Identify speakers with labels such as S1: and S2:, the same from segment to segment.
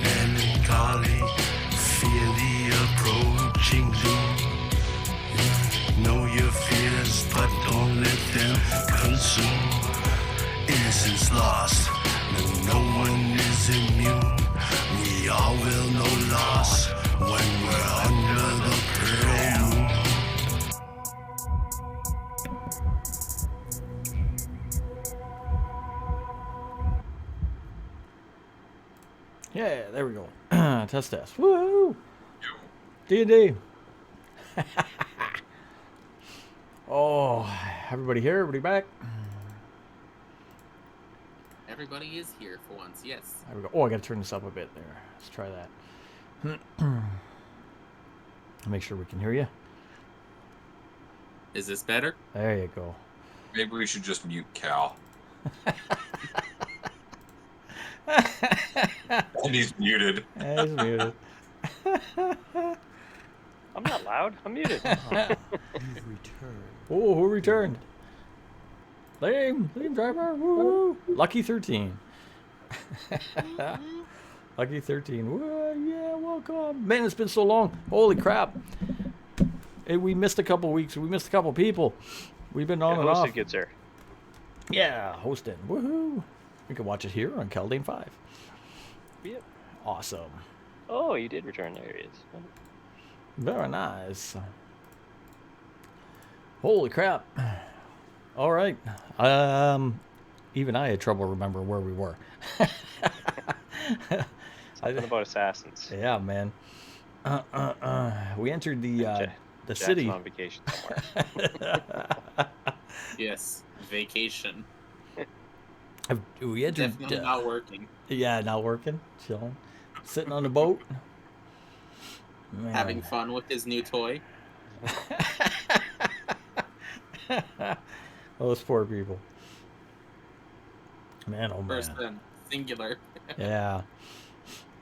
S1: Melancholy, fear the approaching doom. Know your fears, but don't let them consume. Innocence lost, no one is immune. We all will know loss when we're under the pearl moon.
S2: Yeah, there we go. Test. Woo! D&D. Oh, everybody here? Everybody back?
S3: Everybody is here for once, yes.
S2: There we go. Oh, I got to turn this up a bit there. Let's try that. Make sure we can hear you.
S3: Is this better?
S2: There you go.
S4: Maybe we should just mute Cal. And he's muted.
S2: Yeah, he's muted.
S5: I'm not loud. I'm muted.
S1: You've returned.
S2: Oh, who returned? Lame driver. Woo! Lucky 13. Lucky 13. Woo, yeah, welcome. Man, it's been so long. Holy crap. Hey, we missed a couple weeks. We missed a couple people. We've been on and off.
S5: Gets there.
S2: Yeah, hosting. Woohoo. You can watch it here on Caldane 5.
S5: Yep.
S2: Awesome.
S5: Oh, you did return. There he is.
S2: Very nice. Holy crap. All right. Even I had trouble remembering where we were.
S5: Something about assassins.
S2: Yeah, man. We entered the
S5: Jack's
S2: city.
S5: on vacation somewhere.
S3: Yes, vacation.
S2: We entered.
S3: Definitely not working.
S2: Yeah, not working. Chilling. Sitting on the boat. Man.
S3: Having fun with his new toy.
S2: Those poor people. Man, oh man.
S3: Person, singular.
S2: Yeah.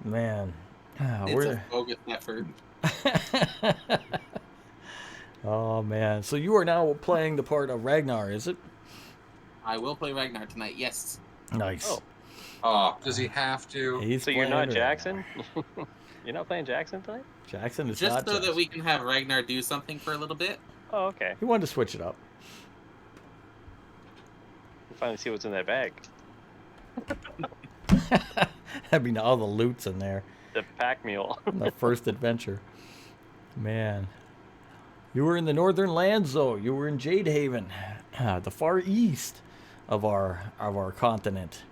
S2: Man.
S3: It's a bogus effort.
S2: Oh man. So you are now playing the part of Ragnar, is it?
S3: I will play Ragnar tonight, yes.
S2: Nice.
S5: Oh.
S4: Oh, does he have to?
S2: He's
S5: So you're
S2: playing
S5: not
S2: Ragnar.
S5: Jackson? You're not playing Jackson tonight?
S2: Jackson is
S3: Just
S2: not
S3: so that
S2: Jackson.
S3: we can have Ragnar do something for a little bit.
S5: Oh, okay.
S2: He wanted to switch it up.
S5: We'll finally see what's in that bag.
S2: I mean, all the loot's in there.
S5: The pack mule.
S2: The first adventure. Man. You were in the northern lands, though. You were in Jadehaven, the far east of our continent.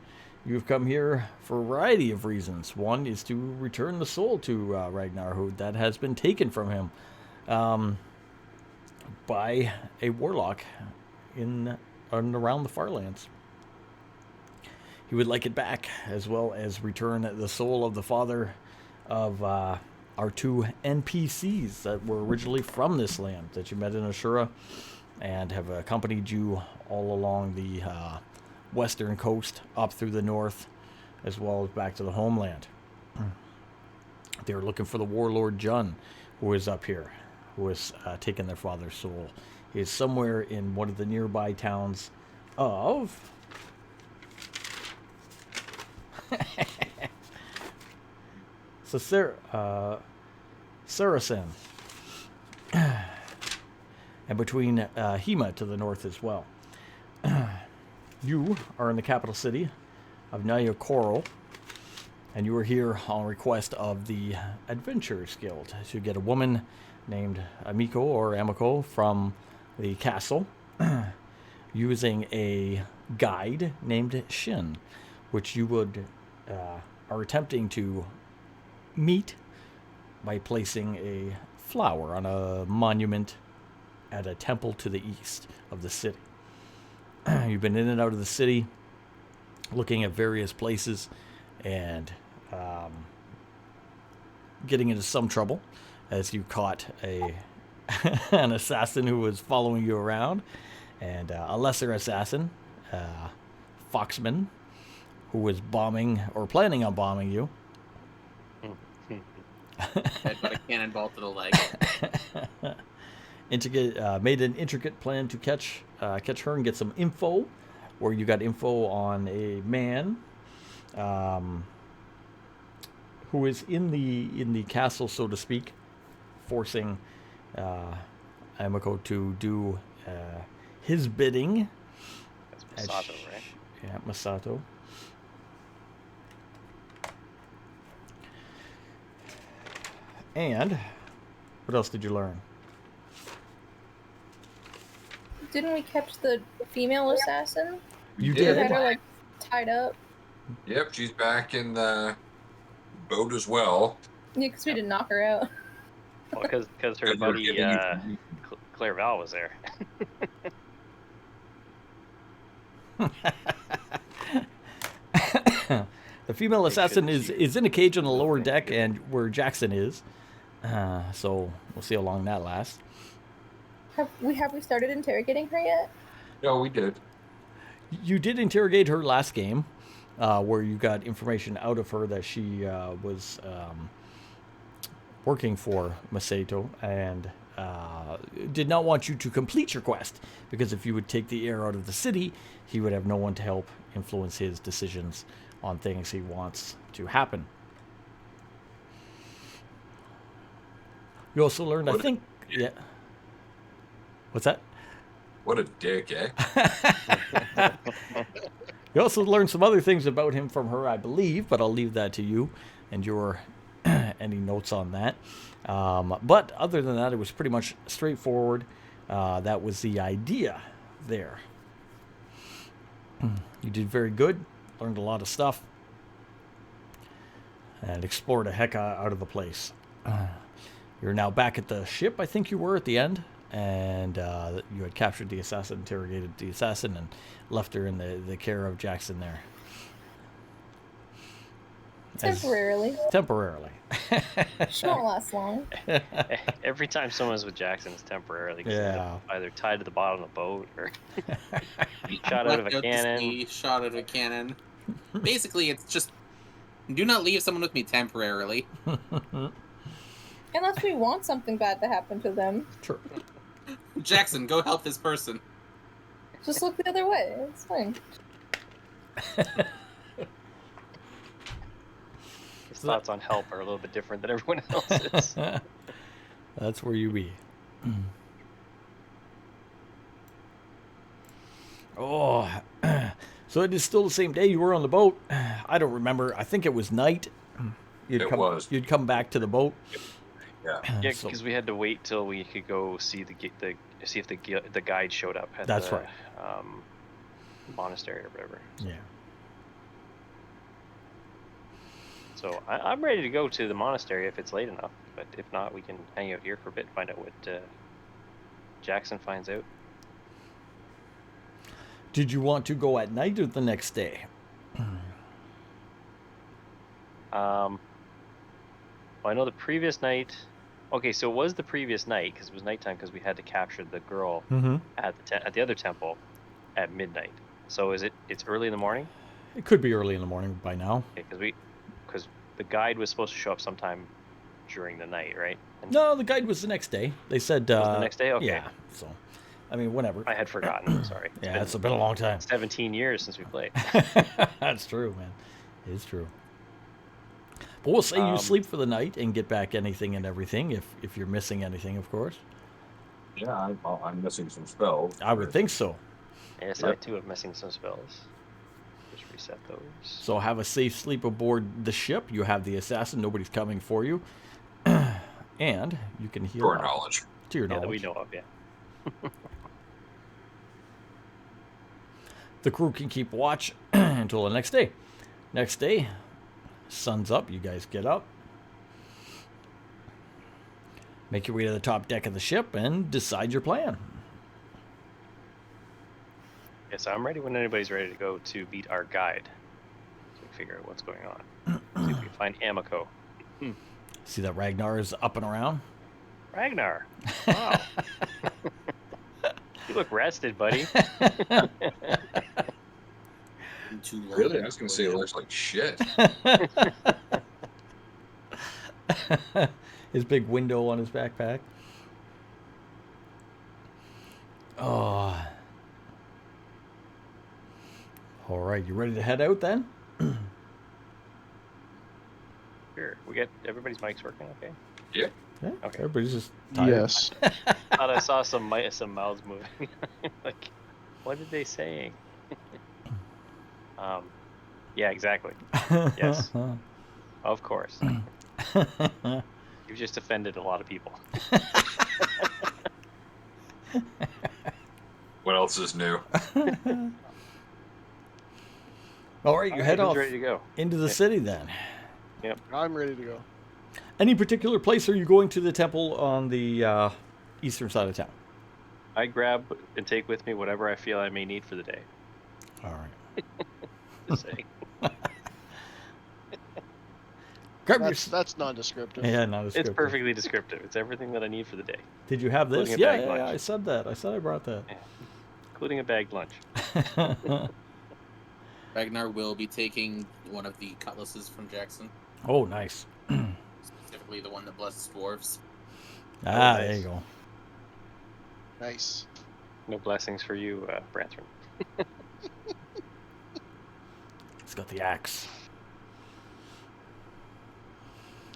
S2: You've come here for a variety of reasons. One is to return the soul to Ragnar, who that has been taken from him by a warlock in and around the Farlands. He would like it back, as well as return the soul of the father of our two NPCs that were originally from this land that you met in Ashura and have accompanied you all along the western coast up through the north as well as back to the homeland. They were looking for the warlord Jun, who is up here, who has taken their father's soul. He is somewhere in one of the nearby towns of Saracen, and between Hema to the north as well. You are in the capital city of Naya Coral, and you are here on request of the Adventurers Guild to get a woman named Amiko or Amiko from the castle using a guide named Shin, which you would are attempting to meet by placing a flower on a monument at a temple to the east of the city. You've been in and out of the city, looking at various places, and getting into some trouble as you caught an assassin who was following you around, and a lesser assassin, Foxman, who was bombing or planning on bombing you.
S3: I got a cannonball to the leg.
S2: Made an intricate plan to catch her and get some info, where you got info on a man who is in the castle, so to speak, forcing Emiko to do his bidding.
S5: That's Masato, right?
S2: Yeah, Masato. And what else did you learn?
S6: Didn't we catch the female assassin?
S2: You
S6: We
S2: did.
S6: had her like tied up.
S4: Yep, she's back in the boat as well.
S6: Yeah, because we didn't knock her out.
S5: Well, because her
S4: Because we're
S5: buddy
S4: giving you-
S5: Claire Val was there.
S2: The female assassin is in a cage on the lower deck, and where Jackson is. So we'll see how long that lasts.
S6: Have we started interrogating her yet?
S4: No, we did.
S2: You did interrogate her last game, where you got information out of her that she was working for Masato and did not want you to complete your quest, because if you would take the air out of the city, he would have no one to help influence his decisions on things he wants to happen. You also learned, I think, yeah. What's that?
S4: What a dick, eh?
S2: You also learned some other things about him from her, I believe, but I'll leave that to you and your any notes on that. But other than that, it was pretty much straightforward. That was the idea there. You did very good, learned a lot of stuff, and explored a heck out of the place. You're now back at the ship, I think you were at the end, and you had captured the assassin, interrogated the assassin, and left her in the care of Jackson there.
S6: Temporarily.
S2: Temporarily.
S6: She won't last long.
S5: Every time someone's with Jackson, it's temporarily. 'Cause
S2: Yeah.
S5: they're either tied to the bottom of the boat or shot out of
S3: Left
S5: a
S3: out to
S5: cannon.
S3: sea, shot out of a cannon. Basically, it's just do not leave someone with me temporarily.
S6: Unless we want something bad to happen to them.
S2: Sure.
S3: Jackson, go help this person.
S6: Just look the other way. It's fine.
S5: His thoughts on help are a little bit different than everyone else's.
S2: That's where you be. Oh, so it is still the same day you were on the boat. I don't remember. I think it was night.
S4: Was.
S2: You'd come back to the boat.
S4: Yeah.
S5: Yeah,
S2: So-
S5: because we had to wait till we could go see see if the guide showed up at
S2: That's
S5: the
S2: right.
S5: Monastery or whatever.
S2: Yeah.
S5: So I'm ready to go to the monastery if it's late enough. But if not, we can hang out here for a bit and find out what Jackson finds out.
S2: Did you want to go at night or the next day?
S5: Well, I know the previous night. Okay, so it was the previous night because it was nighttime because we had to capture the girl
S2: Mm-hmm.
S5: at the other temple at midnight. So it's early in the morning?
S2: It could be early in the morning by now.
S5: Because the guide was supposed to show up sometime during the night, right? And
S2: No, the guide was the next day. They said.
S5: was the next day? Okay.
S2: Yeah. So, I mean, whenever.
S5: I had forgotten. Sorry.
S2: Yeah, it's been a long time.
S5: 17 years since we played.
S2: That's true, man. It's true. But we'll say you sleep for the night and get back anything and everything if you're missing anything, of course.
S4: Yeah, I'm missing some spells.
S2: I would think so.
S5: Yes, I too am missing some spells. Just reset those.
S2: So have a safe sleep aboard the ship. You have the assassin. Nobody's coming for you. And you can heal
S4: To our
S2: up.
S4: knowledge.
S2: To your
S5: Yeah, that we
S2: knowledge.
S5: know of, yeah.
S2: The crew can keep watch until the next day. Next day, sun's up. You guys get up. make your way to the top deck of the ship and decide your plan.
S5: Yes, I'm ready when anybody's ready to go to beat our guide. So we can figure out what's going on. See if we can find Amico.
S2: See that Ragnar is up and around?
S5: Ragnar! Wow. You look rested, buddy.
S3: Too long
S4: Really? I was going to say it looks like shit.
S2: His big window on his backpack. Oh. All right, you ready to head out then?
S5: Sure. We get everybody's mics working, okay?
S4: Yeah.
S2: Yeah.
S5: Okay.
S2: Everybody's just tired.
S7: Yes.
S5: Thought I saw some mouths moving. Like, what are they saying? Yeah, exactly. Yes. Of course. You've just offended a lot of people.
S4: What else is new?
S2: All right, you head
S5: Who's
S2: off
S5: ready to go.
S2: into the city then.
S7: I'm ready to go.
S2: Any particular place, or are you going to the temple on the eastern side of town?
S5: I grab and take with me whatever I feel I may need for the day.
S2: All right.
S5: Just saying.
S2: Grab your...
S7: That's non-descriptive.
S2: Yeah, not a
S5: It's
S2: script.
S5: perfectly descriptive. It's everything that I need for the day,
S2: Did you have this?
S5: including a
S2: Yeah,
S5: bag
S2: yeah,
S5: lunch.
S2: I said that. I said I brought that.
S5: including a bagged lunch.
S3: Ragnar will be taking one of the cutlasses from Jackson,
S2: Oh, nice.
S3: specifically the one that blesses dwarves.
S2: Ah,
S5: nice.
S2: there you go.
S7: Nice.
S5: No blessings for you, Branthron.
S2: It's got the axe.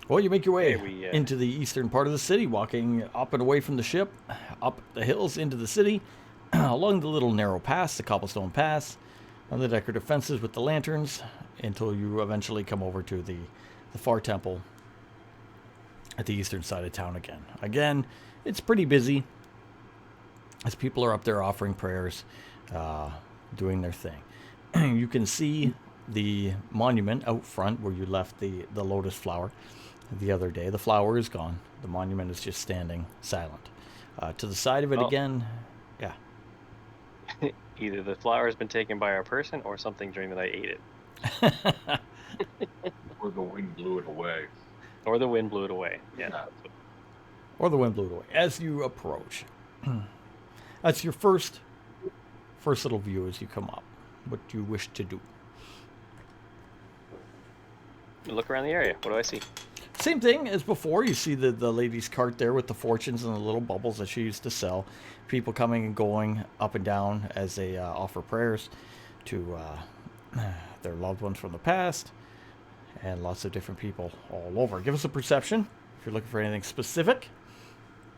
S2: Well, you make your way
S5: Okay, we,
S2: into the eastern part of the city, walking up and away from the ship, up the hills into the city, along the little narrow pass, the cobblestone pass, on the decorative fences with the lanterns, until you eventually come over to the far temple at the eastern side of town again. Again, it's pretty busy as people are up there offering prayers, doing their thing. You can see the monument out front where you left the lotus flower the other day. The flower is gone. The monument is just standing silent. To the side of it
S5: Oh.
S2: again, yeah.
S5: Either the flower has been taken by our person or something during the night ate it.
S4: Or the wind blew it away.
S5: Or the wind blew it away. Yeah.
S2: Or the wind blew it away. As you approach, that's your first little view as you come up. What do you wish to do?
S5: Look around the area. What do I see?
S2: Same thing as before. You see the lady's cart there with the fortunes and the little bubbles that she used to sell. People coming and going up and down as they offer prayers to their loved ones from the past. And lots of different people all over. Give us a perception if you're looking for anything specific.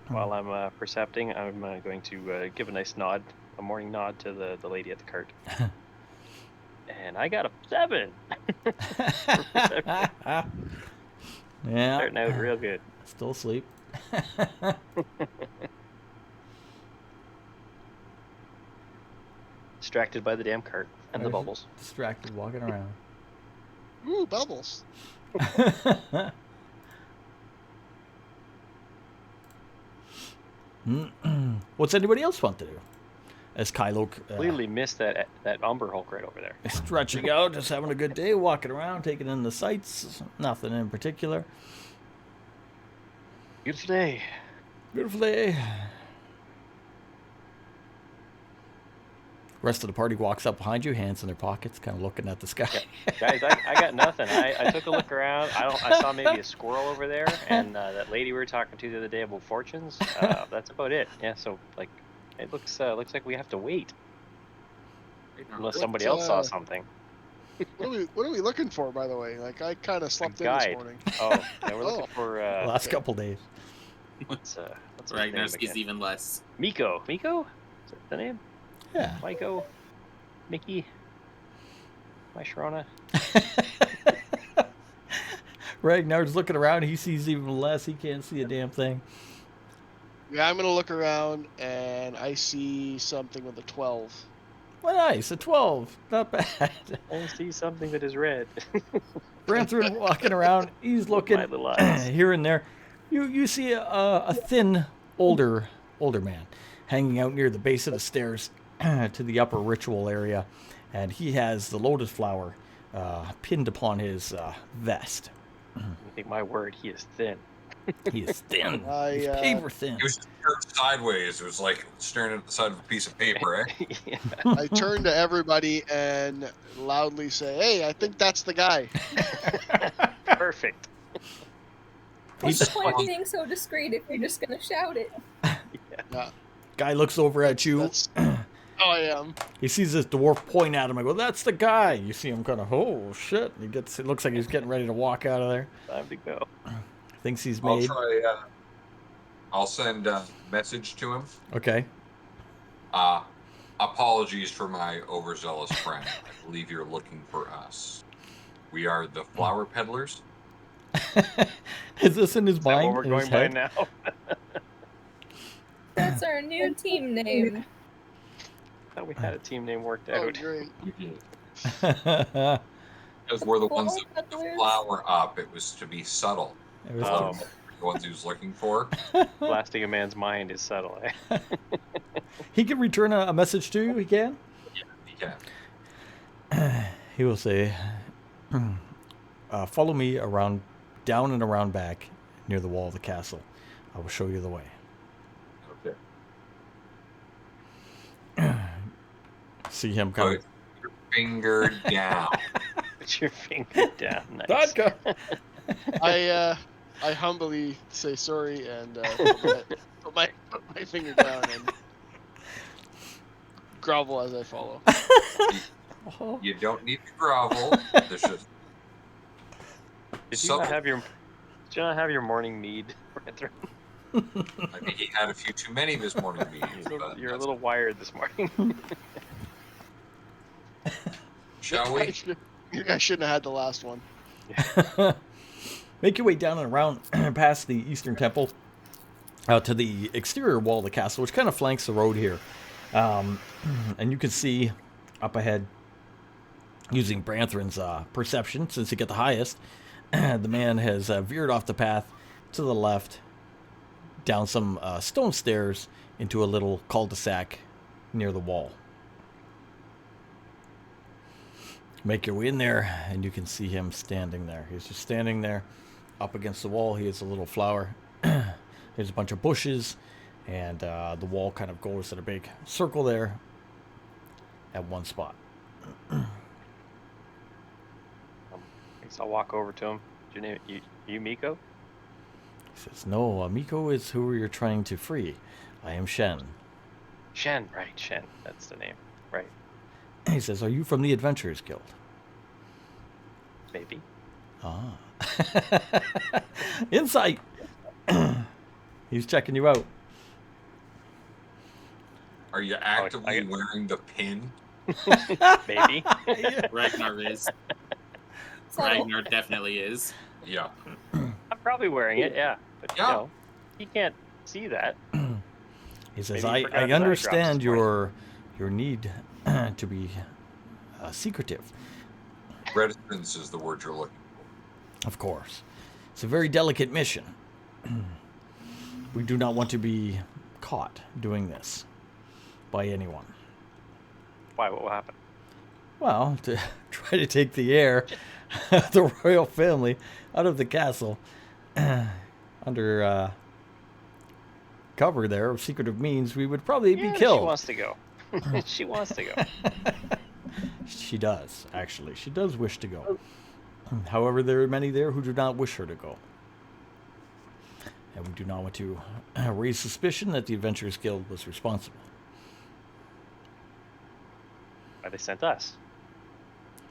S5: While I'm percepting, I'm going to give a nice nod, a morning nod to the lady at the cart. And I got a 7.
S2: Yeah.
S5: Starting out real good.
S2: Still asleep.
S5: Distracted by the damn cart and the
S2: There's-
S5: bubbles.
S2: Distracted, walking around.
S7: Ooh, bubbles.
S2: What's anybody else want to do? As Kylo
S5: Completely missed that Umber Hulk right over there.
S2: stretching out, just having a good day, walking around, taking in the sights. Nothing in particular.
S5: Beautiful day.
S2: Beautiful day. Rest of the party walks up behind you, hands in their pockets, kind of looking at the sky.
S5: Guys, I got nothing. I took a look around. I saw maybe a squirrel over there, and that lady we were talking to the other day about fortunes. That's about it. Yeah, so like, it looks like we have to wait unless somebody else saw something.
S7: What are we looking for, by the way? Like, I kind of slept in this
S5: guide.
S7: morning.
S5: Oh, yeah, we're looking for
S2: Last couple days.
S5: what's his
S3: Ragnar's
S5: name
S3: is
S5: again?
S3: even less.
S5: Miko. Miko? Is that the name?
S2: Yeah.
S5: Miko? Mickey? My Sharona?
S2: Ragnar's looking around. He sees even less. He can't see a damn thing.
S7: Yeah, I'm gonna look around and I see something with a 12.
S2: Well, nice. A 12. Not bad.
S5: I see something that is red.
S2: Branthron walking around. He's looking
S5: My little eyes.
S2: here and there. You see a thin, older man hanging out near the base of the stairs to the upper ritual area, and he has the lotus flower pinned upon his vest.
S5: You think my word? He is thin.
S2: He is thin.
S7: I,
S2: He's paper thin.
S4: He was turned sideways. It was like staring at the side of a piece of paper, eh?
S5: Yeah.
S7: I turn to everybody and loudly say, "Hey, I think that's the guy."
S5: Perfect.
S6: What's the point of being so discreet if you're just gonna shout it?
S7: Yeah,
S2: Guy looks over at you.
S7: that's how I am.
S2: He sees this dwarf point at him. I go, "That's the guy." You see him kind of, oh shit. He gets. It looks like he's getting ready to walk out of there.
S5: Time to go.
S2: Thinks he's
S4: I'll
S2: made.
S4: try. I'll send a message to him.
S2: Okay.
S4: Apologies for my overzealous friend. I believe you're looking for us. We are the flower peddlers.
S2: Is this in his
S5: Is that
S2: mind?
S5: what we're
S2: in
S5: going
S2: his
S5: by
S2: head?
S5: now?
S6: That's our new team name.
S5: Thought we had a team name worked
S7: Oh,
S5: out.
S7: great.
S4: We did. Because we're the ones that put the
S6: Flower
S4: flower up. It was to be subtle.
S2: It was
S5: Oh.
S4: The ones he was looking for.
S5: Blasting a man's mind is subtle. Eh?
S2: He can return a message to you. He can.
S4: He can.
S2: He will say, "Follow me around, down and around back, near the wall of the castle. I will show you the way."
S4: Okay.
S2: See him kind
S4: Put your finger down.
S5: Put your finger down.
S2: of.
S5: Nice.
S2: Vodka.
S7: I humbly say sorry and put my finger down and grovel as I follow.
S2: Oh.
S4: You don't need to grovel. There's just
S5: Did you
S4: So-
S5: not have your? Did you not have your morning mead, Brethren?
S4: I think he had a few too many this morning meetings. but
S5: You're a
S4: that's-
S5: little wired this morning.
S4: Shall we?
S7: I shouldn't have had the last one.
S2: Make your way down and around past the eastern temple to the exterior wall of the castle, which kind of flanks the road here. And you can see up ahead, using Branthrin's perception, since he got the highest, the man has veered off the path to the left, down some stone stairs into a little cul-de-sac near the wall. Make your way in there, and you can see him standing there. He's just standing there up against the wall. He has a little flower. There's a bunch of bushes, and the wall kind of goes in a big circle there at one spot.
S5: I guess I'll walk over to him. Is your name you Miko?
S2: He says, "No, Miko is who you're trying to free. I am Shen."
S5: Shen, right? Shen, that's the name, right?
S2: He says, "Are you from the Adventurers Guild?"
S5: Maybe.
S2: Ah. Insight! He's checking you out.
S4: Are you actively wearing the pin?
S5: Maybe.
S3: Ragnar is.
S6: Subtle.
S3: Ragnar definitely is.
S4: Yeah.
S5: I'm probably wearing it, yeah. But
S4: Yeah.
S5: you know, he can't see that.
S2: He says,
S5: Maybe he forgot
S2: I
S5: his eye drops
S2: understand
S5: this morning."
S2: your need to be secretive.
S4: Reticence is the word you're looking for.
S2: Of course. It's a very delicate mission. We do not want to be caught doing this by anyone.
S5: Why? What will happen?
S2: Well, to try to take the heir of the royal family out of the castle under cover there of secretive means, we would probably be
S5: Yeah,
S2: killed.
S5: She wants to go. She wants to go.
S2: She does, actually. She does wish to go. However, there are many there who do not wish her to go. And we do not want to raise suspicion that the Adventurers Guild was responsible.
S5: Why they sent us?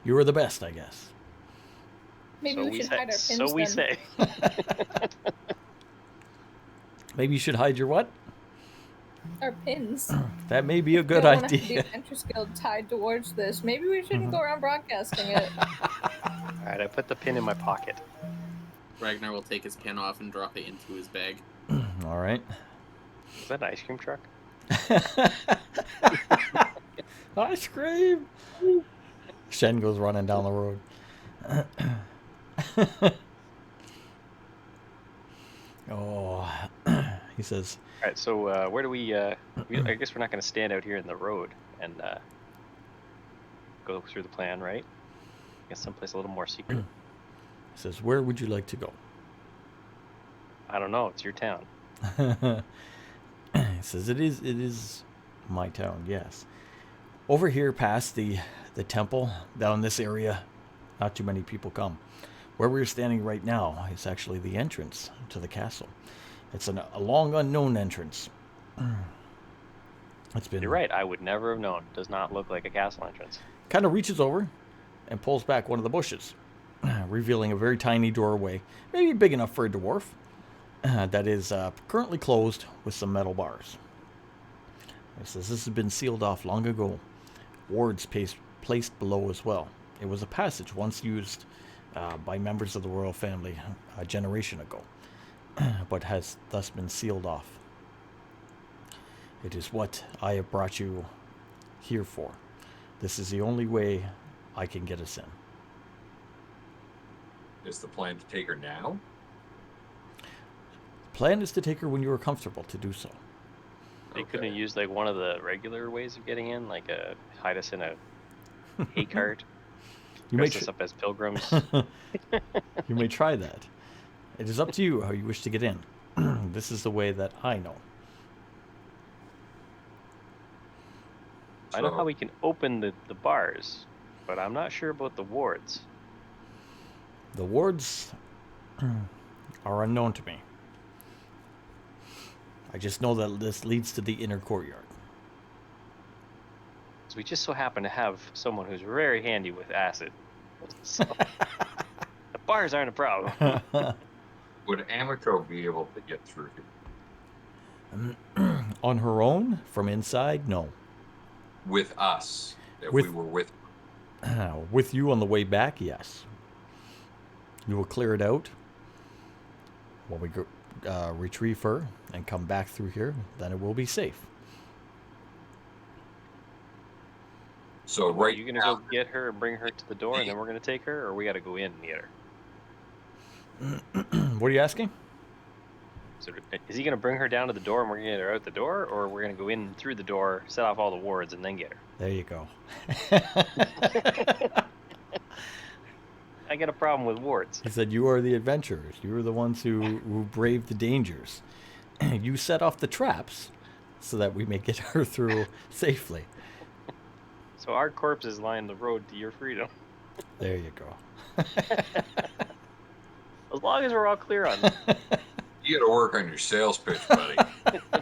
S2: You were the best, I guess.
S6: Maybe
S5: So
S6: we should
S5: say.
S6: hide our pins
S5: So we
S6: then.
S5: say.
S2: Maybe you should hide your what?
S6: Our pins.
S2: That may be a good
S6: we don't want to have
S2: idea.
S6: the Adventurers Guild tied towards this. Maybe we shouldn't go around broadcasting it.
S5: All right, I put the pin in my pocket.
S3: Ragnar will take his pin off and drop it into his bag.
S2: All right.
S5: Is that an ice cream truck?
S2: Ice cream. Shen goes running down the road. Oh, he says,
S5: All right, so where do we? I guess we're not going to stand out here in the road and go through the plan, right? I guess someplace a little more secret.
S2: where would you like to go?
S5: I don't know. It's your town.
S2: He says, it is my town, yes. Over here past the temple, down this area, not too many people come. Where we're standing right now is actually the entrance to the castle. It's a long unknown entrance. It's been
S5: You're right. I would never have known. Does not look like a castle entrance.
S2: kind of reaches over and pulls back one of the bushes, revealing a very tiny doorway, maybe big enough for a dwarf, that is currently closed with some metal bars. It says this has been sealed off long ago. Wards placed below as well. It was a passage once used by members of the royal family a generation ago, but has thus been sealed off. It is what I have brought you here for. This is the only way I can get us in.
S4: Is the plan to take her now?
S2: Plan is to take her when you are comfortable to do so.
S5: They couldn't have used like one of the regular ways of getting in, like hide us in a hay cart,
S2: You may
S5: dress us
S2: tr-
S5: up as pilgrims.
S2: you may try that. It is up to you how you wish to get in. This is the way that I know.
S5: I know how we can open the bars, but I'm not sure about the wards.
S2: The wards are unknown to me. I just know that this leads to the inner courtyard.
S5: So we just so happen to have someone who's very handy with acid. So the bars aren't a problem.
S4: Would Amiko be able to get through here?
S2: On her own, from inside, no.
S4: With us, if
S2: With-
S4: we were with
S2: With you on the way back, yes. You will clear it out when we retrieve her and come back through here. Then it will be safe.
S4: So
S5: Are
S4: right
S5: you gonna
S4: now,
S5: go get her and bring her to the door, and then we're gonna take her, or we gotta go in and get her?
S2: What are you asking?
S5: So is he gonna bring her down to the door and we're gonna get her out the door, or we're gonna go in through the door, set off all the wards, and then get her?
S2: There you go.
S5: I got a problem with wards.
S2: He said, you are the adventurers. You are the ones who brave the dangers. You set off the traps so that we may get her through safely.
S5: So our corpses line the road to your freedom.
S2: There you go.
S5: As long as we're all clear on that.
S4: you got to work on your sales pitch, buddy.
S5: I'm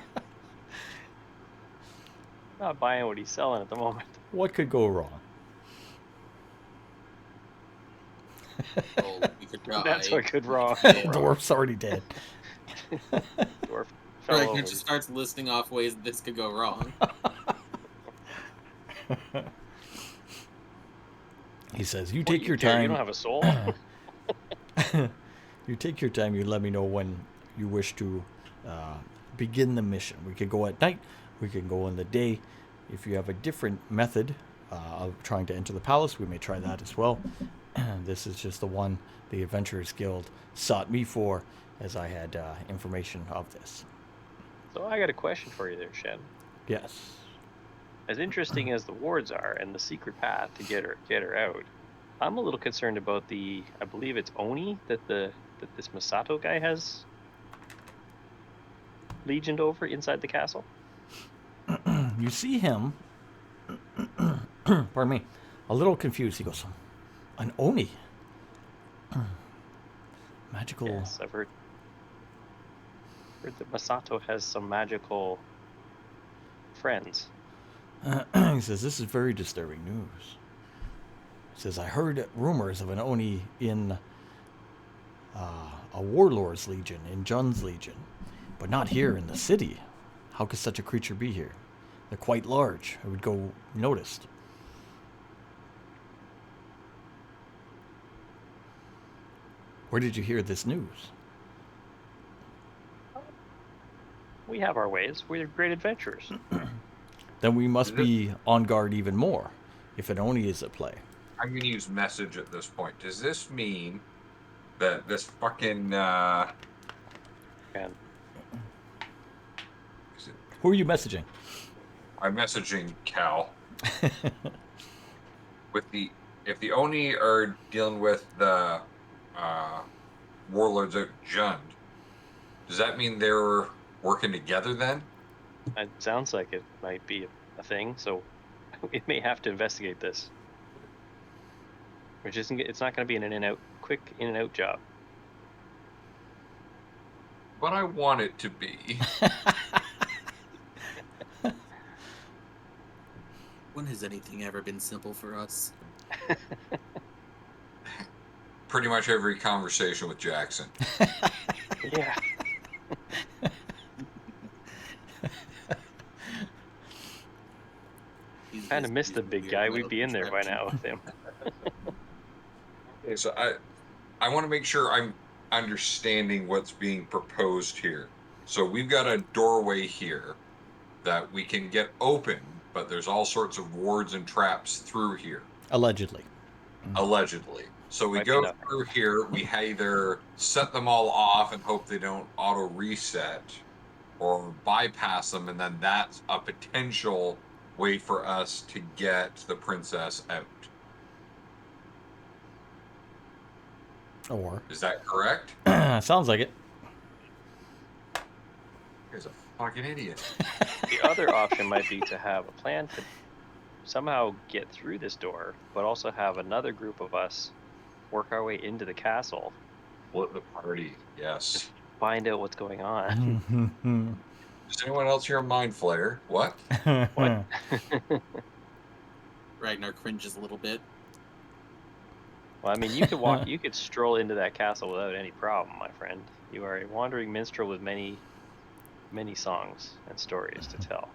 S5: not buying what he's selling at the moment.
S2: What could go wrong?
S3: Oh, we could try.
S5: That's what could wrong.
S2: Dwarf's already dead.
S5: Dwarf fell
S3: Right,
S5: over.
S3: it just starts listing off ways this could go wrong.
S2: He says, you
S5: What,
S2: take your
S5: care?
S2: time.
S5: You don't have a soul?
S2: You take your time. You let me know when you wish to begin the mission. We could go at night. We can go in the day. If you have a different method of trying to enter the palace, we may try that as well. This is just the one the Adventurers Guild sought me for, as I had information of this.
S5: So I got a question for you there, Shen.
S2: Yes.
S5: As interesting as the wards are and the secret path to get her out, I'm a little concerned about I believe it's Oni that this Masato guy has legioned over inside the castle.
S2: You see him, pardon me, a little confused. He goes, an Oni? Magical.
S5: Yes, I've heard that Masato has some magical friends.
S2: He says, this is very disturbing news. He says, I heard rumors of an Oni in a warlord's legion, in Jun's legion, but not here in the city. How could such a creature be here? They're quite large. It would go noticed. Where did you hear this news?
S5: We have our ways. We're great adventurers.
S2: Then we must be on guard even more, if an Oni is at play.
S4: I'm going to use message at this point. Does this mean that this fucking
S5: Ken.
S2: Who are you messaging?
S4: I'm messaging Cal. If the Oni are dealing with the warlords at Jund, does that mean they're working together then?
S5: It sounds like it might be a thing, so we may have to investigate this. Which isn't. It's not going to be an quick in and out job.
S4: But I want it to be.
S3: When has anything ever been simple for us?
S4: Pretty much every conversation with Jackson.
S5: Yeah. Kind of missed the big guy. We'd be in there by now with him.
S4: Okay, so I want to make sure I'm understanding what's being proposed here. So we've got a doorway here that we can get open, but there's all sorts of wards and traps through here.
S2: Allegedly.
S4: Allegedly. So we
S5: Might be
S4: go
S5: nothing.
S4: through here, we either set them all off and hope they don't auto reset, or bypass them, and then that's a potential way for us to get the princess out.
S2: Or
S4: Is that correct?
S2: sounds like it.
S4: He's a fucking idiot.
S5: The other option might be to have a plan to somehow get through this door, but also have another group of us work our way into the castle,
S4: Split the party. Yes.
S5: find out what's going on.
S4: Does anyone else hear a mind flayer? What?
S5: What?
S3: Ragnar cringes a little bit.
S5: Well, I mean, you could walk, you could stroll into that castle without any problem, my friend. You are a wandering minstrel with many, many songs and stories to tell.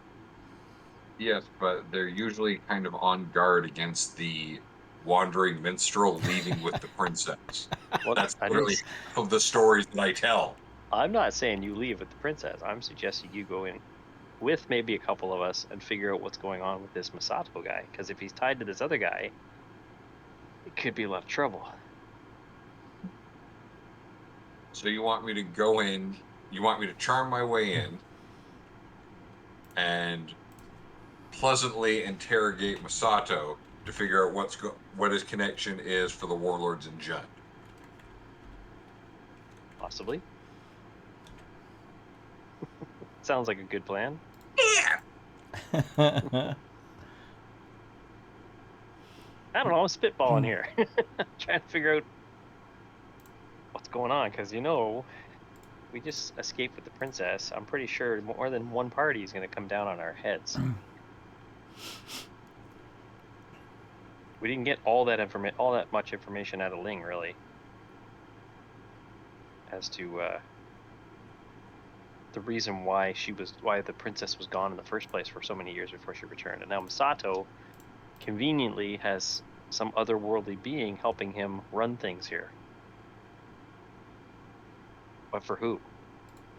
S4: Yes, but they're usually kind of on guard against the wandering minstrel leaving with the princess.
S5: Well,
S4: That's
S5: I
S4: literally
S5: didn't,
S4: of the stories that I tell.
S5: I'm not saying you leave with the princess. I'm suggesting you go in with maybe a couple of us and figure out what's going on with this Masato guy. Because if he's tied to this other guy, it could be a lot of trouble.
S4: So you want me to go in, you want me to charm my way in and pleasantly interrogate Masato to figure out what his connection is for the warlords in Jund.
S5: Possibly. Sounds like a good plan.
S4: Yeah.
S5: I don't know, I'm spitballing here. Trying to figure out what's going on, because we just escaped with the princess. I'm pretty sure more than one party is going to come down on our heads. We didn't get all that much information out of Ling, really, as to the reason why the princess was gone in the first place for so many years before she returned. And now Masato conveniently has some otherworldly being helping him run things here. But for who?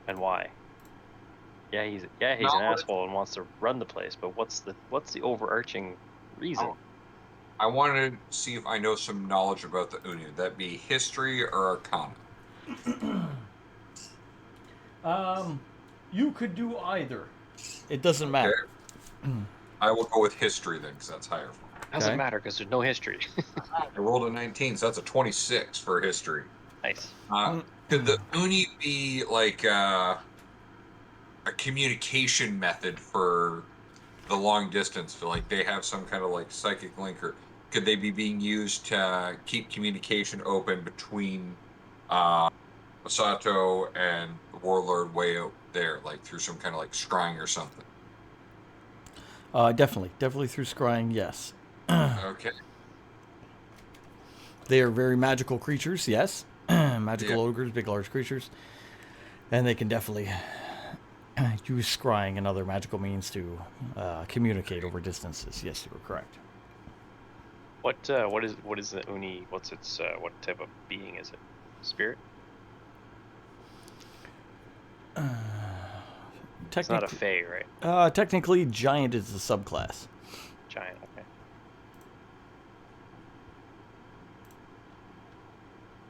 S5: And why? Yeah, he's an asshole and wants to run the place, but what's the overarching reason?
S4: I wanted to see if I know some knowledge about the Uni. Would that be history or arcana?
S2: You could do either. It doesn't matter.
S4: I will go with history then, because that's higher for me.
S5: Doesn't
S2: Okay.
S5: matter because there's no history.
S4: I rolled a 19, so that's a 26 for history.
S5: Nice.
S4: Could the Uni be like a communication method for the long distance? So like they have some kind of like psychic link, or could they be being used to keep communication open between Masato and the warlord way out there, like through some kind of like scrying or something?
S2: Definitely through scrying, yes.
S4: Okay.
S2: They are very magical creatures, yes. Magical
S4: Yeah.
S2: ogres, big, large creatures. And they can definitely use scrying and other magical means to communicate over distances. Yes, you were correct.
S5: What is the Uni? What's its what type of being is it? Spirit? It's not a Fae, right?
S2: Technically, giant is the subclass.
S5: Giant. Okay.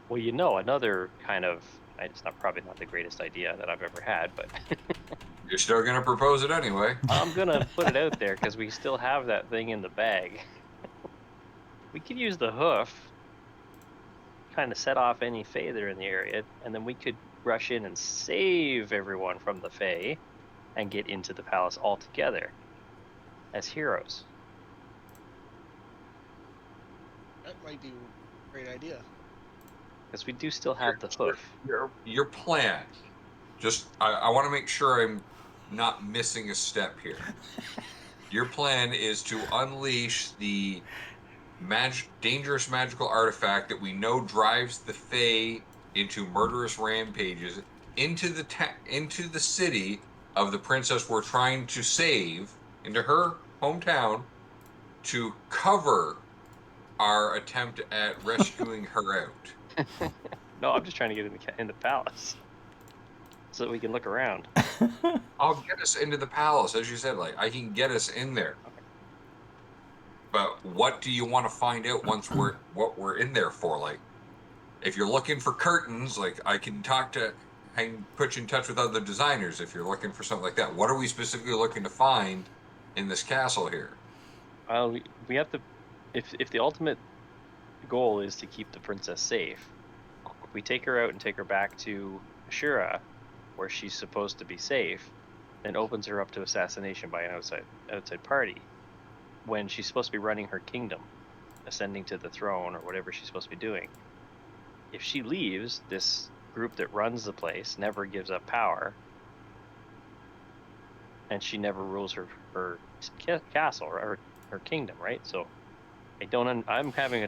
S5: Well, another kind of It's probably not the greatest idea that I've ever had, but
S4: You're still gonna propose it anyway.
S5: I'm gonna put it out there because we still have that thing in the bag. We could use the hoof, kind of set off any Fae that are in the area, and then we could rush in and save everyone from the Fae and get into the palace altogether as heroes.
S7: That might be a great idea.
S5: Because we do still have the hoof.
S4: Your plan. Just I want to make sure I'm not missing a step here. Your plan is to unleash the dangerous magical artifact that we know drives the Fae into murderous rampages into the city of the princess we're trying to save, into her hometown, to cover our attempt at rescuing her out.
S5: No, I'm just trying to get in the palace so that we can look around.
S4: I'll get us into the palace, as you said. Like, I can get us in there. But what do you want to find out once what we're in there for? Like, if you're looking for curtains, like, I can put you in touch with other designers if you're looking for something like that. What are we specifically looking to find in this castle here?
S5: We have to, if the ultimate goal is to keep the princess safe, if we take her out and take her back to Ashura, where she's supposed to be safe, and opens her up to assassination by an outside party, when she's supposed to be running her kingdom, ascending to the throne or whatever she's supposed to be doing. If she leaves, this group that runs the place never gives up power, and she never rules her castle or her kingdom, right? So I'm having a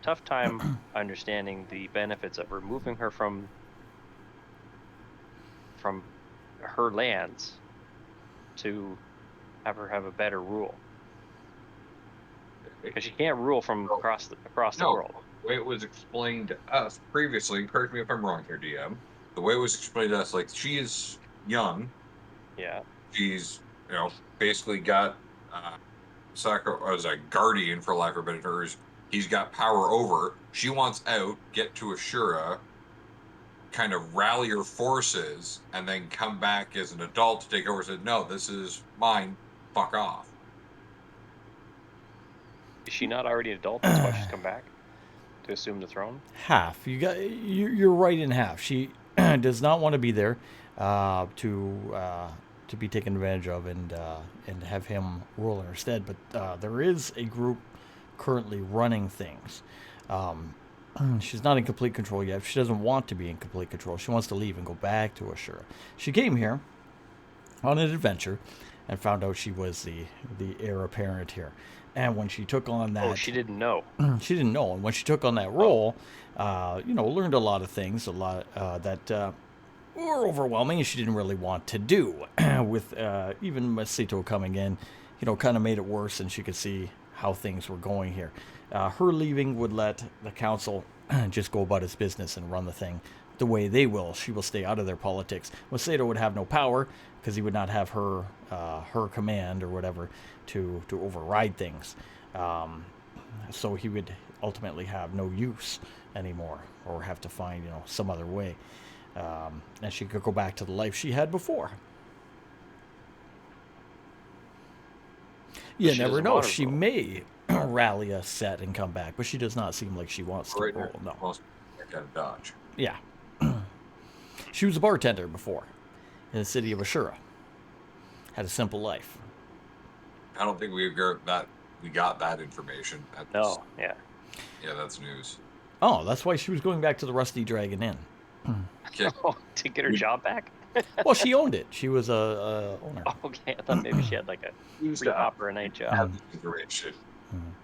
S5: tough time understanding the benefits of removing her from her lands to have her have a better rule, because she can't rule from across the world.
S4: The way it was explained to us previously, correct me if I'm wrong here, DM, the way it was explained to us, like, she is young.
S5: Yeah.
S4: She's, basically got Sako as a guardian, for lack of a better term. He's got power over. She wants out, get to Ashura, kind of rally her forces, and then come back as an adult to take over. Said, no, this is mine. Fuck off.
S5: Is she not already an adult? That's why she's come back to assume the throne.
S2: Half. You're right in half. She does not want to be there to be taken advantage of and have him rule in her stead. But there is a group currently running things. She's not in complete control yet. She doesn't want to be in complete control. She wants to leave and go back to Ashura. She came here on an adventure and found out she was the heir apparent here. And when she took on that...
S5: Oh, she didn't know.
S2: She didn't know. And when she took on that role, learned a lot of things, that were overwhelming and she didn't really want to do. With even Masato coming in, kind of made it worse, and she could see how things were going here. Her leaving would let the council just go about its business and run the thing the way they will. She will stay out of their politics. Masato would have no power because he would not have her command or whatever to override things. So he would ultimately have no use anymore, or have to find some other way. And she could go back to the life she had before. You never know. She may rally a set and come back, but she does not seem like she wants to roll. No.
S4: Gotta dodge.
S2: Yeah. She was a bartender before in the city of Ashura. Had a simple life.
S4: I don't think we got that information.
S5: No, yeah.
S4: Yeah, that's news.
S2: Oh, that's why she was going back to the Rusty Dragon Inn.
S4: Okay.
S5: Oh, to get her job back?
S2: Well, she owned it. She was a owner.
S5: Oh, okay, I thought maybe she had like a free hopper a night job.
S4: Information.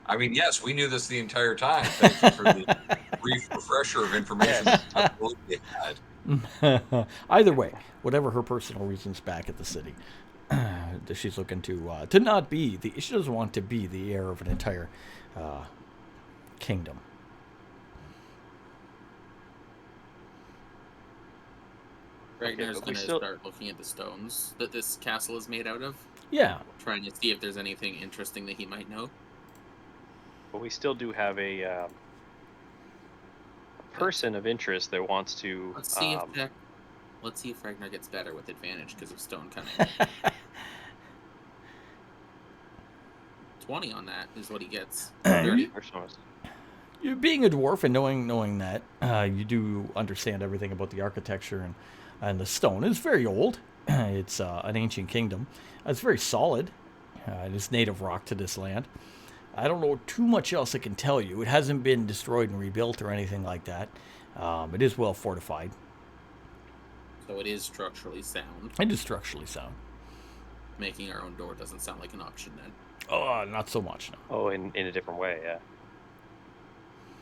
S4: I mean, yes, we knew this the entire time. Thank you for the brief refresher of information that we absolutely had.
S2: Either way, whatever her personal reasons back at the city, she's looking to not be she doesn't want to be the heir of an entire kingdom.
S3: Ragnar's
S5: but we
S3: gonna
S5: still-
S3: start looking at the stones that this castle is made out of,
S2: Yeah.
S3: trying to see if there's anything interesting that he might know.
S5: But we still do have a person of interest that wants to.
S3: Let's see if Ragnar gets better with advantage because of stone cunning. 20 on that is what he gets. 30.
S2: You being a dwarf and knowing that, you do understand everything about the architecture and the stone. It's very old. It's an ancient kingdom. It's very solid. It is native rock to this land. I don't know too much else I can tell you. It hasn't been destroyed and rebuilt or anything like that. It is well fortified.
S3: So it is structurally sound.
S2: It is structurally sound.
S3: Making our own door doesn't sound like an option then.
S2: Oh, not so much, no.
S5: Oh, in a different way, yeah.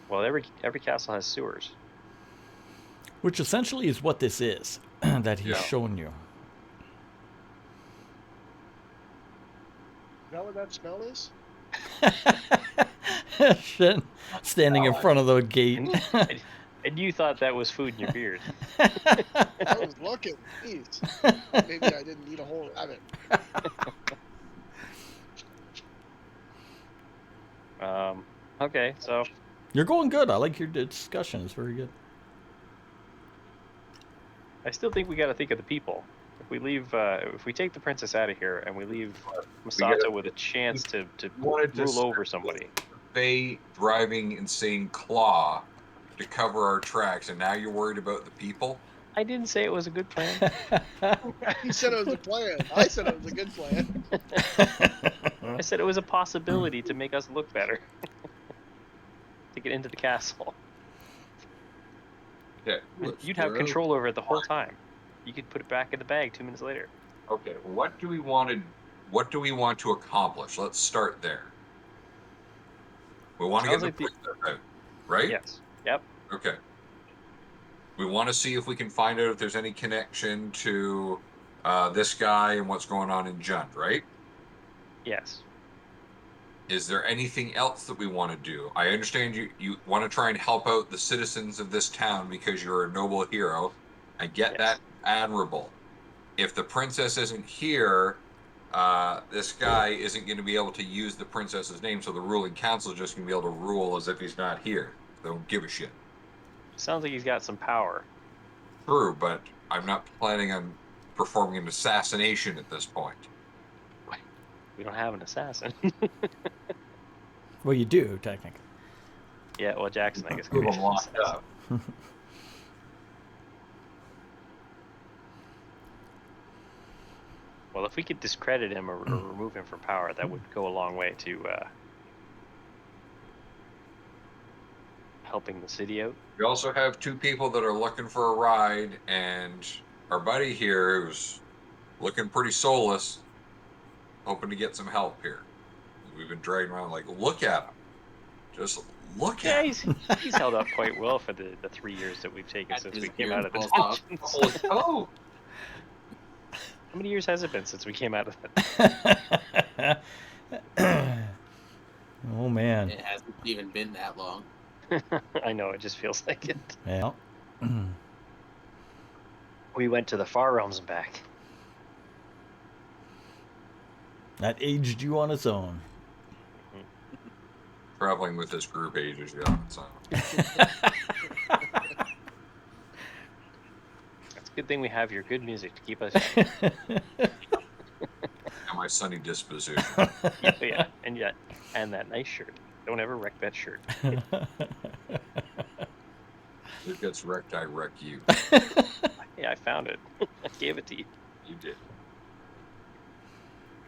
S5: Well, every castle has sewers.
S2: Which essentially is what this is that he's
S4: Yeah.
S2: shown you.
S7: Is that what that smell is?
S2: Shen standing in front of the gate.
S5: And you thought that was food in your beard.
S7: I was looking. Jeez. Maybe I didn't eat a whole rabbit.
S5: Okay, so
S2: You're going good. I like your discussion. It's very good.
S5: I still think we got to think of the people. If we leave, if we take the princess out of here and we leave Masato with a chance to
S4: wanted to
S5: rule over
S4: start
S5: somebody.
S4: Faye driving and saying claw to cover our tracks, and now you're worried about the people?
S5: I didn't say it was a good plan.
S7: He said it was a plan. I said it was a good plan.
S5: I said it was a possibility to make us look better. To get into the castle.
S4: Okay.
S5: You'd have control over it the whole time. You could put it back in the bag 2 minutes later.
S4: Okay. What do we want to accomplish? Let's start there. We want to get
S5: Sounds
S4: the
S5: like
S4: princess out, right?
S5: Yes. Yep.
S4: Okay. We want to see if we can find out if there's any connection to this guy and what's going on in Jund, right?
S5: Yes.
S4: Is there anything else that we want to do? I understand you want to try and help out the citizens of this town because you're a noble hero. I get
S5: Yes.
S4: that, admirable. If the princess isn't here, this guy isn't going to be able to use the princess's name, so the ruling council is just going to be able to rule as if he's not here. They don't give a shit.
S5: Sounds like he's got some power.
S4: True, but I'm not planning on performing an assassination at this point.
S5: We don't have an assassin.
S2: Well, you do, technically.
S5: Yeah, well, Jackson, I guess.
S4: Leave
S5: could be
S4: him
S5: an
S4: locked
S5: assassin.
S4: up.
S5: Well, if we could discredit him or remove him from power, that would go a long way to helping the city out.
S4: We also have two people that are looking for a ride, and our buddy here who's looking pretty soulless, hoping to get some help here. We've been dragging around like, look at him. Just look
S5: Yeah,
S4: at him.
S5: he's held up quite well for the 3 years that we've taken
S3: At
S5: since
S3: his
S5: we came
S3: beard
S5: out of the
S3: falls off.
S5: dungeons.
S4: Oh,
S5: How many years has it been since we came out of the
S2: Oh, man.
S3: It hasn't even been that long.
S5: I know, it just feels like it.
S2: Yeah.
S5: We went to the Far Realms and back.
S2: That aged you on its own.
S4: traveling with this group ages you up. So
S5: It's a good thing we have your good music to keep us.
S4: and my sunny disposition.
S5: Yeah, and that nice shirt. Don't ever wreck that shirt.
S4: If it gets wrecked, I wreck you.
S5: Yeah, I found it. I gave it to you.
S4: You did.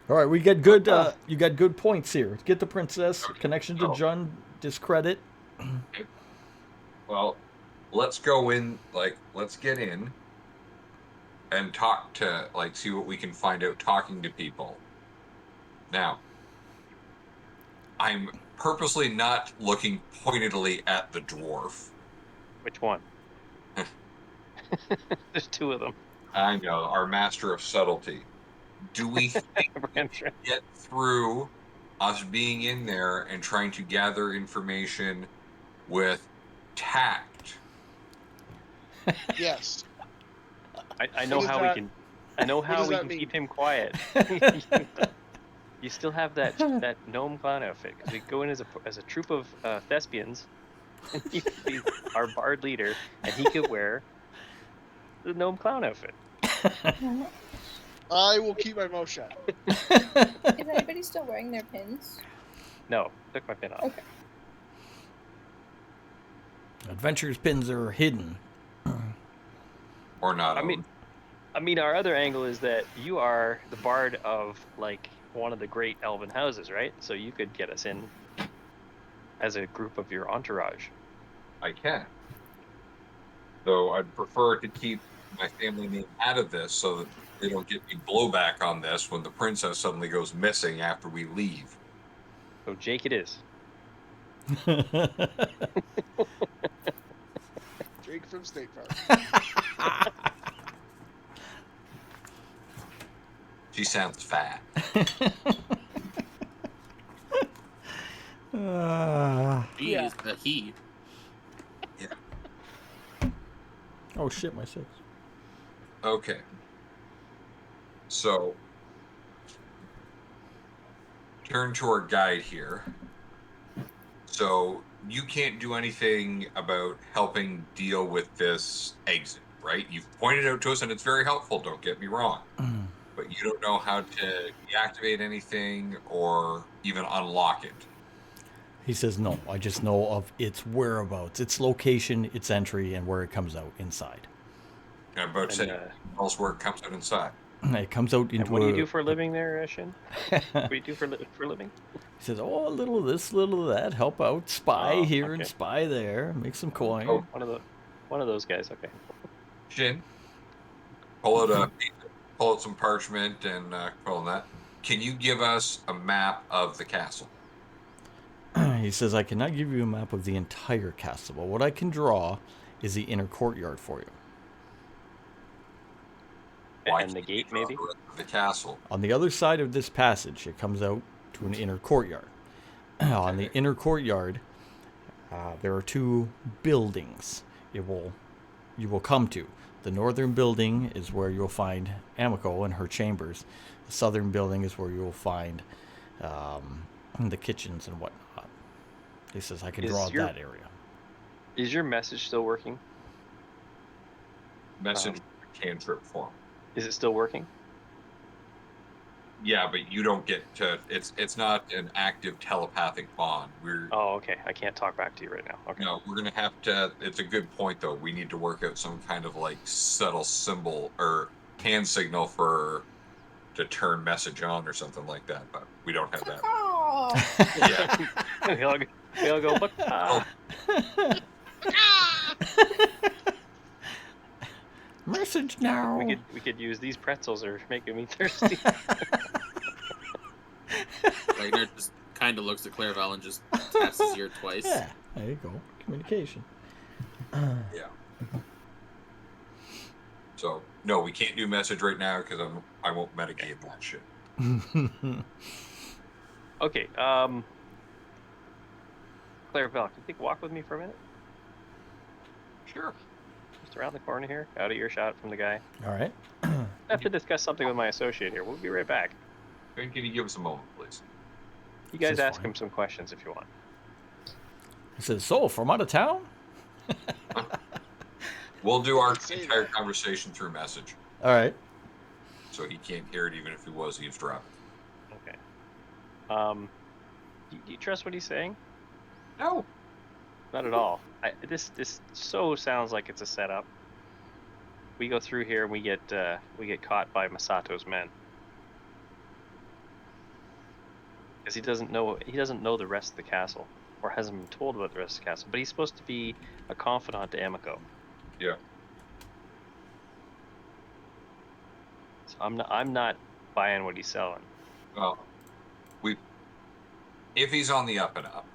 S2: All right, we get good. You got good points here. Get the princess,
S4: Okay.
S2: connection to
S4: Oh.
S2: Jund, discredit.
S4: Well, let's go in. Let's get in and talk to, see what we can find out talking to people. Now, I'm purposely not looking pointedly at the dwarf.
S5: Which one? There's two of them.
S4: I know, our master of subtlety. Do we think we can get through us being in there and trying to gather information with tact?
S7: Yes.
S5: I know
S7: What
S5: how
S7: does
S5: we
S7: that-
S5: can. I know how
S7: does
S5: we
S7: that
S5: can
S7: mean?
S5: keep him quiet. You still have that gnome clown outfit because we go in as a troop of thespians, He's our bard leader, and he could wear the gnome clown outfit.
S7: I will keep my mouth shut.
S6: Is anybody still wearing their pins?
S5: No, took my pin off.
S6: Okay.
S2: Adventure's pins are hidden.
S4: Or not.
S5: I mean, our other angle is that you are the bard of like one of the great elven houses, right? So you could get us in as a group of your entourage.
S4: I can. Though I'd prefer to keep my family name out of this so that they don't get me blowback on this when the princess suddenly goes missing after we leave.
S5: So Jake it is.
S7: Jake from State Farm.
S4: She sounds fat.
S3: Jeez, a he.
S2: Oh shit, my 6.
S4: Okay. So, turn to our guide here. So, you can't do anything about helping deal with this exit, right? You've pointed it out to us and it's very helpful, don't get me wrong. But you don't know how to deactivate anything or even unlock it.
S2: He says, no, I just know of its whereabouts, its location, its entry, and where it comes out inside.
S4: I'm about to say, else where it comes out inside.
S2: It comes out into
S5: And what do you do for a living there, Shin? What do you do for a living?
S2: He says, oh, a little of this, little of that, help out, spy
S5: Oh,
S2: here and
S5: okay.
S2: spy there, make some coin.
S4: Oh.
S5: One of those guys. Okay.
S4: Shin, pull out some parchment and pull that. Can you give us a map of the castle?
S2: He says, I cannot give you a map of the entire castle, but what I can draw is the inner courtyard for you.
S4: Why
S5: And the
S4: can't you
S5: gate,
S4: draw
S5: maybe?
S4: the rest of the castle.
S2: On the other side of this passage, it comes out to an inner courtyard. On the inner courtyard, there are 2 buildings you will come to. The northern building is where you'll find Amiko and her chambers. The southern building is where you'll find the kitchens and whatnot. He says, I can
S5: Is
S2: draw
S5: your-
S2: that area.
S5: Is your message still working?
S4: Message cantrip form.
S5: Is it still working?
S4: Yeah, but you don't get to. It's not an active telepathic bond.
S5: Oh, okay. I can't talk back to you right now. Okay.
S4: No, we're gonna have to. It's a good point though. We need to work out some kind of like subtle symbol or hand signal to turn message on or something like that. But we don't have that.
S6: Oh,
S4: Yeah.
S5: we all go, but
S2: Message now.
S5: we could use these pretzels are making me thirsty.
S3: Ragnar just kind of looks at Clairval and just taps his ear twice.
S2: Yeah, there you go. Communication.
S4: Yeah. So no, we can't do message right now because I won't metagame that shit.
S5: Okay. Clairval, can you take a walk with me for a minute?
S4: Sure.
S5: Just around the corner here, out of earshot from the guy.
S2: All right.
S5: I have to discuss something with my associate here. We'll be right back.
S4: Can you give us a moment, please?
S5: You guys
S2: This is
S5: ask
S2: fine.
S5: him some questions if you want.
S2: He says, so, from out of town?
S4: We'll do our
S7: Say
S4: entire
S7: that.
S4: conversation through message,
S2: All right.
S4: so he can't hear it even if he was eavesdropping.
S5: Okay. Do you trust what he's saying?
S4: No.
S5: Not at all. This so sounds like it's a setup. We go through here and we get caught by Masato's men. Because he doesn't know the rest of the castle, or hasn't been told about the rest of the castle. But he's supposed to be a confidant to Amiko.
S4: Yeah.
S5: So I'm not buying what he's selling.
S4: Well, if he's on the up and up,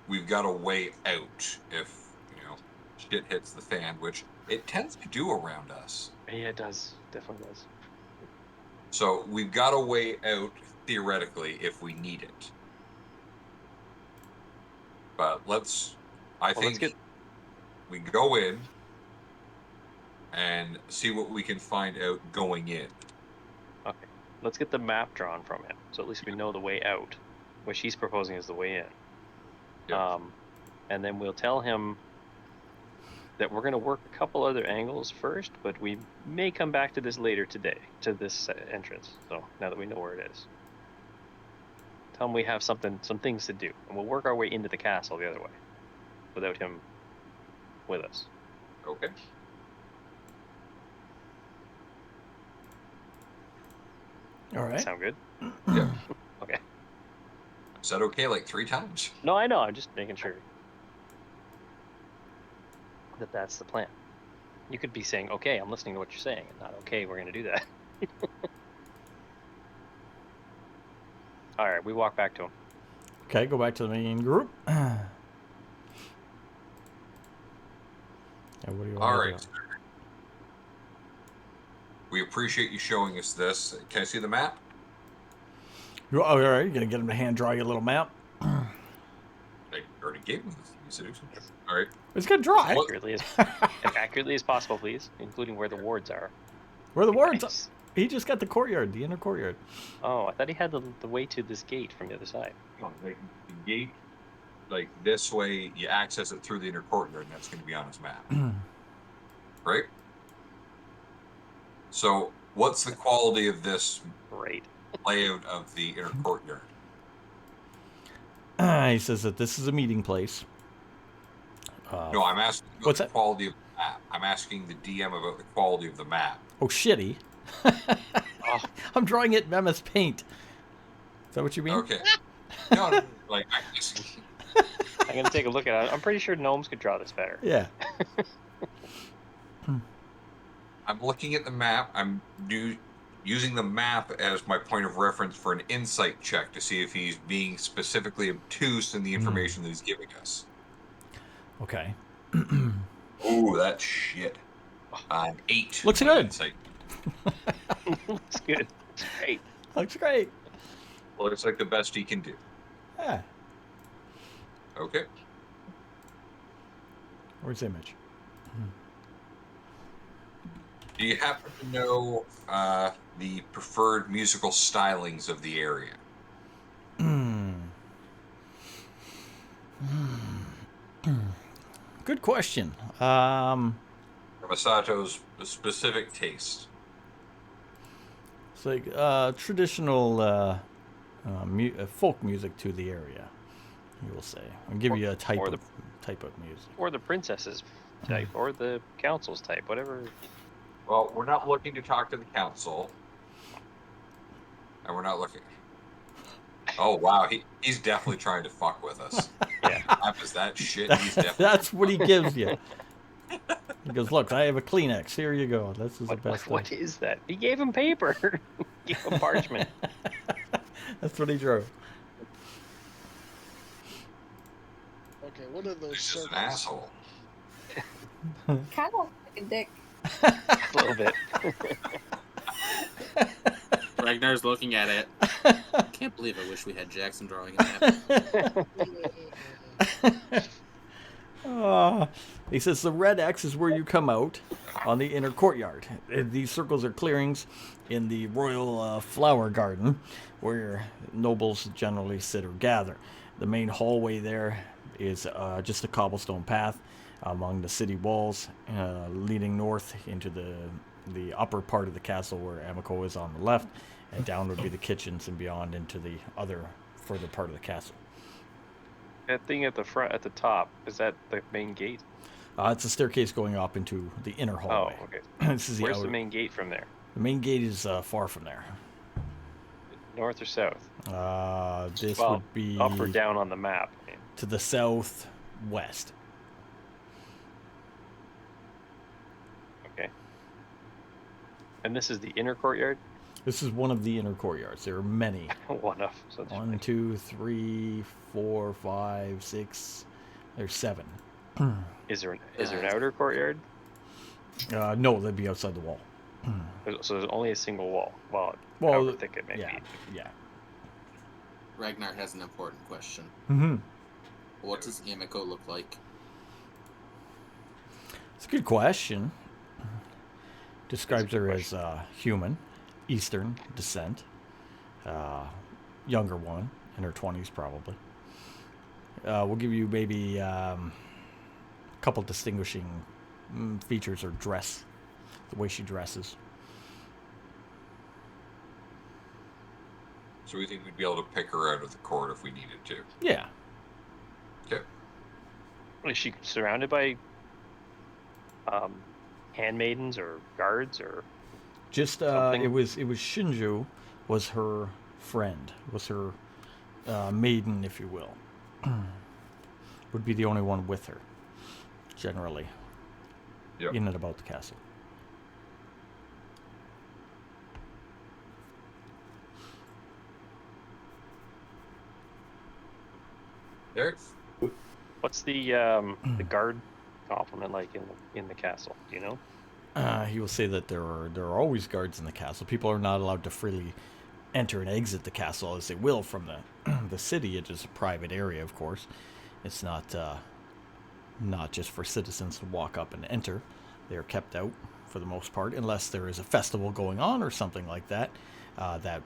S4: we've got a way out if, shit hits the fan, which it tends to do around us.
S5: Yeah, it does. Definitely does.
S4: So we've got a way out, theoretically, if we need it. But
S5: Let's
S4: think we go in and see what we can find out going in.
S5: Okay. Let's get the map drawn from him, so at least we know the way out, which he's proposing is the way in.
S4: Yeah.
S5: and then we'll tell him that we're going to work a couple other angles first, but we may come back to this later today, to this entrance. So now that we know where it is, tell him we have some things to do, and we'll work our way into the castle the other way, without him with us.
S4: Okay.
S2: All right.
S5: Sound good?
S4: Yeah.
S5: Okay.
S4: Said okay like 3 times.
S5: No, I know. I'm just making sure that that's the plan. You could be saying, "Okay, I'm listening to what you're saying," and not "Okay, we're going to do that." All right, we walk back to him.
S2: Okay, go back to the main group. And what do you
S4: All
S2: want to
S4: right.
S2: do?
S4: We appreciate you showing us this. Can I see the map?
S2: Oh, all right, you're gonna get him to hand draw you a little map.
S4: I already gave him this. You said it was- All right.
S2: It's gonna draw it.
S4: What?
S5: Accurately as possible, please, including where the wards are.
S2: Where the wards?
S5: Nice.
S2: He just got the courtyard, the inner courtyard.
S5: Oh, I thought he had the way to this gate from the other side.
S4: No, like the gate, like this way, you access it through the inner courtyard, and that's going to be on his map, right? So, what's the quality of this
S5: Great.
S4: layout of the inner courtyard?
S2: He says that this is a meeting place.
S4: No, I'm asking about
S2: What's
S4: the
S2: that?
S4: quality of the map. I'm asking the DM about the quality of the map.
S2: Oh, shitty.
S5: Oh,
S2: I'm drawing it in MS Paint. Is that what you mean?
S4: Okay. No, like I just,
S5: I'm gonna take a look at it. I'm pretty sure gnomes could draw this better.
S2: Yeah.
S4: I'm looking at the map. I'm using the map as my point of reference for an insight check to see if he's being specifically obtuse in the information that he's giving us.
S2: Okay.
S4: Ooh, that's shit. 8.
S2: Looks
S4: on
S2: good.
S4: Insight.
S5: Looks good. It's great.
S2: Looks great.
S4: Well, it's like the best he can do.
S2: Yeah.
S4: Okay.
S2: Where's Image?
S4: Do you happen to know the preferred musical stylings of the area?
S2: Good question.
S4: Masato's specific taste.
S2: It's like traditional folk music to the area. You will say. I'll give you a type
S5: or
S2: of music.
S5: Or the princess's type, or the council's type, whatever.
S4: Well, we're not looking to talk to the council. And we're not looking... Oh, wow. He's definitely trying to fuck with us.
S5: Yeah.
S4: Map is that shit. He's definitely...
S2: That's what he gives you. He goes, look, I have a Kleenex. Here you go. This is the best.
S5: What is that? He gave him paper. He gave him parchment.
S2: That's what he drew.
S7: Okay, what are those
S4: He's just an
S7: circles?
S4: asshole.
S6: Kind of like a dick.
S5: A little bit.
S3: Ragnar's looking at it. I can't believe I wish we had Jackson drawing a map.
S2: He says the red X is where you come out on the inner courtyard. These circles are clearings in the royal flower garden where nobles generally sit or gather. The main hallway there is just a cobblestone path among the city walls leading north into the upper part of the castle where Amico is on the left, and down would be the kitchens and beyond into the other further part of the castle.
S5: That thing at the front, at the top, is that the main gate?
S2: It's a staircase going up into the inner hallway.
S5: Oh, okay.
S2: This is
S5: Where's
S2: outer.
S5: the main gate from there?
S2: The main gate is far from there.
S5: North or south?
S2: This
S5: Well,
S2: would be
S5: up or down on the map.
S2: to the southwest.
S5: Okay. And this is the inner courtyard?
S2: This is one of the inner courtyards. There are many.
S5: One of. So it's
S2: 1, 2, 3, 4, 5, 6. There's 7.
S5: Is there an outer courtyard?
S2: No, they'd be outside the wall.
S5: So there's only a single wall. Well,
S2: Well,
S5: however thick it may
S2: Yeah,
S5: be.
S2: yeah.
S3: Ragnar has an important question.
S2: Mm-hmm.
S3: What does Amico look like?
S2: It's a good question. Describes her as human, Eastern descent, younger woman, in her 20s probably. We'll give you maybe a couple distinguishing features or dress, the way she dresses.
S4: So we think we'd be able to pick her out of the court if we needed to.
S2: Yeah.
S4: Okay.
S5: Is she surrounded by handmaidens or guards or?
S2: Just
S5: Something.
S2: it was Shinju was her friend, was her maiden, if you will. Would be the only one with her, generally.
S4: Yep.
S2: In and about the castle.
S4: There.
S5: What's the guard complement like in the castle? Do you know?
S2: He will say that there are always guards in the castle. People are not allowed to freely enter and exit the castle as they will from the city. It is a private area, of course. It's not just for citizens to walk up and enter. They are kept out for the most part, unless there is a festival going on or something like that. That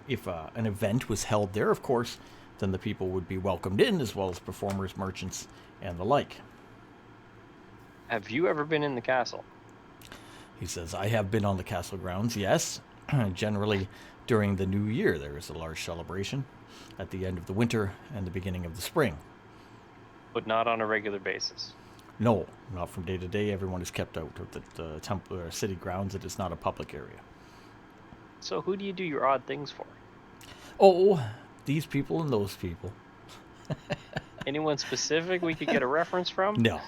S2: if an event was held there, of course, then the people would be welcomed in, as well as performers, merchants, and the like.
S5: Have you ever been in the castle?
S2: He says, I have been on the castle grounds, yes. Generally, during the new year, there is a large celebration at the end of the winter and the beginning of the spring.
S5: But not on a regular basis.
S2: No, not from day to day. Everyone is kept out of the temple or city grounds. It is not a public area.
S5: So who do you do your odd things for?
S2: Oh, these people and those people.
S5: Anyone specific we could get a reference from?
S2: No.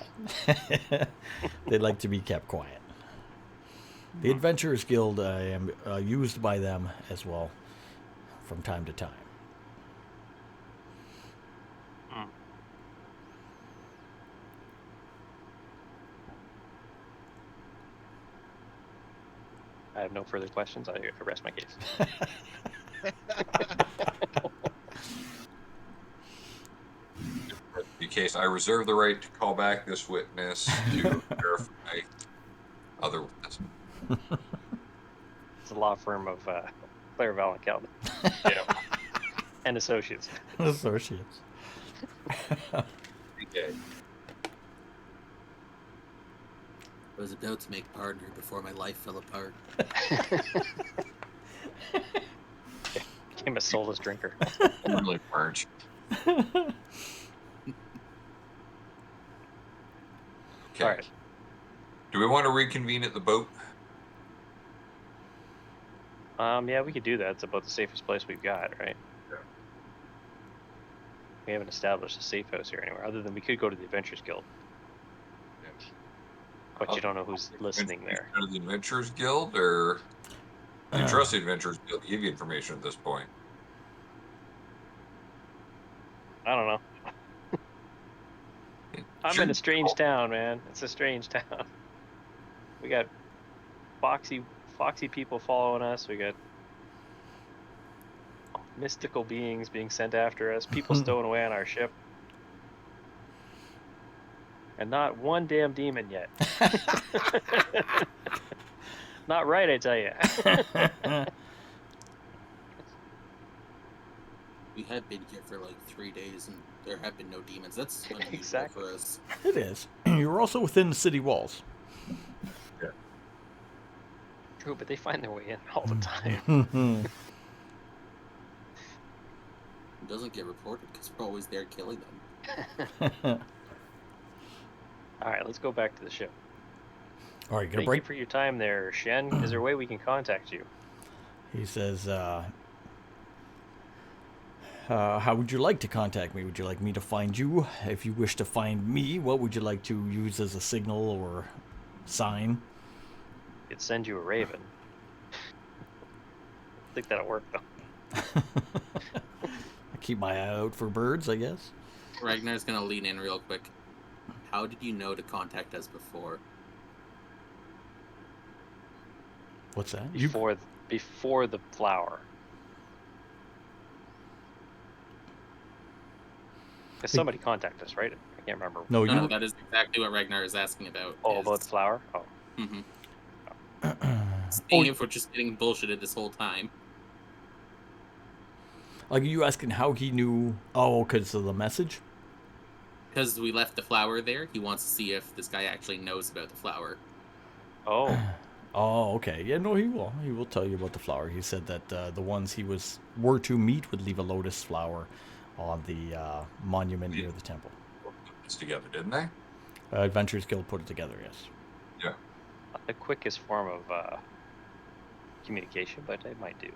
S2: They like to be kept quiet. The Adventurers Guild am used by them as well from time to time.
S5: I have no further questions. I rest my case.
S4: In case I reserve the right to call back this witness to verify other witnesses.
S5: It's a law firm of Claire Val and Calvin.
S4: Yeah.
S5: And associates.
S2: Associates.
S4: Okay.
S3: I was about to make partner before my life fell apart.
S5: Became a soulless drinker.
S4: Really weren't. Okay.
S5: All right.
S4: Do we want to reconvene at the boat?
S5: Yeah, we could do that. It's about the safest place we've got, right?
S4: Yeah.
S5: We haven't established a safe house here anywhere, other than we could go to the Adventurers Guild. But you don't know who's listening there.
S4: Go to the Adventurers Guild, or do you trust the Adventurers Guild to give you information at this point?
S5: I don't know. I'm in a strange town, man. It's a strange town. We got foxy people following us. We got mystical beings being sent after us. People stowing away on our ship. And not one damn demon yet. Not right, I tell you.
S3: We have been here for like 3 days, and there have been no demons. That's unusual
S5: Exactly.
S3: for us.
S2: It is. You're also within the city walls.
S5: True, but they find their way in all the time.
S3: It doesn't get reported because we're always there killing them.
S5: All right, let's go back to the ship.
S2: All right, gonna
S5: Thank
S2: break.
S5: you for your time there, Shen. Is there a way we can contact you?
S2: He says, how would you like to contact me? Would you like me to find you? If you wish to find me, what would you like to use as a signal or sign?
S5: It'd send you a raven. I think that'll work, though.
S2: I keep my eye out for birds, I guess.
S3: Ragnar's gonna lean in real quick. How did you know to contact us before?
S2: What's that?
S5: Before the flower. Because somebody contacted us, right? I can't remember.
S2: No,
S3: No,
S2: you.
S3: that is exactly what Ragnar is asking about.
S5: Oh, about the flower? Oh.
S3: Mm-hmm. Seeing if we're just getting bullshitted this whole time.
S2: Like, are you asking how he knew? Oh, because of the message?
S3: Because we left the flower there, he wants to see if this guy actually knows about the flower.
S5: Oh,
S2: Oh, okay. Yeah, no, he will. He will tell you about the flower. He said that the ones he were to meet would leave a lotus flower on the monument near the temple.
S4: Put this together, didn't they?
S2: Adventurers Guild put it together, yes.
S4: Yeah.
S5: not the quickest form of communication, but it might do.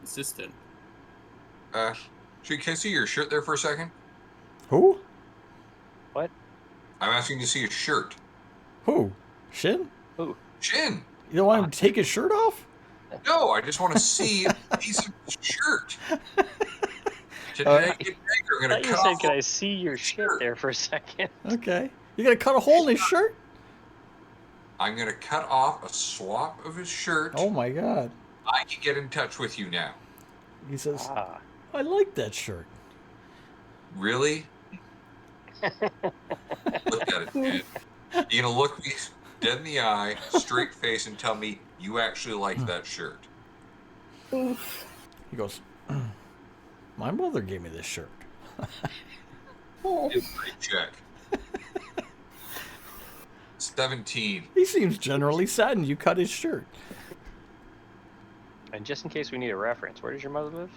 S3: Consistent.
S4: Can I see your shirt there for a second?
S2: Who?
S5: What?
S4: I'm asking to see your shirt.
S2: Who? Shin?
S5: Ooh,
S4: Shin.
S2: You don't want him to take his shirt off?
S4: No, I just want to see a piece of his shirt. Today,
S2: Uh,
S4: I'm
S5: I
S4: gonna
S5: thought you
S4: cut
S5: said,
S4: off.
S5: "Can I see your shit
S4: shirt.
S5: there for a second?"
S2: Okay. You gonna cut a hole in his shirt?
S4: I'm gonna cut off a swap of his shirt.
S2: Oh my god.
S4: I can get in touch with you now.
S2: He says,
S5: Ah,
S2: I like that shirt.
S4: Really? Look at it, man. You're gonna look me dead in the eye, straight face, and tell me you actually like that shirt.
S6: Oof.
S2: He goes, my mother gave me this shirt.
S6: Oh.
S4: Great check. 17.
S2: He seems generally saddened you cut his shirt.
S5: and just in case we need a reference, where does your mother live?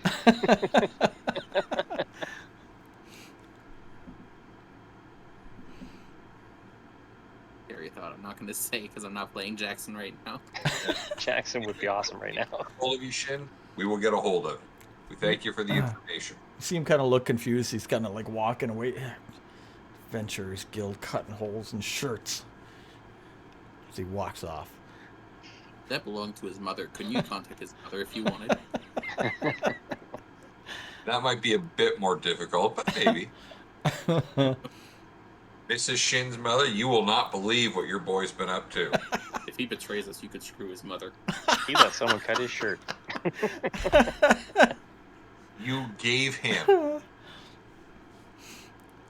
S3: Scary thought. I'm not going to say because I'm not playing Jackson right now.
S5: Jackson would be awesome right now.
S4: All of you, Shin, we will get a hold of it. We thank you for the information.
S2: You see him kind of look confused. He's kind of like walking away. Adventurers Guild cutting holes in shirts. As he walks off.
S3: That belonged to his mother. Couldn't you contact his mother if you wanted?
S4: That might be a bit more difficult, but maybe. Mrs. Shin's mother, you will not believe what your boy's been up to.
S3: If he betrays us, you could screw his mother.
S5: He let someone cut his shirt.
S4: You gave him.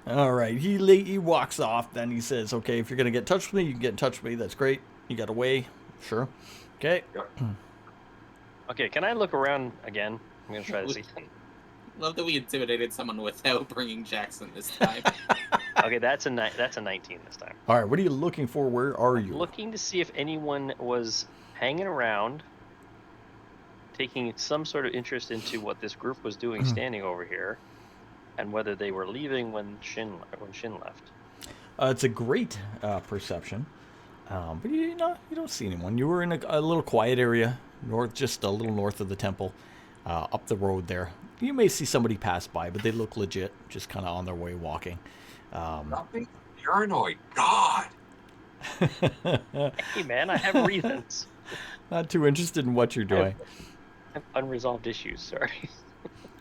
S2: All right. He walks off. Then he says, okay, if you're going to get in touch with me, you can get in touch with me. That's great. You got away. Sure. Okay.
S5: Okay, can I look around again? I'm gonna try this again.
S3: Love that we intimidated someone without bringing Jackson this time.
S5: Okay, that's a 19 this time.
S2: All right. What are you looking for? Where are you?
S5: Looking to see if anyone was hanging around, taking some sort of interest into what this group was doing, standing over here, and whether they were leaving when Shin left.
S2: It's a great perception. But you don't see anyone. You were in a little quiet area, just a little north of the temple, up the road there. You may see somebody pass by, but they look legit, just kind of on their way walking.
S4: Stop being paranoid. God.
S5: Hey man, I have reasons.
S2: Not too interested in what you're doing.
S5: I have unresolved issues. Sorry.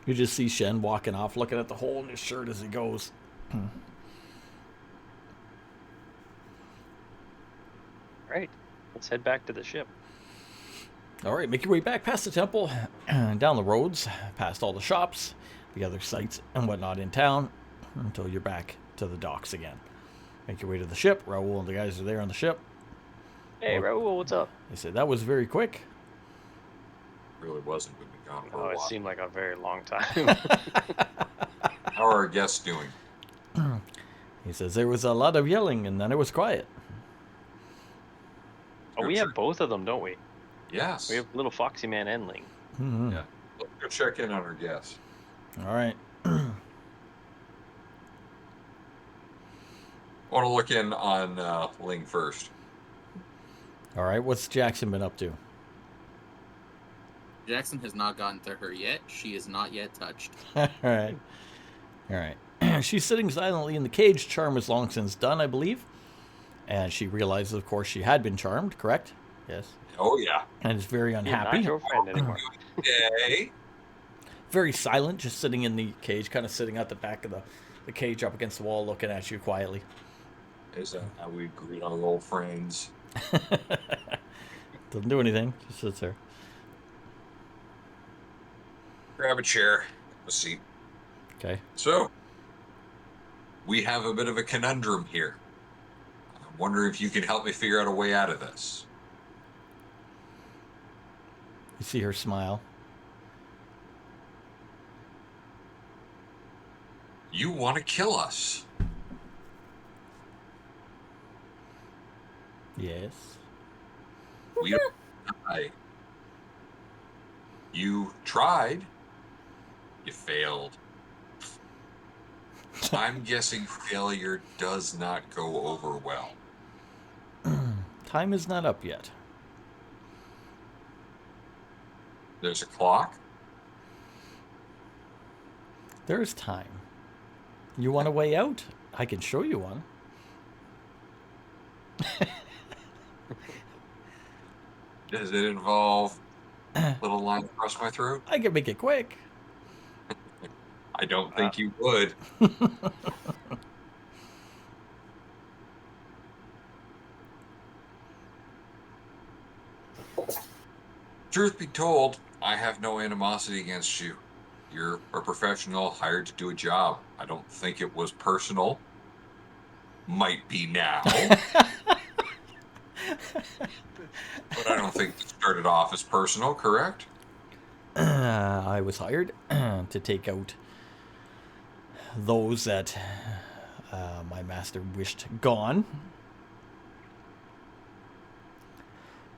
S2: You just see Shen walking off, looking at the hole in his shirt as he goes.
S5: Right, let's head back to the ship.
S2: All right, make your way back past the temple, down the roads, past all the shops, the other sites and whatnot in town, until you're back to the docks again. Make your way to the ship. Raul and the guys are there on the ship.
S5: Hey,
S2: Well-
S5: Raul, what's up?
S2: They said that was very quick.
S4: Really wasn't. We've been gone for
S5: Oh,
S4: a
S5: it
S4: while.
S5: seemed like a very long time.
S4: How are our guests doing?
S2: He says there was a lot of yelling and then it was quiet.
S5: Oh, we have both of them, don't we?
S4: Yes.
S5: We have little Foxy Man and Ling.
S2: Mhm.
S4: Yeah. Let's go check in on our guests.
S2: All right.
S4: I want to look in on Ling first.
S2: All right. What's Jackson been up to?
S3: Jackson has not gotten to her yet. She is not yet touched.
S2: All right. All right. She's sitting silently in the cage. Charm is long since done, I believe. And she realizes, of course, she had been charmed, correct? Yes.
S4: Oh, yeah.
S2: And is very
S5: You're
S2: unhappy.
S5: not your friend anymore.
S4: Yay.
S2: Very silent, just sitting in the cage, kind of sitting at the back of the cage up against the wall, looking at you quietly.
S4: Is that how we greet our old friends?
S2: Doesn't do anything. Just sits there.
S4: Grab a chair. A seat.
S2: Okay.
S4: So, we have a bit of a conundrum here. I'm wondering if you can help me figure out a way out of this.
S2: You see her smile.
S4: You want to kill us.
S2: Yes.
S4: We don't die. You tried. You failed. I'm guessing failure does not go over well.
S2: Time is not up yet.
S4: There's a clock.
S2: There is time. You want a way out? I can show you one.
S4: Does it involve a little line across my throat?
S2: I can make it quick.
S4: I don't think you would. Truth be told, I have no animosity against you. You're a professional hired to do a job. I don't think it was personal. Might be now. But I don't think it started off as personal, correct?
S2: I was hired to take out those that my master wished gone.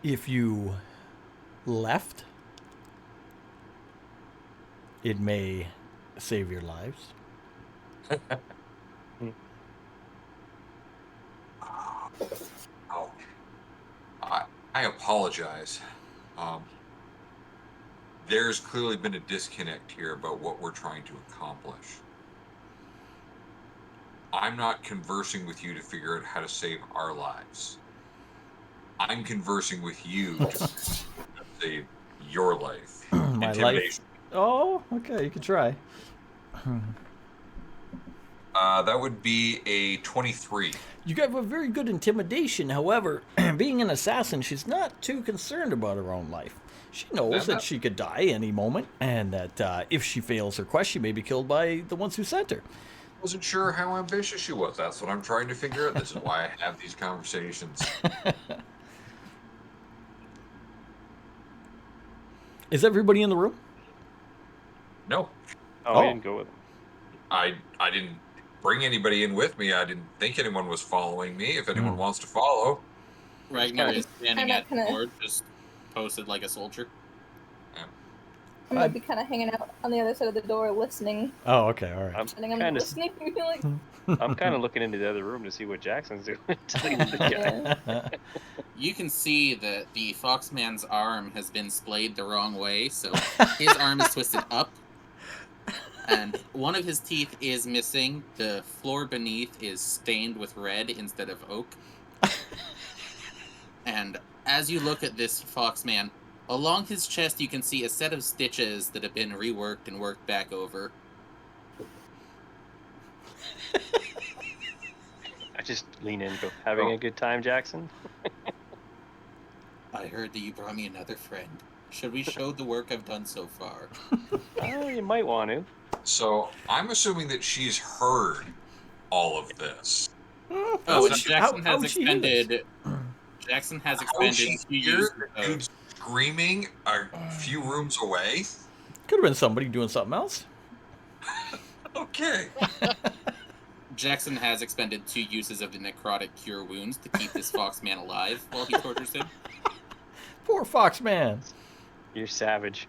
S2: If you left, it may save your lives.
S4: Oh, I apologize. There's clearly been a disconnect here about what we're trying to accomplish. I'm not conversing with you to figure out how to save our lives. I'm conversing with you to save your life.
S2: My life.
S4: Intimidation.
S2: Oh, okay, you can try.
S4: That would be a 23.
S2: You have a very good intimidation. However, being an assassin, she's not too concerned about her own life. She knows that she could die any moment, and that if she fails her quest, she may be killed by the ones who sent her.
S4: Wasn't sure how ambitious she was. That's what I'm trying to figure out. This is why I have these conversations.
S2: Is everybody in the room?
S4: No,
S5: Oh, we didn't go with him.
S4: I didn't bring anybody in with me. I didn't think anyone was following me. If anyone wants to follow,
S3: Ragnar is standing at the
S6: kinda-
S3: board, just posted like a soldier.
S6: I might be kind of hanging out on the other side of the door, listening.
S2: Oh, okay, all right.
S5: I'm
S6: I think I'm
S5: kind of
S6: listening. Like,
S5: I'm kind of looking into the other room to see what Jackson's doing. to lead the guy.
S6: yeah.
S3: You can see that the Foxman's arm has been splayed the wrong way, so his arm is twisted up, and one of his teeth is missing. The floor beneath is stained with red instead of oak. And as you look at this Foxman, along his chest you can see a set of stitches that have been reworked and worked back over.
S5: I just lean in and go, having a good time, Jackson?
S3: I heard that you brought me another friend. Should we show the work I've done so far?
S5: Oh, you might want to.
S4: so I'm assuming that she's heard all of this.
S3: Oh,
S2: How
S3: and
S2: would she-
S3: Jackson
S2: how
S3: has
S2: would she hear this?
S3: expended. Jackson has
S4: How would
S3: expended
S4: she
S3: 2
S4: hear
S3: use
S4: the
S3: of-
S4: dude screaming a few rooms away?
S2: Could have been somebody doing something else.
S4: Okay.
S3: Jackson has expended 2 uses of the necrotic cure wounds to keep this Foxman alive while he tortures him.
S2: Poor Foxman.
S5: You're savage.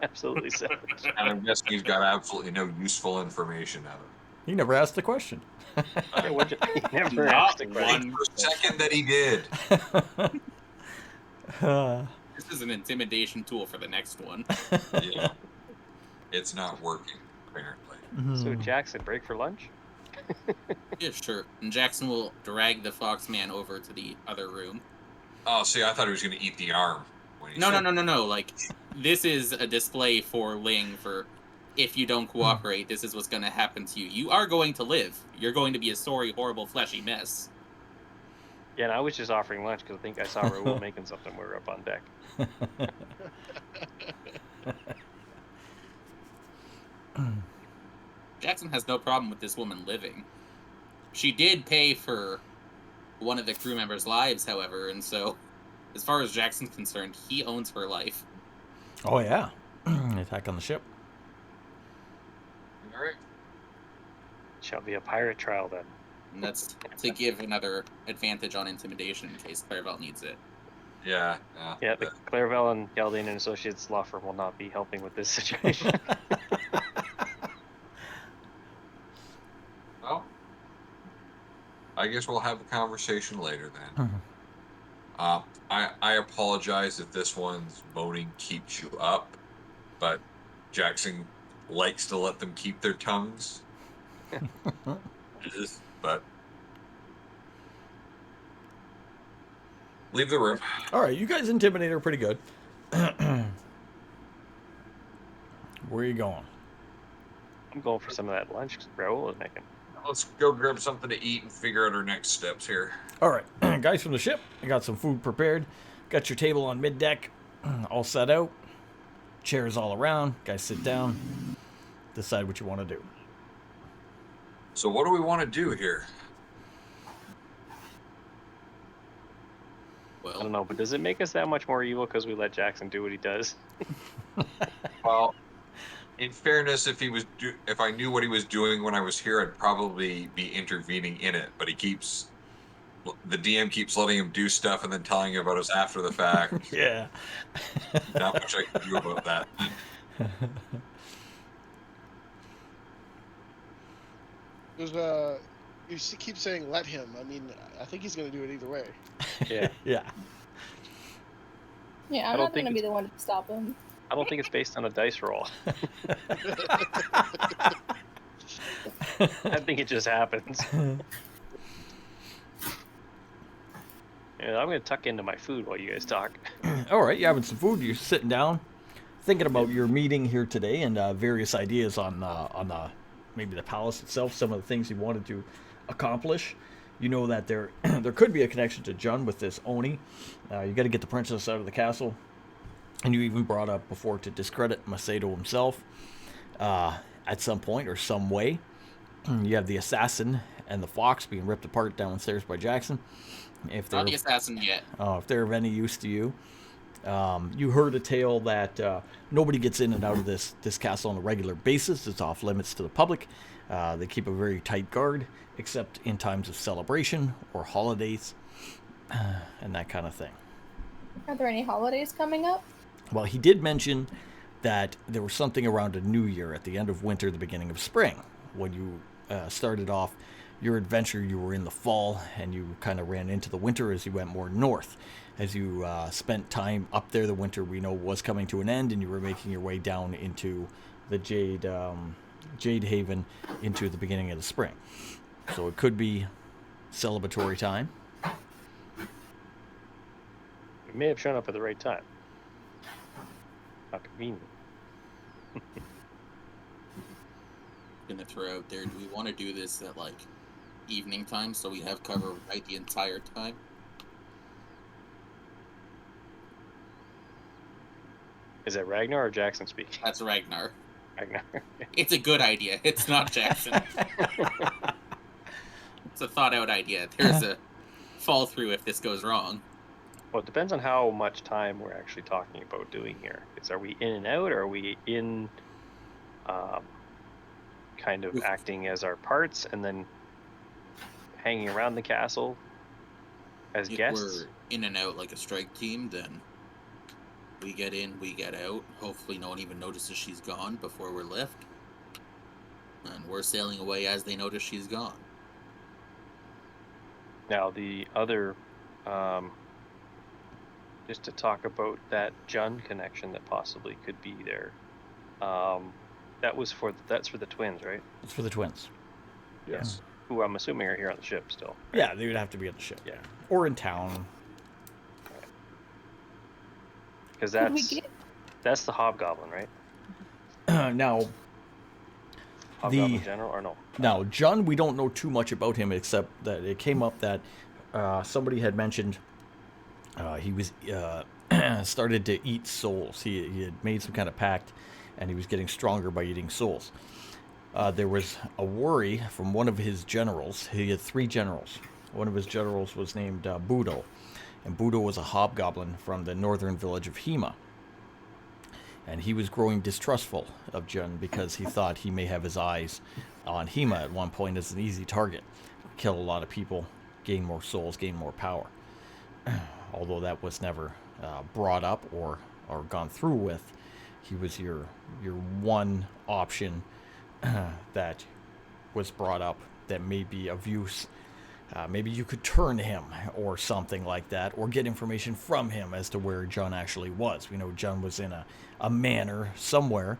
S5: Absolutely savage.
S4: And I'm guessing he's got absolutely no useful information out of it.
S2: He never asked the question.
S5: Yeah, what'd you never
S3: Not
S5: asked a question.
S3: one.
S4: For a second that he did.
S3: This is an intimidation tool for the next one.
S4: Yeah. It's not working, apparently.
S5: So, Jackson, break for lunch?
S3: Yeah, sure. And Jackson will drag the Foxman over to the other room.
S4: Oh, see, I thought he was going to eat the arm. When he
S3: No,
S4: said,
S3: no. Like, this is a display for Ling for if you don't cooperate, this is what's going to happen to you. You are going to live. You're going to be a sorry, horrible, fleshy mess.
S5: Yeah, and I was just offering lunch because I think I saw Raoul making something when we were up on deck.
S3: Jackson has no problem with this woman living. She did pay for one of the crew members' lives, however, and so, as far as Jackson's concerned, he owns her life.
S2: Oh, yeah. Attack on the ship.
S4: All right.
S5: Shall be a pirate trial then.
S3: And that's to give another advantage on intimidation in case Clairvel needs it.
S4: Yeah.
S5: Yeah, the Clairvel and Yaldane and Associates law firm will not be helping with this situation.
S4: Well, I guess we'll have a conversation later then. I apologize if this one's moaning keeps you up, but Jackson likes to let them keep their tongues. But leave the room.
S2: All right, you guys intimidate her pretty good. Where are you going?
S5: I'm going for some of that lunch Raoul is making.
S4: Let's go grab something to eat and figure out our next steps here.
S2: All right, guys from the ship, I got some food prepared. Got your table on mid-deck, all set out. Chairs all around. Guys sit down. Decide what you want to do.
S4: So what do we want to do here?
S5: I don't
S3: Well,
S5: know, but does it make us that much more evil because we let Jackson do what he does?
S4: Well, in fairness, if I knew what he was doing when I was here, I'd probably be intervening in it. But the DM keeps letting him do stuff and then telling about us after the fact.
S2: Yeah.
S4: Not much I can do about that.
S7: There's you keep saying let him. I mean, I think he's going to do it either way.
S5: Yeah.
S2: Yeah.
S6: Yeah,
S5: I
S6: I'm
S5: don't
S6: not
S5: think
S6: gonna be the one to stop him.
S5: I don't think it's based on a dice roll. I think it just happens. Yeah, I'm gonna tuck into my food while you guys talk.
S2: All right, you're having some food. You're sitting down, thinking about your meeting here today and various ideas on maybe the palace itself, some of the things you wanted to accomplish. You know that there could be a connection to Jun with this Oni. You got to get the princess out of the castle, and you even brought up before to discredit Macedo himself at some point or some way. You have the assassin and the fox being ripped apart downstairs by Jackson. If they're
S3: not the assassin yet.
S2: if they're of any use to you. You heard a tale that nobody gets in and out of this castle on a regular basis. It's off limits to the public. They keep a very tight guard, except in times of celebration or holidays and that kind of thing.
S6: Are there any holidays coming up?
S2: Well, he did mention that there was something around a new year at the end of winter, the beginning of spring. When you started off your adventure, you were in the fall, and you kind of ran into the winter as you went more north. As you spent time up there, the winter we know was coming to an end, and you were making your way down into the Jade Haven into the beginning of the spring. So it could be celebratory time.
S5: We may have shown up at the right time. How convenient.
S3: Gonna throw out there. Do we want to do this at like evening time so we have cover right the entire time?
S5: Is that Ragnar or Jackson speaking?
S3: That's Ragnar.
S5: Ragnar.
S3: It's a good idea. It's not Jackson. It's a thought out idea. There's a fall through if this goes wrong.
S5: Well, it depends on how much time we're actually talking about doing here. Are we in and out, or are we in kind of acting as our parts and then hanging around the castle as
S3: If
S5: guests?
S3: we're in and out like a strike team, then we get in, we get out. Hopefully no one even notices she's gone before we're left. And we're sailing away as they notice she's gone.
S5: Now, the other, just to talk about that Jun connection that possibly could be there. That's for the twins, right?
S2: It's for the twins.
S4: Yes.
S5: Who I'm assuming are here on the ship still.
S2: Yeah, they would have to be at the ship.
S5: Yeah.
S2: Or in town.
S5: Because
S6: Could we
S5: that's the Hobgoblin, right?
S2: Now,
S5: Hobgoblin General, or no?
S2: Now, Jun, we don't know too much about him except that it came up that somebody had mentioned he was started to eat souls. He had made some kind of pact, and he was getting stronger by eating souls. There was a worry from one of his generals. He had 3 generals. One of his generals was named Budo, and Budo was a hobgoblin from the northern village of Hema. and he was growing distrustful of Jun because he thought he may have his eyes on Hema at one point as an easy target. Kill a lot of people, gain more souls, gain more power. Although that was never brought up or gone through with, he was your one option that was brought up that may be of use. Maybe you could turn him or something like that, or get information from him as to where Jun actually was. We know Jun was in a manor somewhere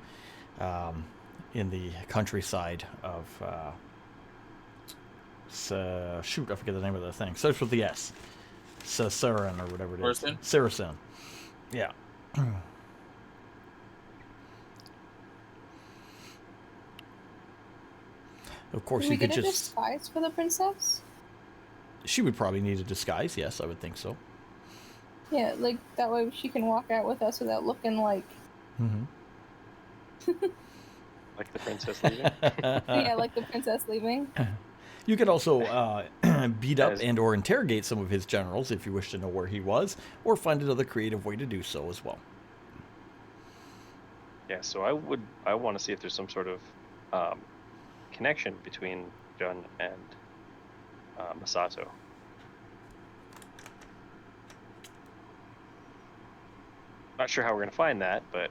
S2: in the countryside of... shoot, I forget the name of the thing. Starts with the S. Saran or whatever it is. Saracen. Yeah. Of course,
S6: Can we
S2: you could
S6: get a
S2: just...
S6: disguise for the princess?
S2: She would probably need a disguise. Yes, I would think so.
S6: Yeah, like that way she can walk out with us without looking like.
S2: Mm-hmm.
S5: Like the princess leaving.
S6: Yeah, like the princess leaving.
S2: You could also beat up and or interrogate some of his generals if you wish to know where he was, or find another creative way to do so as well.
S5: Yeah, so I want to see if there's some sort of connection between Jun and Masato. Not sure how we're gonna find that, but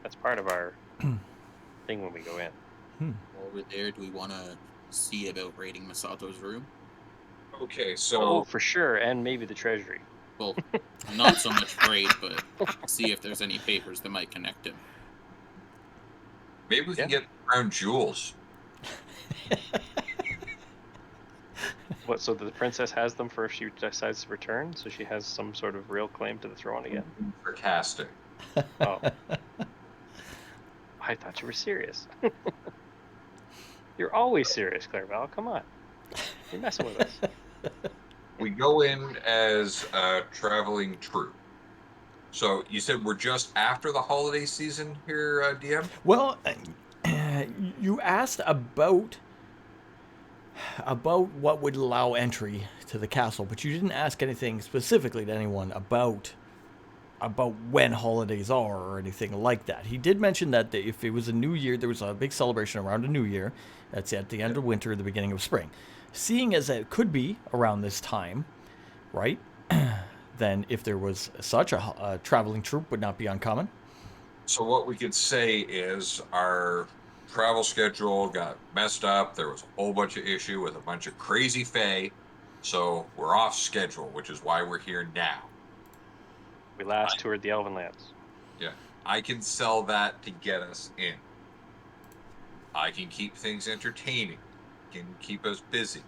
S5: that's part of our thing when we go in.
S3: While we're there, do we want to see about raiding Masato's room?
S4: Okay, so
S5: Oh, for sure, and maybe the treasury.
S3: Well, not so much raid, but see if there's any papers that might connect him.
S4: maybe we can get crown jewels.
S5: What? So the princess has them for if she decides to return, so she has some sort of real claim to the throne again.
S4: For casting.
S5: Oh, I thought you were serious. You're always serious, Clairval. Come on, you're messing with us.
S4: We go in as a traveling troupe. So you said we're just after the holiday season here, DM?
S2: Well, you asked about what would allow entry to the castle, but you didn't ask anything specifically to anyone about when holidays are or anything like that. He did mention that if it was a new year, there was a big celebration around a new year. That's at the end of winter, the beginning of spring. Seeing as it could be around this time, right? Then if there was such a traveling troupe would not be uncommon.
S4: So what we could say is our travel schedule got messed up. There was a whole bunch of issue with a bunch of crazy fae. So we're off schedule, which is why we're here now.
S5: We last toured the Elven Lands.
S4: Yeah. I can sell that to get us in. I can keep things entertaining. Can keep us busy.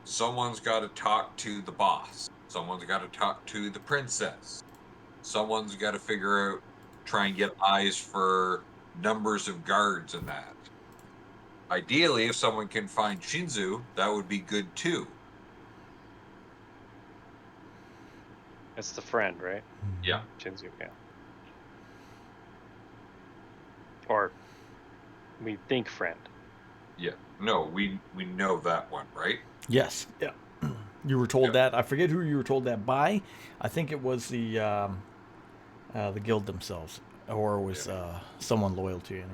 S4: Someone's got to talk to the boss. Someone's got to talk to the princess. Someone's got to figure out, try and get eyes for numbers of guards and that. Ideally, if someone can find Shinzu, that would be good too.
S5: That's the friend, right?
S4: Yeah.
S5: Shinzu, yeah. Or we think friend.
S4: Yeah. No, we know that one, right?
S2: Yes. Yeah. You were told that. I forget who you were told that by. I think it was the guild themselves, or it was someone loyal to you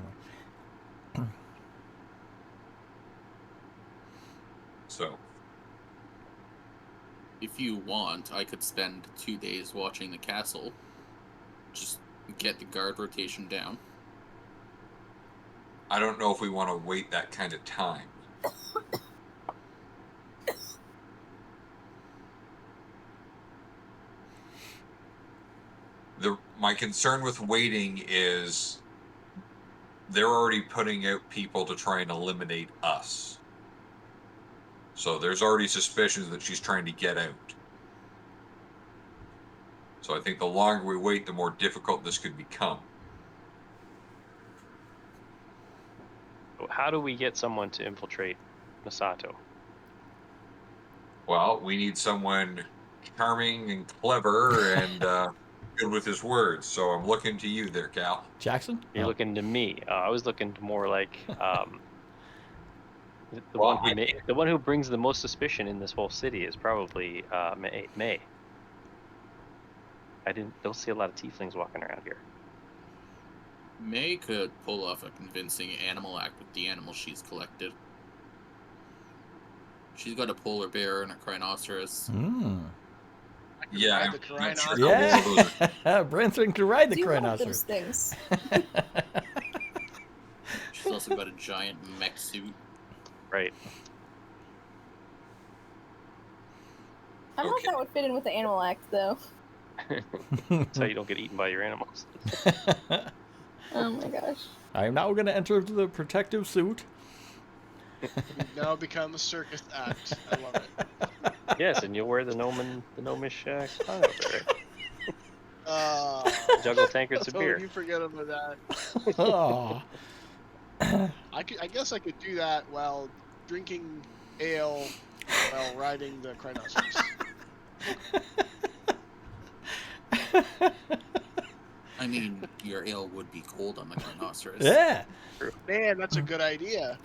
S2: anyway.
S4: So,
S3: If you want, I could spend 2 days watching the castle. Just get the guard rotation down.
S4: I don't know if we want to wait that kind of time. My concern with waiting is they're already putting out people to try and eliminate us. So there's already suspicions that she's trying to get out. So I think the longer we wait, the more difficult this could become.
S5: How do we get someone to infiltrate Masato?
S4: Well, we need someone charming and clever and good with his words. So I'm looking to you there, Cal.
S2: Jackson?
S5: You're looking to me. I was looking to more like the one who brings the most suspicion in this whole city is probably May. don't see a lot of tieflings walking around here.
S3: May could pull off a convincing animal act with the animals she's collected. She's got a polar bear and a rhinoceros.
S2: Hmm.
S7: I can
S4: Yeah,
S7: ride
S4: I'm
S7: the
S4: not sure
S7: rhinoceros.
S4: how well those are.
S2: Yeah, Branthrin can ride the
S6: Do you have those
S2: rhinoceros.
S6: things?
S3: She's also got a giant mech suit.
S5: Right.
S6: I don't know if
S4: Okay.
S6: that would fit in with the animal act, though.
S5: So you don't get eaten by your animals.
S6: Oh my gosh.
S2: I am now going to enter the protective suit.
S7: You've now become a circus act. I love it.
S5: Yes, and you'll wear the gnomish crown over there. Juggle tankards of
S7: Oh,
S5: beer.
S7: you forget about that.
S2: Aw.
S7: I guess I could do that while drinking ale while riding the rhinoceros.
S3: I mean, your ale would be cold on the rhinoceros.
S2: Yeah.
S7: Man, that's a good idea.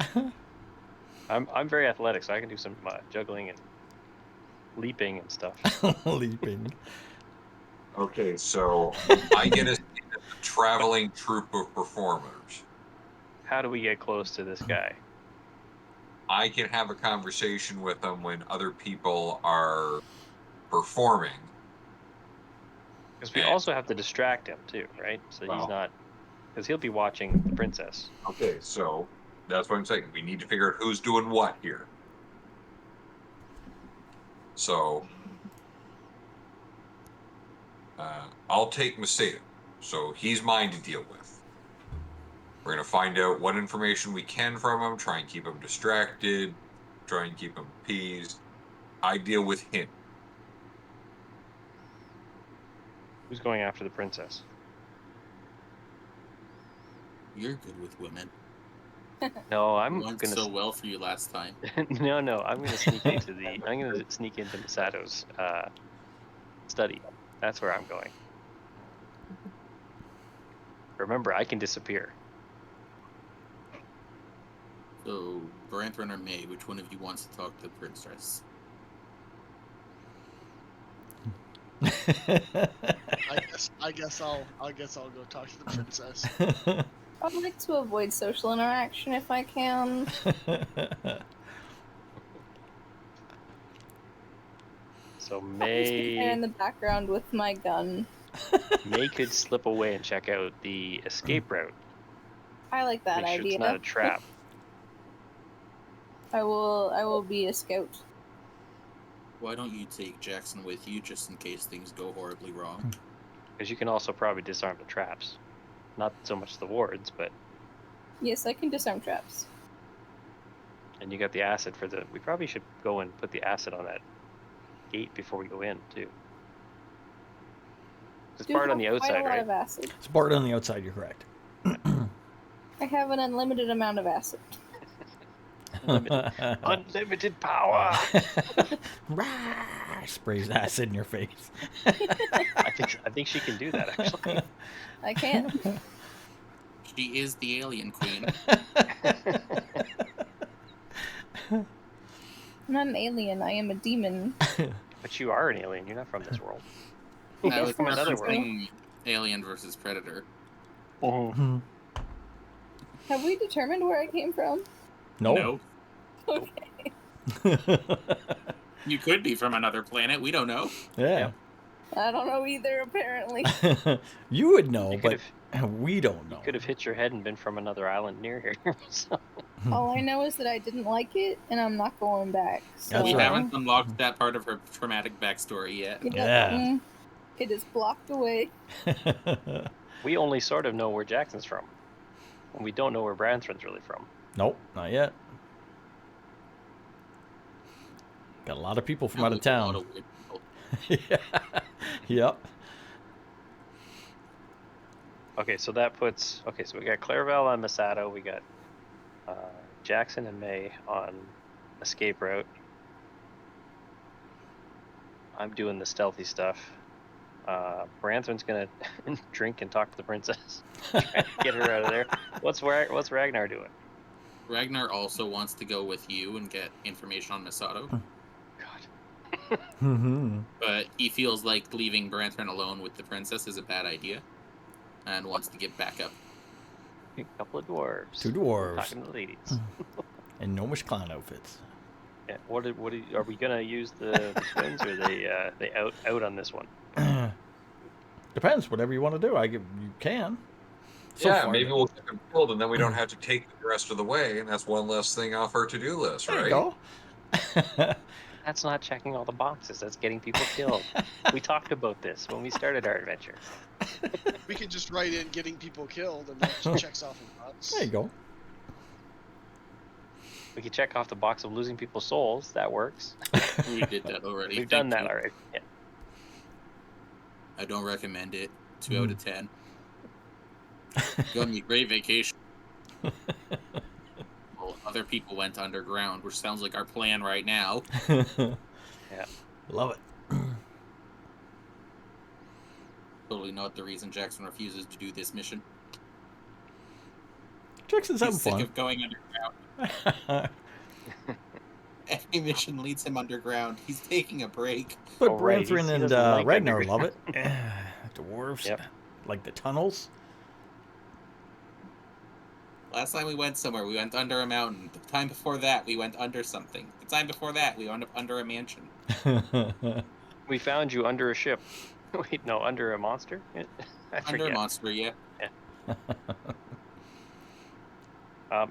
S5: I'm very athletic, so I can do some juggling and leaping and stuff.
S2: Leaping.
S4: Okay, so I get a traveling troupe of performers.
S5: How do we get close to this guy?
S4: I can have a conversation with them when other people are performing.
S5: Because we
S4: Yeah.
S5: also have to distract him too, right? So
S4: Well.
S5: he's not, because he'll be watching the princess.
S4: Okay, so that's what I'm saying. We need to figure out who's doing what here. So I'll take Macedo. So he's mine to deal with. We're going to find out what information we can from him, try and keep him distracted, try and keep him appeased. I deal with him.
S5: Who's going after the princess?
S3: You're good with women.
S5: No, I'm
S3: Went
S5: gonna.
S3: so well for you last time.
S5: No, I'm gonna sneak into Masato's study. That's where I'm going. Remember, I can disappear.
S3: So, Branthrin or May, which one of you wants to talk to the princess?
S7: I guess I'll go talk to the princess.
S6: I'd like to avoid social interaction if I can.
S5: So
S6: I'll just be there in
S5: May
S6: the background with my gun.
S5: could slip away and check out the escape route.
S6: I like that
S5: Make sure
S6: idea.
S5: it's not a trap.
S6: I will be a scout.
S3: Why don't you take Jackson with you just in case things go horribly wrong?
S5: Because you can also probably disarm the traps. Not so much the wards, but
S6: Yes, I can disarm traps.
S5: and you got the acid for the. We probably should go and put the acid on that gate before we go in too. It's
S6: Do
S5: part on
S6: have
S5: the
S6: quite
S5: outside,
S6: a lot
S5: right?
S6: of acid.
S2: It's barred on the outside, you're correct.
S6: I have an unlimited amount of acid.
S5: Unlimited power.
S2: Rah! Sprays acid in your face.
S5: I think she can do that actually.
S6: I can.
S3: She is the alien queen.
S6: I'm not an alien. I am a demon.
S5: But you are an alien. You're not from this world.
S3: I
S6: guess
S3: was
S5: from another
S6: that's true.
S3: referencing Alien versus Predator.
S6: Have we determined where I came from?
S2: No.
S6: Okay.
S3: You could be from another planet. We don't know.
S2: Yeah.
S6: I don't know either, apparently.
S2: You would know,
S5: You
S2: but
S5: could've-
S2: we don't know.
S5: You could have hit your head and been from another island near here. So,
S6: All I know is that I didn't like it, and I'm not going back. So.
S2: That's
S3: We
S2: right.
S3: haven't unlocked that part of her traumatic backstory yet.
S2: Yeah.
S6: It is blocked away.
S5: we only sort of know where Jackson's from. And we don't know where Branthrin's really from.
S2: Nope, not yet. Got a lot of people from out of
S3: A lot
S2: town.
S3: of weird people.
S2: Yeah. Yep.
S5: Okay, so that puts. Okay, so we got Clairvel and Masato. We got Jackson and May on escape route. I'm doing the stealthy stuff. Branthrin's gonna drink and talk to the princess, try to get her out of there. What's Ragnar doing?
S3: Ragnar also wants to go with you and get information on Masato.
S5: God.
S3: But he feels like leaving Branthron alone with the princess is a bad idea, and wants to get back up.
S5: A couple of dwarves.
S2: 2 dwarves.
S5: Talking to the ladies.
S2: And gnomish clown outfits.
S5: Yeah. Are we gonna use the twins, or are they out on this one?
S2: Depends. Whatever you want to do. You can. So
S4: yeah,
S2: far,
S4: maybe we'll get them killed, and then we don't have to take the rest of the way, and that's one less thing off our to-do list,
S2: There
S4: right?
S2: you go.
S5: That's not checking all the boxes. That's getting people killed. We talked about this when we started our adventure.
S7: We could just write in getting people killed, and that just checks off a box.
S2: There you go.
S5: We could check off the box of losing people's souls. That works.
S3: We did that already.
S5: We've done
S3: Thank
S5: that
S3: you.
S5: already. Yeah.
S3: I don't recommend it. 2 out of 10. Go on a great vacation. Well, other people went underground, which sounds like our plan right now.
S5: Yeah.
S2: Love it.
S3: Totally not the reason Jackson refuses to do this mission.
S2: Jackson's having
S3: He's sick
S2: fun.
S3: of going underground. Every mission leads him underground. He's taking a break.
S2: But
S5: Oh, right,
S2: Branthron
S5: he
S2: and
S5: doesn't like
S2: Ragnar love
S5: underground.
S2: it. Dwarves.
S5: Yep.
S2: Like the tunnels.
S3: Last time we went somewhere, we went under a mountain. The time before that, we went under something. The time before that, we wound up under a mansion.
S5: We found you under a ship. Wait, no, under a monster? I
S3: Under
S5: forget.
S3: a monster, yeah.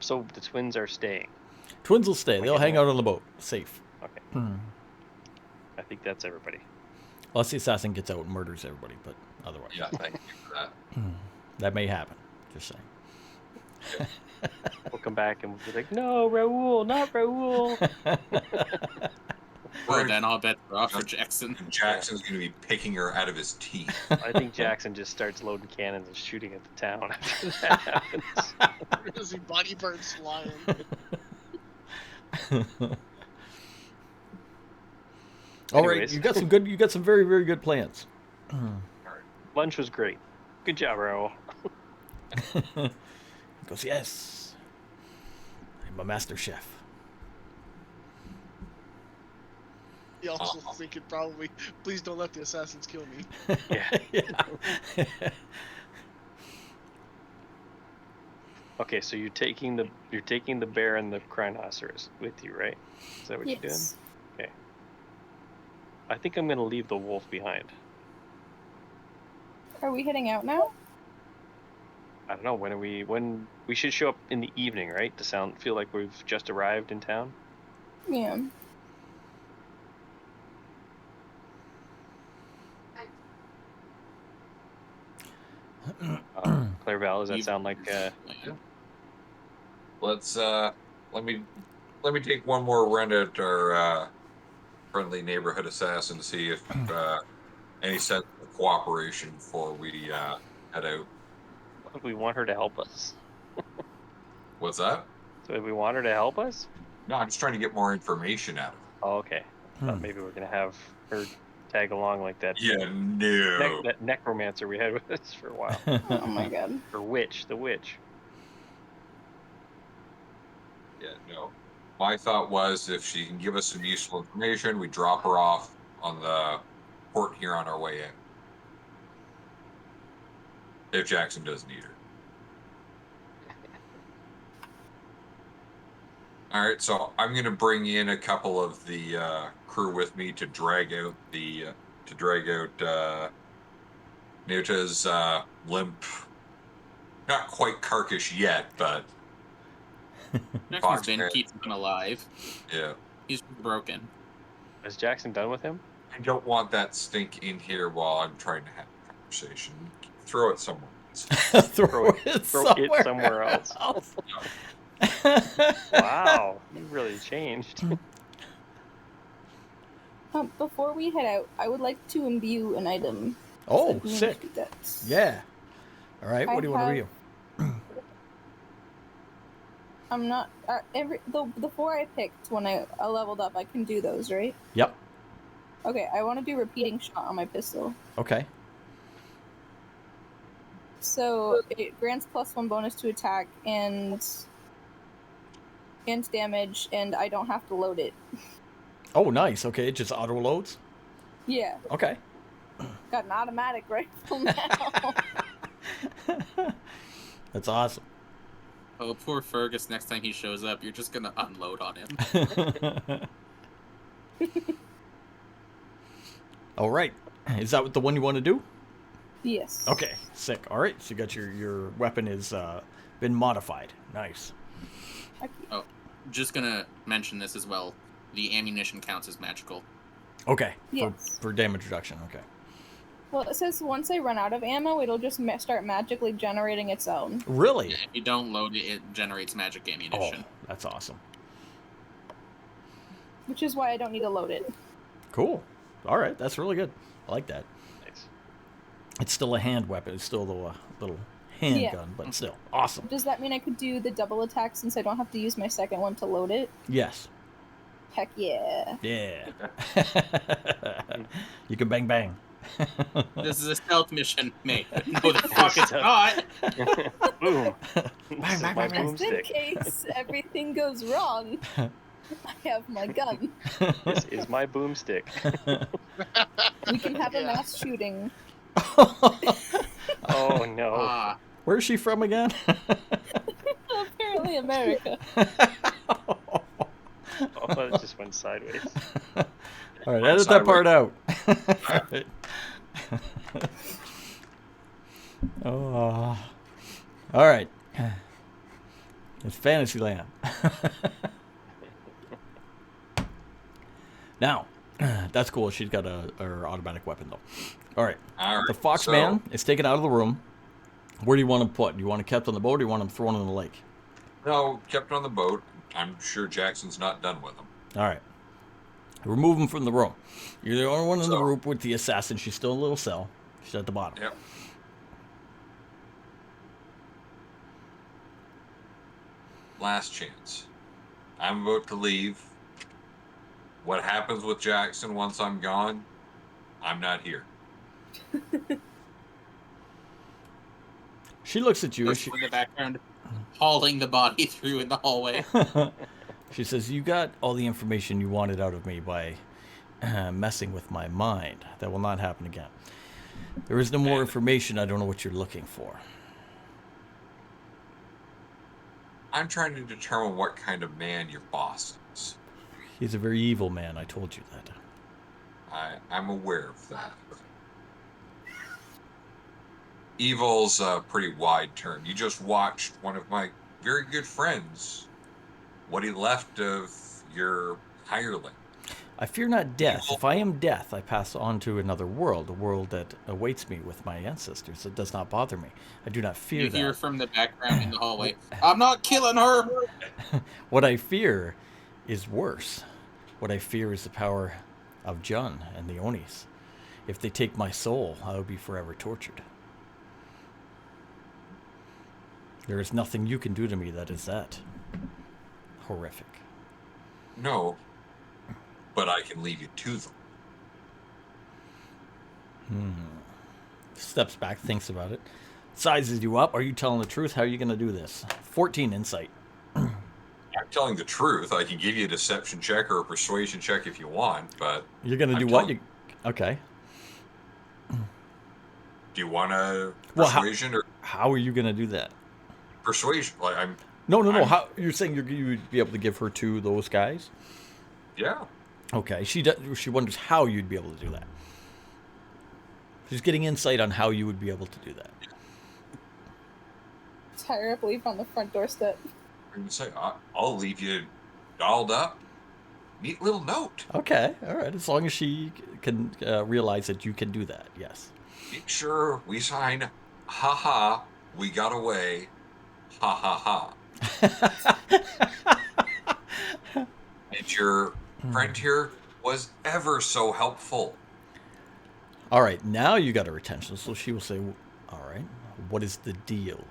S5: So the twins are staying.
S2: Twins will stay. They'll hang out on the boat. Safe.
S5: Okay. I think that's everybody.
S2: Unless the assassin gets out and murders everybody, but otherwise.
S4: Yeah, thank you for that.
S2: That may happen. Just saying.
S5: We'll come back and we'll be like, no, Raoul, not Raoul.
S3: Well, then I'll bet we're off for Jackson.
S4: Jackson's going to be picking her out of his teeth.
S5: I think Jackson just starts loading cannons and shooting at the town after that happens.
S7: As he body burns lion.
S2: All right,
S5: Anyways.
S2: you got some very, very good plans.
S5: Lunch was great. Good job, Raoul.
S2: He goes, yes. I'm a master chef.
S7: He also thinking probably, please don't let the assassins kill me.
S5: Yeah.
S2: Yeah.
S5: Okay, so you're taking the bear and the rhinoceros with you, right? Is that what you're doing?
S6: Yes.
S5: Okay. I think I'm gonna leave the wolf behind.
S6: Are we heading out now?
S5: I don't know, when we should show up in the evening, right? To feel like we've just arrived in town.
S6: Yeah.
S5: Clairval, does that sound like
S4: Let's let me take one more run at our friendly neighborhood assassin to see if any sense of cooperation before we head out.
S5: if we want her to help us?
S4: What's that?
S5: So if we want her to help us?
S4: No, I'm just trying to get more information out of it.
S5: Oh, okay. Thought maybe we're gonna have her tag along like that.
S4: Yeah, no.
S5: That necromancer we had with us for a while.
S6: Oh my god.
S5: Or witch, the witch.
S4: Yeah, no. My thought was if she can give us some useful information, we drop her off on the port here on our way in. If Jackson does need her. All right, so I'm going to bring in a couple of the crew with me to drag out Nuta's limp, not quite carcass yet, but
S3: Jackson's been
S4: Foxman.
S3: keeping him alive.
S4: yeah.
S3: He's broken.
S5: Is Jackson done with him?
S4: I don't want that stink in here while I'm trying to have a conversation. Throw it somewhere else.
S2: Throw it
S5: somewhere else. Wow, you really changed.
S6: Before we head out, I would like to imbue an item.
S2: Oh,
S6: Like, we need
S2: sick.
S6: to do that.
S2: Yeah. All right, what do you want to review?
S6: I'm not the 4 I picked when I leveled up. I can do those, right?
S2: Yep.
S6: Okay, I want to do repeating shot on my pistol.
S2: Okay.
S6: So it grants +1 bonus to attack and damage, and I don't have to load it.
S2: Oh, nice. Okay, it just auto loads.
S6: Yeah,
S2: Okay.
S6: got an automatic rifle now.
S2: That's awesome.
S3: Oh, poor Fergus. Next time he shows up, you're just gonna unload on him.
S2: All right. Is that what the one you want to do?
S6: Yes.
S2: Okay, sick. All right, so you got your weapon is been modified. Nice.
S3: Oh, just gonna mention this as well. The ammunition counts as magical.
S2: Okay.
S6: Yes.
S2: For damage reduction. Okay.
S6: Well, it says once I run out of ammo, it'll just start magically generating its own.
S2: Really?
S3: Yeah, if you don't load it, it generates magic
S2: Oh,
S3: ammunition.
S2: that's awesome.
S6: Which is why I don't need to load it.
S2: Cool. All right, that's really good. I like that.
S5: Nice.
S2: It's still a hand weapon. It's still the little handgun, but still awesome.
S6: Does that mean I could do the double attack since I don't have to use my second one to load it?
S2: Yes.
S6: Heck yeah.
S2: Yeah. You can bang bang.
S3: This is a stealth mission, mate. No, the fuck it's not.
S5: Boom. This is
S2: bang,
S5: my
S2: bang.
S6: Just in
S5: boomstick.
S6: case everything goes wrong, I have my gun.
S5: This is my boomstick.
S6: We can have a
S7: Yeah.
S6: mass shooting.
S5: Oh no.
S3: Ah,
S2: Where's she from again?
S6: Apparently America.
S5: Oh, it just went sideways.
S2: All right, edit that part out. Oh, all right. It's Fantasyland. Now, that's cool. She's got her automatic weapon though. All right.
S4: All right.
S2: The fox
S4: so,
S2: man is taken out of the room. Where do you want him put? Do you want him kept on the boat, or do you want him thrown in the lake?
S4: No, kept on the boat. I'm sure Jackson's not done with him.
S2: All right. Remove him from the room. You're the only one in the
S4: So-
S2: room with the assassin. She's still in a little cell. She's at the bottom.
S4: Yep. Last chance. I'm about to leave. What happens with Jackson once I'm gone? I'm not here.
S2: She looks at you.
S3: person in the background hauling the body through in the hallway.
S2: She says, "You got all the information you wanted out of me by messing with my mind. That will not happen again. There is no more information. I don't know what you're looking for."
S4: I'm trying to determine what kind of man your boss is.
S2: He's a very evil man. I told you that.
S4: I'm aware of that. Evil's a pretty wide term. You just watched one of my very good friends, what he left of your hireling.
S2: I fear not death. If I am death, I pass on to another world, a world that awaits me with my ancestors. It does not bother me. I do not fear
S3: You
S2: that.
S3: hear from the background in the hallway, I'm not killing her!
S2: What I fear is worse. What I fear is the power of Jun and the Onis. If they take my soul, I will be forever tortured. There is nothing you can do to me that is that horrific.
S4: No, but I can leave you to them.
S2: Steps back, thinks about it. Sizes you up. Are you telling the truth? How are you going to do this? 14 insight.
S4: I'm telling the truth. I can give you a deception check or a persuasion check if you want, but
S2: You're going to
S4: I'm
S2: do what?
S4: telling-
S2: Okay.
S4: do you want a
S2: Well, how-
S4: persuasion or
S2: How are you going to do that?
S4: persuasion? Like
S2: No.
S4: I'm-
S2: How you're saying you would be able to give her to those guys?
S4: yeah.
S2: Okay. She wonders how you'd be able to do that. She's getting insight on how you would be able to do that.
S6: Tyre up leaf on the front doorstep.
S4: I'm gonna say I'll leave you dolled up. Neat little note.
S2: Okay. All right. As long as she can realize that you can do that. Yes.
S4: Make sure we sign. Ha ha. We got away. Ha ha ha. And your friend here was ever so helpful.
S2: All right. Now you got her attention. So she will say, "All right. What is the deal?"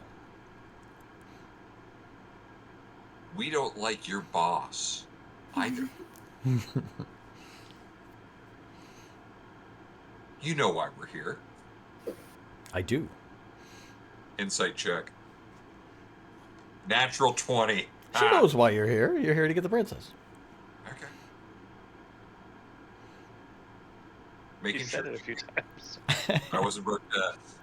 S4: We don't like your boss either. You know why we're here.
S2: I do.
S4: Insight check. Natural 20.
S2: She knows why you're here. You're here to get the princess.
S4: Okay. Making
S5: You said
S4: sure
S5: it a few times.
S4: I wasn't broke death.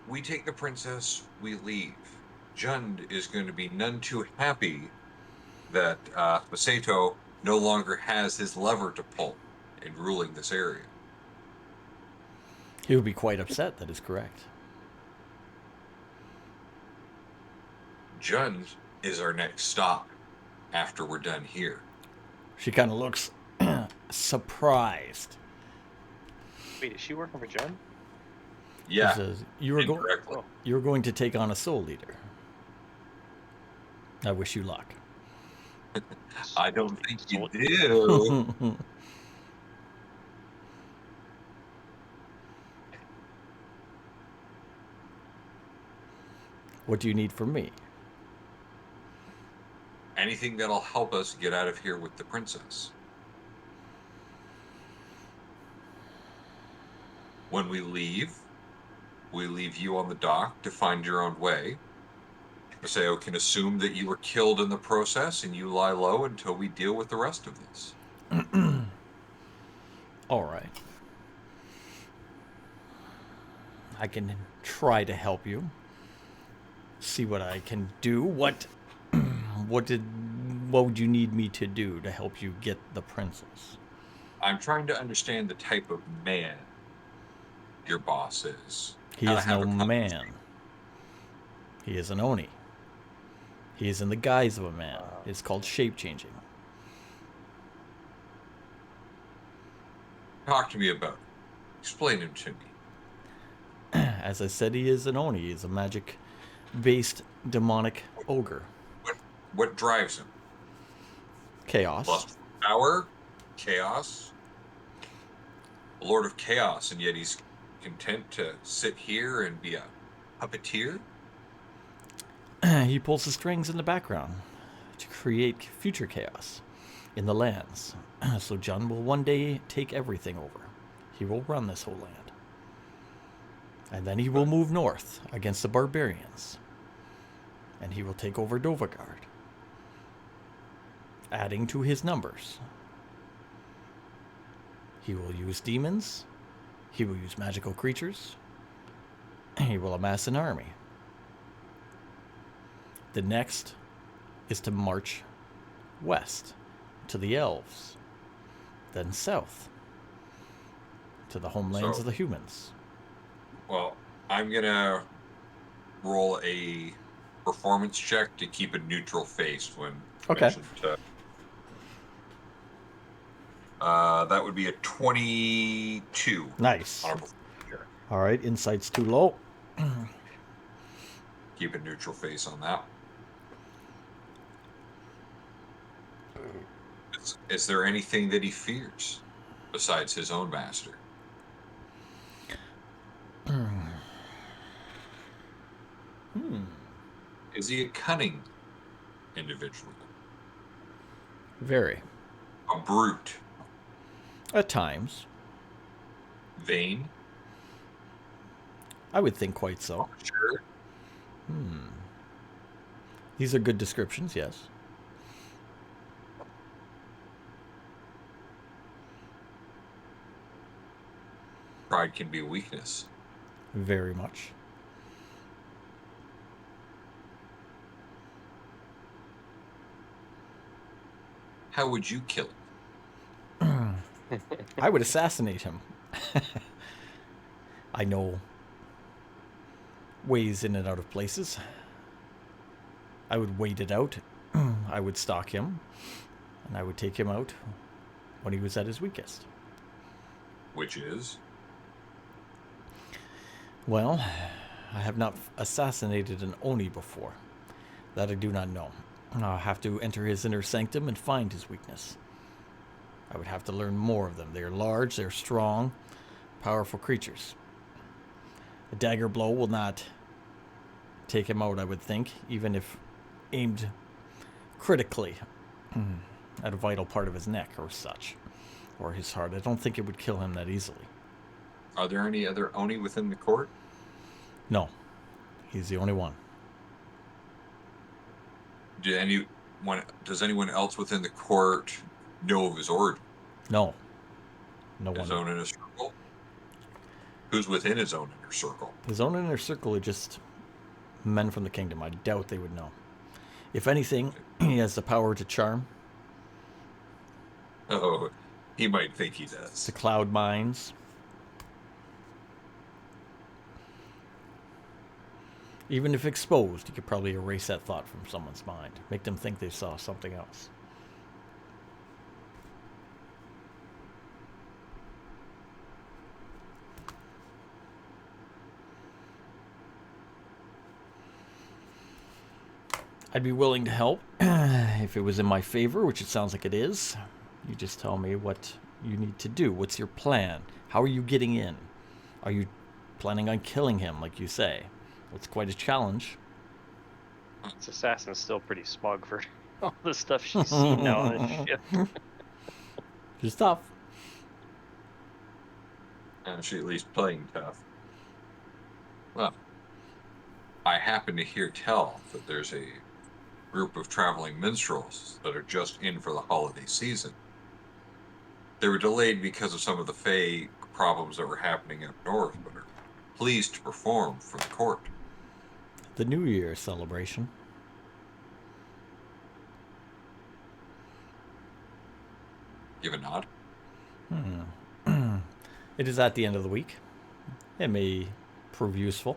S4: We take the princess, we leave. Jund is going to be none too happy that Masato no longer has his lever to pull in ruling this area.
S2: He would be quite upset, that is correct.
S4: Jund is our next stop after we're done here.
S2: She kind of looks surprised.
S5: Wait, is she working for Jen?
S4: Yeah,
S2: She says, you were
S4: indirectly.
S2: going to take on a soul leader. I wish you luck.
S4: I don't think you do.
S2: What do you need from me?
S4: Anything that'll help us get out of here with the princess. When we leave you on the dock to find your own way. Masao can assume that you were killed in the process and you lie low until we deal with the rest of this.
S2: All right. I can try to help you. See what I can do. What would you need me to do to help you get the princess?
S4: I'm trying to understand the type of man your boss is.
S2: He
S4: How to
S2: is
S4: have
S2: no
S4: a conversation.
S2: man. He is an Oni. He is in the guise of a man. It's called shape-changing.
S4: Talk to me about it. Explain him to me.
S2: As I said, he is an Oni. He is a magic-based demonic ogre.
S4: What drives him?
S2: Chaos.
S4: Lust for power? Chaos? A lord of chaos, and yet he's content to sit here and be a puppeteer?
S2: He pulls the strings in the background to create future chaos in the lands. So Jund will one day take everything over. He will run this whole land. And then he will move north against the barbarians. And he will take over Dovagard, adding to his numbers. He will use demons. He will use magical creatures. He will amass an army. The next is to march west to the elves, then south to the homelands
S4: So-
S2: of the humans.
S4: Well, I'm gonna roll a performance check to keep a neutral face when
S2: Okay.
S4: mentioned to- that would be a 22
S2: Nice.
S4: on a performance check.
S2: All right, insight's too low.
S4: Keep a neutral face on that. Is there anything that he fears besides his own master? Is he a cunning individual?
S2: Very.
S4: A brute?
S2: At times.
S4: Vain?
S2: I would think quite so.
S4: Sure.
S2: These are good descriptions, yes.
S4: Pride can be a weakness.
S2: Very much.
S4: How would you kill him?
S2: I would assassinate him. I know ways in and out of places. I would wait it out. I would stalk him. And I would take him out when he was at his weakest.
S4: Which is?
S2: Well, I have not assassinated an Oni before. That I do not know. I'll have to enter his inner sanctum and find his weakness. I would have to learn more of them. They are large, they're strong, powerful creatures. A dagger blow will not take him out, I would think, even if aimed critically at a vital part of his neck or such, or his heart. I don't think it would kill him that easily.
S4: Are there any other Oni within the court?
S2: No, he's the only one.
S4: Does anyone else within the court know of his origin?
S2: No. No
S4: His
S2: one.
S4: own inner circle? Who's within his own inner circle?
S2: His own inner circle are just men from the kingdom. I doubt they would know. If anything, he has the power to charm,
S4: Oh, he might think he
S2: to
S4: does.
S2: cloud minds. Even if exposed, you could probably erase that thought from someone's mind. Make them think they saw something else. I'd be willing to help if it was in my favor, which it sounds like it is. You just tell me what you need to do. What's your plan? How are you getting in? Are planning on killing him, like you say? It's quite a challenge.
S5: This assassin's still pretty smug for all the stuff she's seen now on the ship.
S2: Just tough.
S4: And she at least playing tough. Well, I happen to hear tell that there's a group of traveling minstrels that are just in for the holiday season. They were delayed because of some of the Fae problems that were happening up north, but are pleased to perform for the court.
S2: The New Year celebration.
S4: Give a nod.
S2: It is at the end of the week. It may prove useful.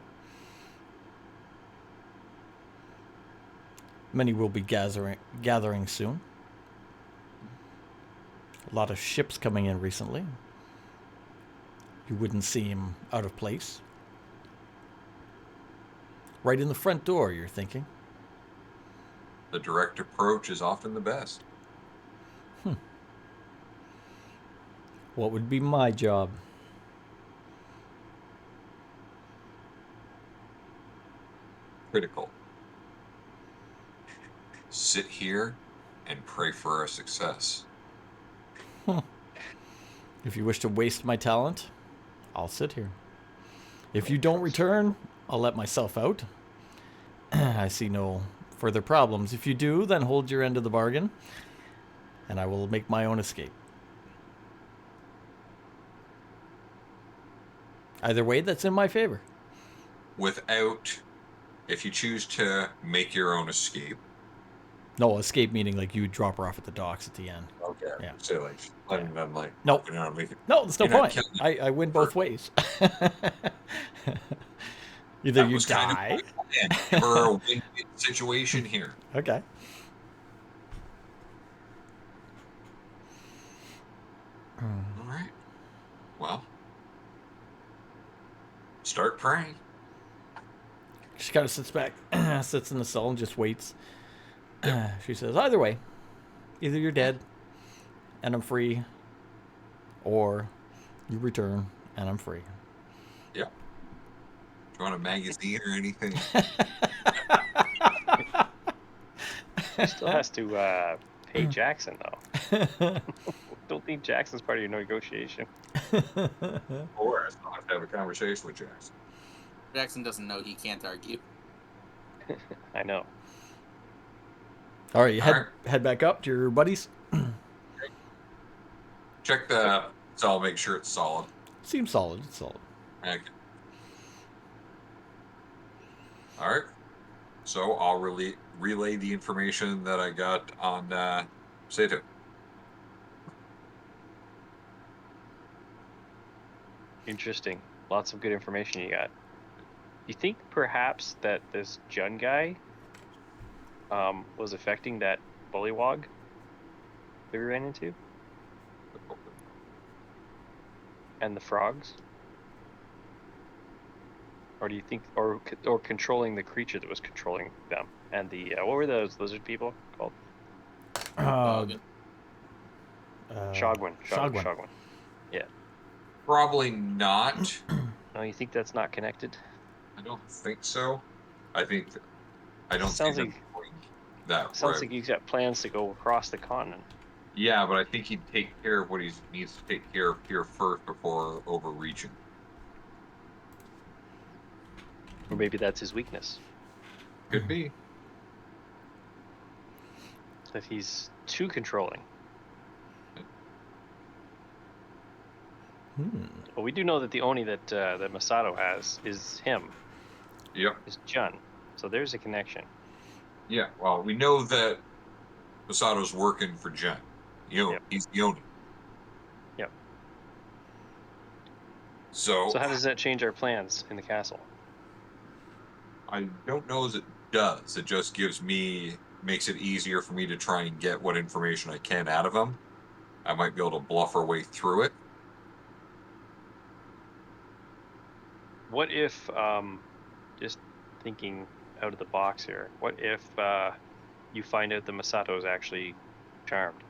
S2: Many will be gathering soon. A lot of ships coming in recently. You wouldn't seem out of place. Right in the front door, you're thinking.
S4: The direct approach is often the best.
S2: What would be my job?
S4: Critical. Sit here and pray for our success.
S2: If you wish to waste my talent, I'll sit here. If you don't return, I'll let myself out. I see no further problems. If you do, then hold your end of the bargain, and I will make my own escape. Either way, that's in my favor.
S4: If you choose to make your own escape.
S2: No, escape meaning like you drop her off at the docks at the end.
S4: Okay.
S2: Yeah.
S4: Say like, letting them like,
S2: Nope.
S4: you know, make it.
S2: No, there's no
S4: You're not
S2: point.
S4: killing
S2: I win both ways. Either
S4: That
S2: you
S4: was kind of
S2: die.
S4: my plan. Give her a win-win situation here.
S2: Okay.
S4: All right. Well, start praying.
S2: She kind of sits back, sits in the cell and just waits. She says, either way, either you're dead and I'm free, or you return and I'm free.
S4: Yeah. Do you want a magazine or anything?
S5: She still has to pay Jackson, though. Don't think Jackson's part of your negotiation.
S4: Or I'll have to have a conversation with Jackson.
S3: Jackson doesn't know he can't argue.
S5: I know.
S2: All right, you
S4: All right.
S2: head back up to your buddies.
S4: Check the cell, make sure it's solid.
S2: Seems solid. It's solid.
S4: Okay. All right. So I'll relay the information that I got on Sato.
S5: Interesting. Lots of good information you got. You think perhaps that this Jun guy was affecting that bullywog that we ran into? And the frogs? Or do you think, or controlling the creature that was controlling them? And the, what were those lizard people called? Shogwen.
S2: Shogwen.
S5: Yeah.
S4: Probably not.
S5: No, you think that's not connected?
S4: I don't think so. I don't
S5: Sounds
S4: see
S5: like-
S4: them going that
S5: Sounds
S4: route.
S5: like he's got plans to go across the continent.
S4: Yeah, but I think he'd take care of what he needs to take care of here first before overreaching.
S5: Or maybe that's his weakness.
S4: Could be.
S5: That he's too controlling. Well, we do know that the Oni that that Masato has is him,
S4: Yep.
S5: is Jun. So there's a connection.
S4: Yeah. Well, we know that Masato's working for Jen.
S5: Yep.
S4: He's the owner.
S5: Yep.
S4: So
S5: So how does that change our plans in the castle?
S4: I don't know as it does. It just makes it easier for me to try and get what information I can out of him. I might be able to bluff our way through it.
S5: What if, just thinking out of the box here, what if you find out that Masato is actually charmed?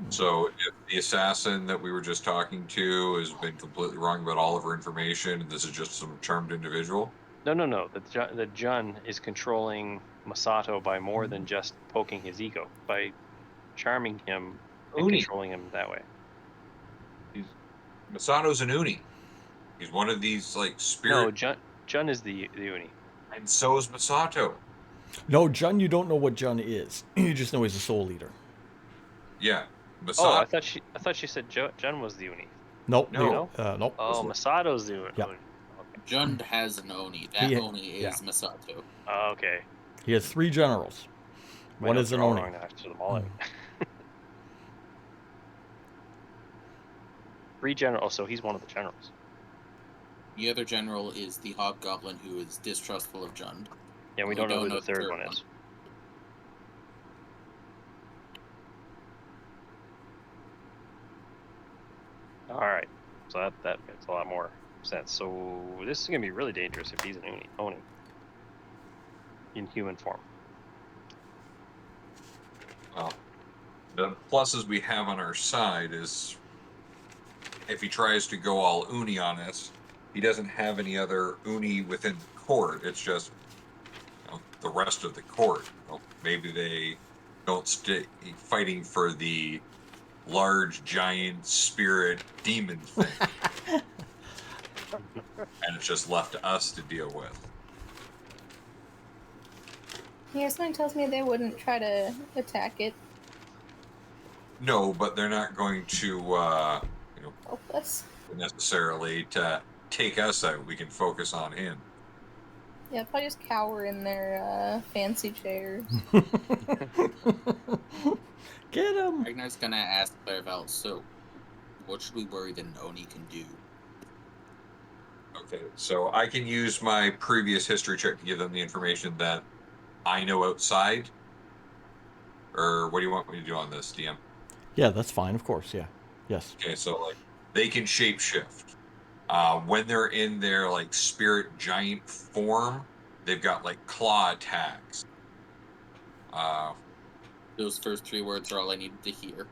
S4: So if the assassin that we were just talking to has been completely wrong about all of her information, and this is just some charmed individual.
S5: No. That Jun is controlling Masato by more than just poking his ego, by charming him and
S4: Uni.
S5: controlling him that way.
S4: Masato's an Uni. He's one of these like spirit.
S5: No, Jun is the Uni.
S4: And so is Masato.
S2: No, Jun, you don't know what Jun is. You just know he's a soul leader.
S4: Yeah.
S5: Oh,
S4: Masato.
S5: I thought she said Jun was the Uni.
S2: Nope.
S4: No.
S2: Nope.
S5: Oh, Masato's the Uni.
S2: Yeah.
S5: Okay.
S3: Jund has an Oni. That Oni is Masato.
S5: Oh, okay.
S2: He has 3 generals.
S5: My
S2: One
S5: notes
S2: is an
S5: are all
S2: Oni.
S5: wrong now. I should them all out. 3 generals. Oh, so he's one of the generals.
S3: The other general is the Hobgoblin, who is distrustful of Jund.
S5: Yeah, we don't know who the third one is. All right, so that makes a lot more sense. So this is gonna be really dangerous if he's an Oni in human form.
S4: Well, the pluses we have on our side is if he tries to go all Uni on us, he doesn't have any other Uni within the court. It's just the rest of the court. Maybe they don't stay fighting for the large, giant spirit demon thing. And it's just left to us to deal with.
S6: Yeah, something tells me they wouldn't try to attack it.
S4: No, but they're not going to,
S6: Help us.
S4: necessarily to take us out. We can focus on him.
S6: Yeah, probably just cower in their fancy chairs.
S2: Get him!
S3: Ragnar's gonna ask Clairval, so what should we worry that an Oni can do?
S4: Okay, so I can use my previous history check to give them the information that I know outside? Or what do you want me to do on this, DM?
S2: Yeah, that's fine, of course, yeah. Yes.
S4: Okay, so like they can shapeshift. When they're in their like spirit giant form, they've got like claw attacks.
S3: Those first 3 words are all I needed to hear.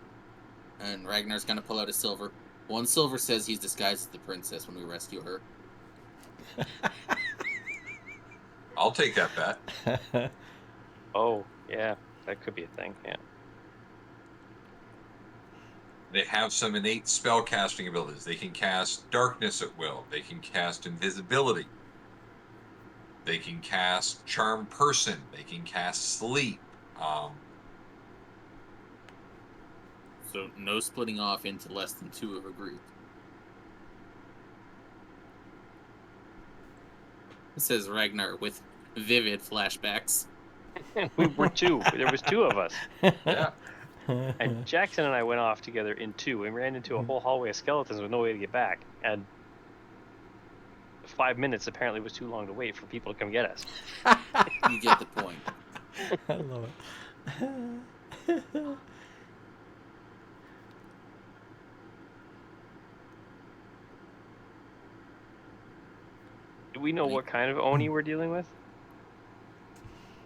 S3: And Ragnar's gonna pull out a silver. 1 silver says he's disguised as the princess when we rescue her.
S4: I'll take that bet.
S5: Oh, yeah, that could be a thing. Yeah.
S4: They have some innate spell casting abilities. They can cast darkness at will. They can cast invisibility. They can cast charm person. They can cast sleep.
S3: So no splitting off into less than 2 of a group. Says Ragnar with vivid flashbacks.
S5: We were 2. There was 2 of us.
S4: Yeah.
S5: And Jackson and I went off together in 2 and ran into a whole hallway of skeletons with no way to get back. And 5 minutes apparently was too long to wait for people to come get us.
S3: You get the point.
S2: I love it.
S5: Do we know what kind of Oni we're dealing with?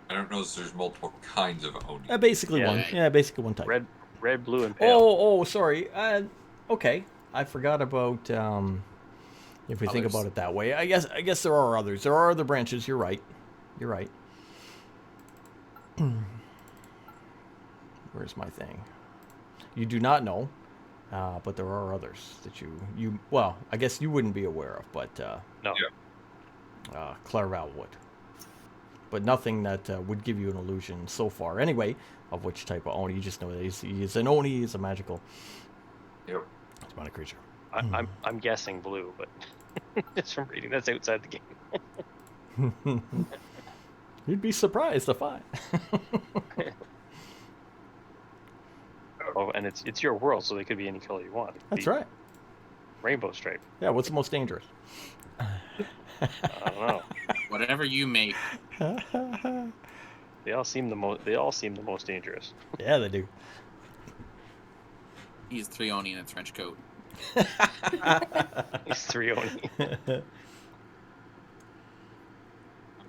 S4: I don't know if there's multiple kinds of Oni.
S2: Basically
S5: Yeah.
S2: one. Yeah, basically one type.
S5: Red, blue, and pale.
S2: Oh, sorry. Okay. I forgot about if we think
S3: Others.
S2: about it that way. I guess there are others. There are other branches. You're right. Where's my thing? You do not know, but there are others that you well, I guess you wouldn't be aware of, but
S5: No.
S2: Clairval would. But nothing that would give you an illusion so far, anyway, of which type of Oni. You just know that he's an Oni. He's a magical.
S4: Yep.
S2: It's not a creature.
S5: I'm guessing blue, but just from reading, that's outside the game.
S2: You'd be surprised to find.
S5: Oh, and it's your world, so they could be any color you want. It could
S2: That's
S5: be
S2: right.
S5: Rainbow stripe.
S2: Yeah, what's the most dangerous?
S5: I don't know.
S3: Whatever you make.
S5: They all seem the most dangerous.
S2: Yeah, they do.
S3: He's Threoni in a trench coat.
S5: He's 3-Oni.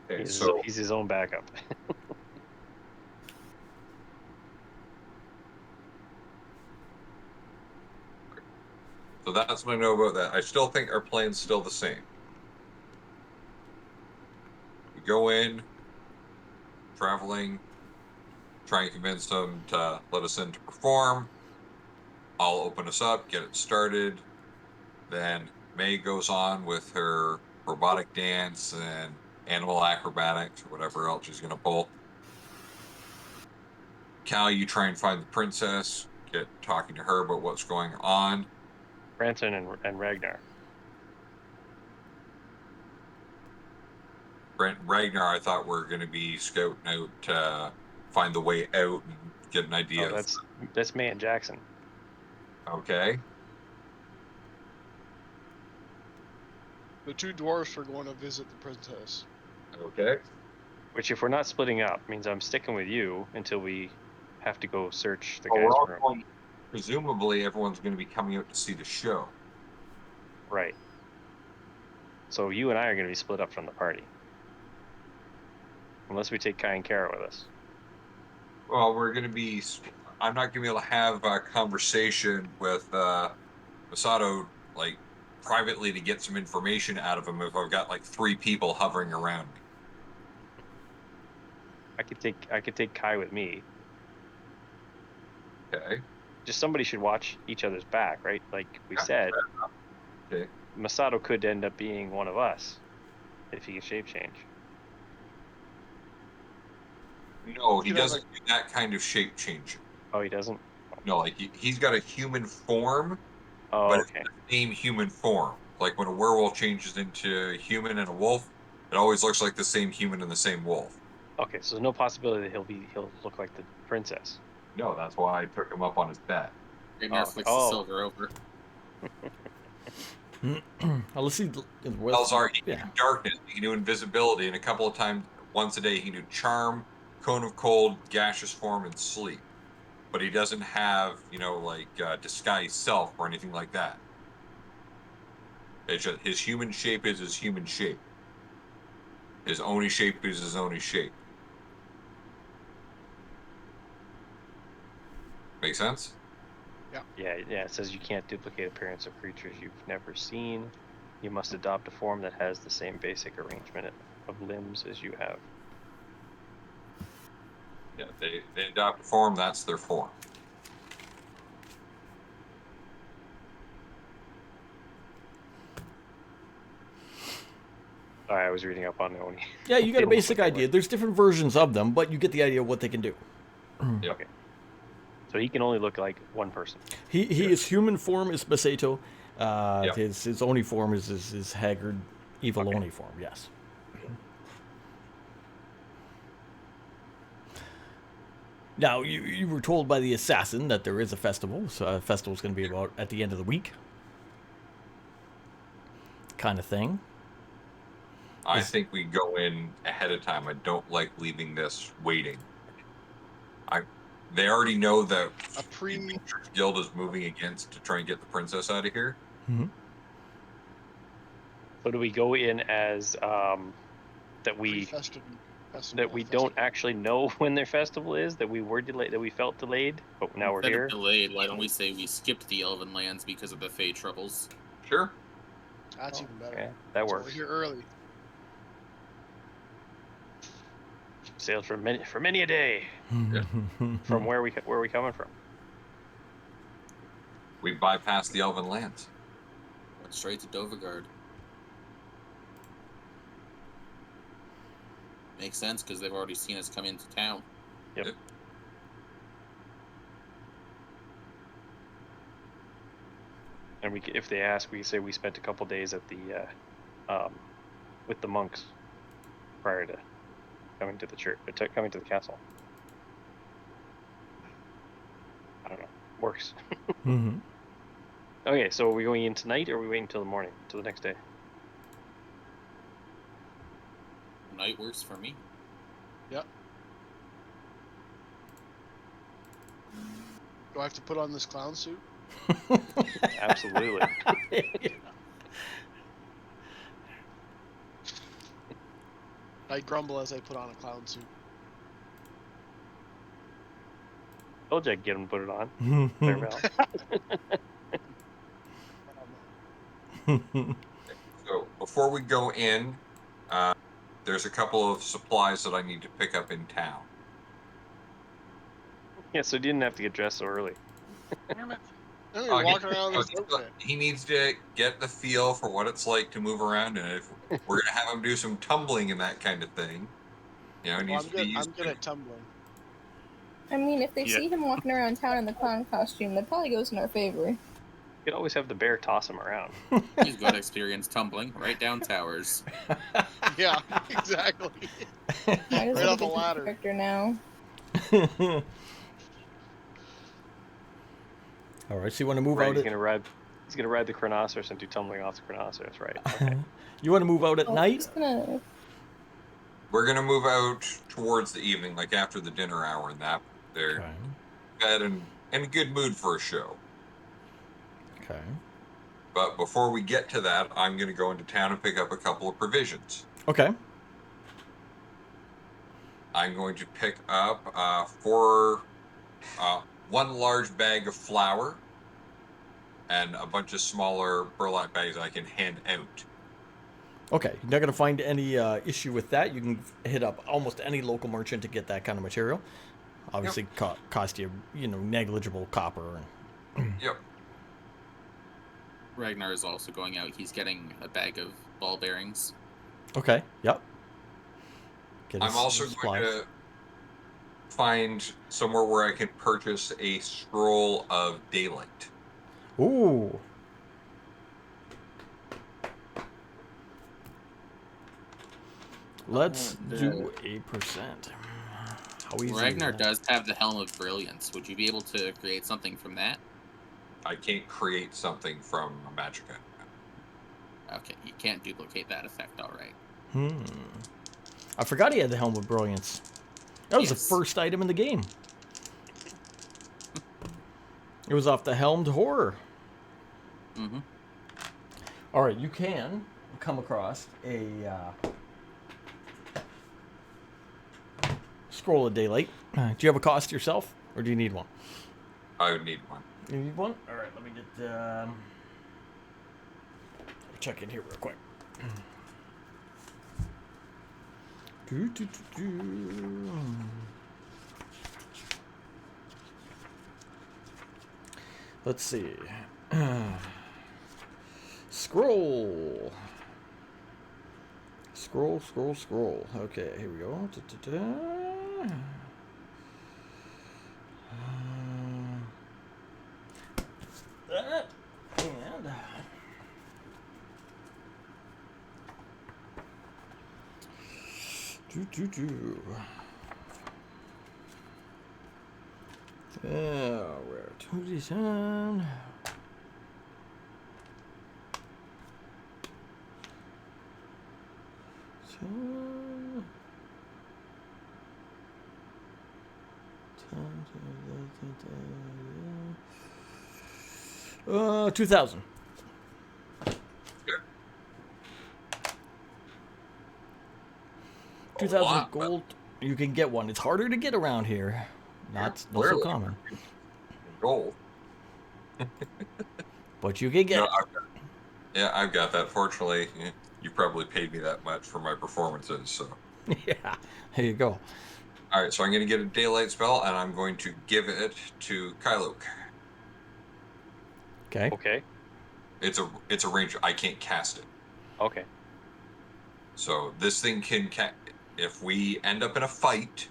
S4: Okay,
S5: He's,
S4: so
S5: he's his own backup.
S4: that's what I know about that. I still think our plan's still the same. We go in, traveling, try and convince them to let us in to perform. I'll open us up, get it started. Then May goes on with her robotic dance and animal acrobatics or whatever else she's going to pull. Cal, you try and find the princess, get talking to her about what's going on.
S5: Branson and Ragnar.
S4: Brent and Ragnar, I thought were going to be scouting out to find the way out and get an idea.
S5: Oh, that's May and Jackson.
S4: Okay.
S7: The two dwarfs are going to visit the princess.
S4: Okay.
S5: Which, if we're not splitting up, means I'm sticking with you until we have to go search the
S4: Well, we're
S5: guy's
S4: all
S5: room.
S4: going, presumably, everyone's going to be coming out to see the show.
S5: Right. So you and I are going to be split up from the party. Unless we take Kai and Kara with us.
S4: Well, we're going to be. I'm not going to be able to have a conversation with Masato, like, privately to get some information out of him if I've got, like, 3 people hovering around me.
S5: I could take Kai with me.
S4: Okay.
S5: Just somebody should watch each other's back, right? Like we said,
S4: Okay.
S5: Masato could end up being one of us if he can shape change.
S4: No, he
S7: You know,
S4: doesn't do that kind of shape changing.
S5: Oh, he doesn't?
S4: No, like, he's got a human form,
S5: Oh,
S4: but
S5: okay.
S4: it's the same human form. Like, when a werewolf changes into a human and a wolf, it always looks like the same human and the same wolf.
S5: Okay, so there's no possibility that he'll look like the princess.
S4: No, that's why I took him up on his bet.
S3: Ragnar flicks the silver over.
S2: Oh, let's see.
S4: Spells are he can
S2: Yeah.
S4: do darkness, he can do invisibility, and a couple of times, once a day, he can do charm, cone of cold, gaseous form, and sleep. But he doesn't have, like disguised self or anything like that. It's just his human shape is his human shape. His Oni shape is his Oni shape. Make sense?
S5: Yeah, it says you can't duplicate appearance of creatures you've never seen. You must adopt a form that has the same basic arrangement of limbs as you have.
S4: Yeah, they adopt a form, that's their form.
S5: Sorry, I was reading up on the Oni.
S2: Yeah, you got a
S5: Didn't
S2: basic
S5: look that
S2: idea.
S5: way.
S2: There's different versions of them, but you get the idea of what they can do.
S4: Yep.
S5: Okay. So he can only look like one person.
S2: He his human form is Masato.
S4: Yeah.
S2: His Oni form is his haggard, evil
S5: Okay.
S2: Oni form. Yes. Now you were told by the assassin that there is a festival. So a festival is going to be about at the end of the week, kind of thing.
S4: I think we go in ahead of time. I don't like leaving this waiting. They already know that
S7: A pre-
S4: the Adventurers Guild is moving against to try and get the princess out of here.
S2: Mm-hmm.
S5: So do we go in as that we don't actually know when their festival is, that we were delayed, that we felt delayed, but now we're
S3: Instead
S5: here?
S3: of delayed, why don't we say we skipped the Elven lands because of the Fey troubles?
S4: Sure.
S7: That's even better.
S5: Yeah, that
S7: So
S5: works.
S7: we're here early.
S5: Sailed for many a day. From where we coming from?
S4: We bypassed the Elven lands.
S3: Went straight to Dovagard. Makes sense because they've already seen us come into town.
S5: Yep. And if they ask, we say we spent a couple days at the with the monks prior to coming to the church, coming to the castle. I don't know. Works.
S2: Mm-hmm.
S5: Okay, so are we going in tonight, or are we waiting until the morning, till the next day?
S3: Night works for me.
S7: Yep. Do I have to put on this clown suit?
S5: Absolutely.
S7: I grumble as I put on a clown suit.
S5: Told you I'd get him to put it on. Farewell.
S4: So before we go in, there's a couple of supplies that I need to pick up in town.
S5: Yeah, so you didn't have to get dressed so early.
S7: Damn it. Now you're walking around this outfit.
S4: He needs to get the feel for what it's like to move around, and if we're gonna have him do some tumbling and that kind of thing, he
S7: Well,
S4: needs to be used
S7: I'm good
S4: to.
S7: at tumbling.
S6: I mean, if they
S5: Yeah.
S6: see him walking around town in the clown costume, that probably goes in our favor.
S5: You could always have the bear toss him around.
S3: He's got experience tumbling right down towers.
S7: Yeah, exactly.
S6: Might as
S7: Right
S6: well
S7: off the
S6: get
S7: ladder.
S6: character now.
S2: All right, so you want to move
S5: Right,
S2: out?
S5: he's gonna ride the Chronoceros and do tumbling off the Chronoceros, right? Okay.
S2: You want to move out at
S6: Oh,
S2: night?
S6: just gonna.
S4: We're gonna move out towards the evening, like after the dinner hour, and that they're
S2: Okay.
S4: fed and in a good mood for a show.
S2: Okay.
S4: But before we get to that, I'm gonna go into town and pick up a couple of provisions.
S2: Okay.
S4: I'm going to pick up one large bag of flour and a bunch of smaller burlap bags I can hand out.
S2: Okay. You're not going to find any issue with that. You can hit up almost any local merchant to get that kind of material. Obviously, cost you, negligible copper.
S4: Yep.
S3: Ragnar is also going out. He's getting a bag of ball bearings.
S2: Okay. Yep. Get
S4: I'm
S2: his
S4: also
S2: supplies.
S4: going to find somewhere where I can purchase a scroll of daylight.
S2: Ooh. Let's do 8%. How easy is
S3: Ragnar
S2: that?
S3: does have the Helm of Brilliance. Would you be able to create something from that?
S4: I can't create something from a magic item.
S3: Okay, you can't duplicate that effect, alright.
S2: I forgot he had the Helm of Brilliance. That was
S3: Yes.
S2: the first item in the game. It was off the Helmed Horror.
S3: Mm-hmm.
S2: All right, you can come across a scroll of daylight. Do you have a cost yourself, or do you need one?
S4: I would need one.
S2: You need one? All right, let me get check in here real quick. Let's see. Scroll. Scroll. Okay, here we go. That and where to design? $2,000.
S4: Okay.
S2: 2,000
S4: Wow.
S2: gold. You can get one. It's harder to get around here. Not so
S4: Clearly.
S2: common,
S4: Gold.
S2: but you can get
S4: No,
S2: it.
S4: I've got that. Fortunately, you probably paid me that much for my performances, so.
S2: Yeah, there you go.
S4: All right, so I'm going to get a daylight spell, and I'm going to give it to Kylok.
S2: Okay.
S5: Okay.
S4: It's a range. I can't cast it.
S5: Okay.
S4: So this thing can if we end up in a fight,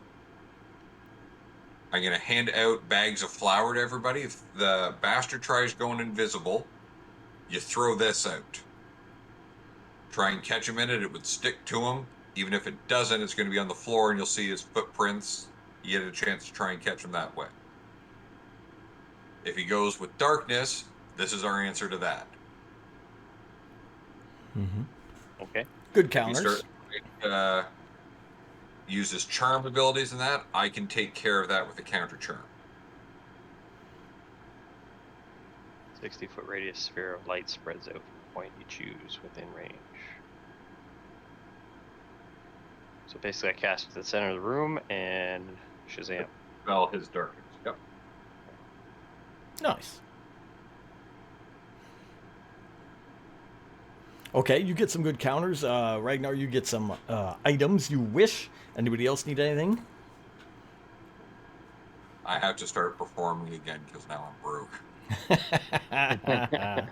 S4: I'm going to hand out bags of flour to everybody. If the bastard tries going invisible, You throw this out. Try and catch him in it. It would stick to him. Even if it doesn't, it's going to be on the floor and you'll see his footprints. You get a chance to try and catch him that way. If he goes with darkness, this is our answer to that.
S2: Mm-hmm.
S5: Okay.
S2: Good
S4: If he
S2: counters.
S4: starts, uses charm abilities and that, I can take care of that with a counter charm.
S5: 60-foot radius sphere of light spreads out from the point you choose within range. So basically, I cast it to the center of the room and Shazam.
S4: Spell his darkness. Yep.
S2: Nice. Okay, you get some good counters. Ragnar, you get some items you wish. Anybody else need anything?
S4: I have to start performing again because now I'm broke.
S5: I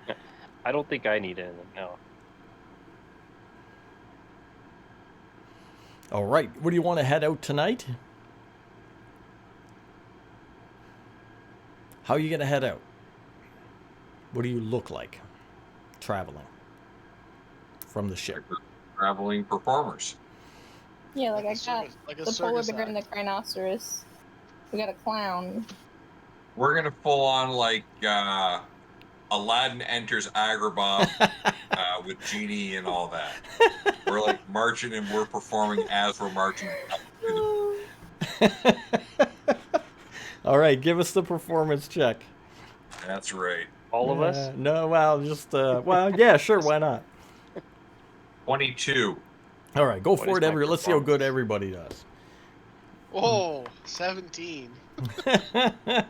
S5: don't think I need anything. No.
S2: All right. Where do you want to head out tonight? How are you going to head out? What do you look like traveling from the ship?
S4: Traveling performers.
S6: Yeah, like I got
S7: like a
S6: the polar
S7: circus
S6: bear and the
S7: act.
S6: rhinoceros. We got a clown.
S4: We're gonna full on like Aladdin enters Agrabah with Genie and all that. We're like marching and we're performing as we're marching.
S2: All right, give us the performance check.
S4: That's right.
S5: All of us?
S2: No, well, just well, yeah, sure, why not?
S4: 22.
S2: All right, go
S5: What
S2: for
S5: is
S2: it.
S5: my
S2: Let's see how good
S5: performance?
S2: everybody does.
S7: Whoa, 17. I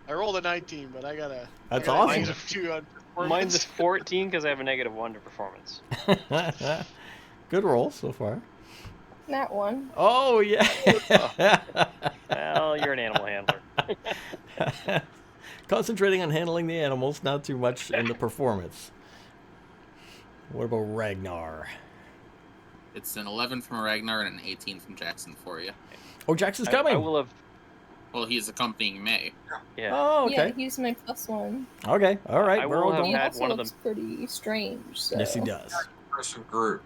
S7: rolled a 19, but I gotta.
S2: That's
S7: I gotta
S2: awesome.
S7: use a few on
S5: Mine's a
S7: performance.
S5: 14 because I have a -1 to performance.
S2: Good roll so far.
S6: That one.
S2: Oh yeah.
S5: Well, you're an animal handler.
S2: Concentrating on handling the animals, not too much in the performance. What about Ragnar?
S3: It's an 11 from Ragnar and an 18 from Jackson for you.
S2: Oh, Jackson's
S5: I
S2: coming.
S5: will have.
S3: Well, he's accompanying May.
S5: Yeah.
S2: Oh,
S6: Yeah,
S2: okay.
S6: he's my +1.
S2: Okay. All right.
S5: I
S2: We're
S5: will
S2: all
S5: have
S6: He
S2: going.
S5: had
S6: also
S5: one of
S6: looks pretty strange. So.
S2: Yes, he does.
S4: Person group.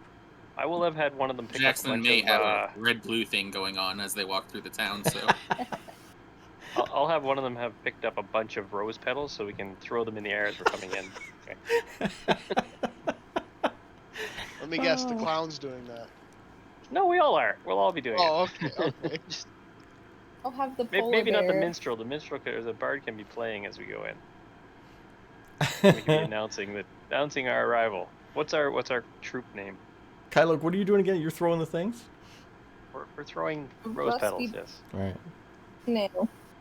S5: I will have had one of them pick
S3: Jackson
S5: up a
S3: and
S5: bunch
S3: May
S5: of.
S3: have a red-blue thing going on as they walk through the town, so
S5: I'll have one of them have picked up a bunch of rose petals so we can throw them in the air as we're coming in. Okay.
S7: Let me guess, the clown's doing that.
S5: No, we all are. We'll all be doing
S7: Oh,
S5: it.
S7: okay, okay.
S5: Just,
S6: I'll have the
S5: maybe
S6: polar
S5: not the
S6: bear.
S5: minstrel. The minstrel or the bard can be playing as we go in. We can be announcing our arrival. What's our troop name?
S2: Kylo, what are you doing again? You're throwing the things?
S5: We're throwing rose
S6: Rusty-
S5: petals. Yes.
S2: All right.
S6: No.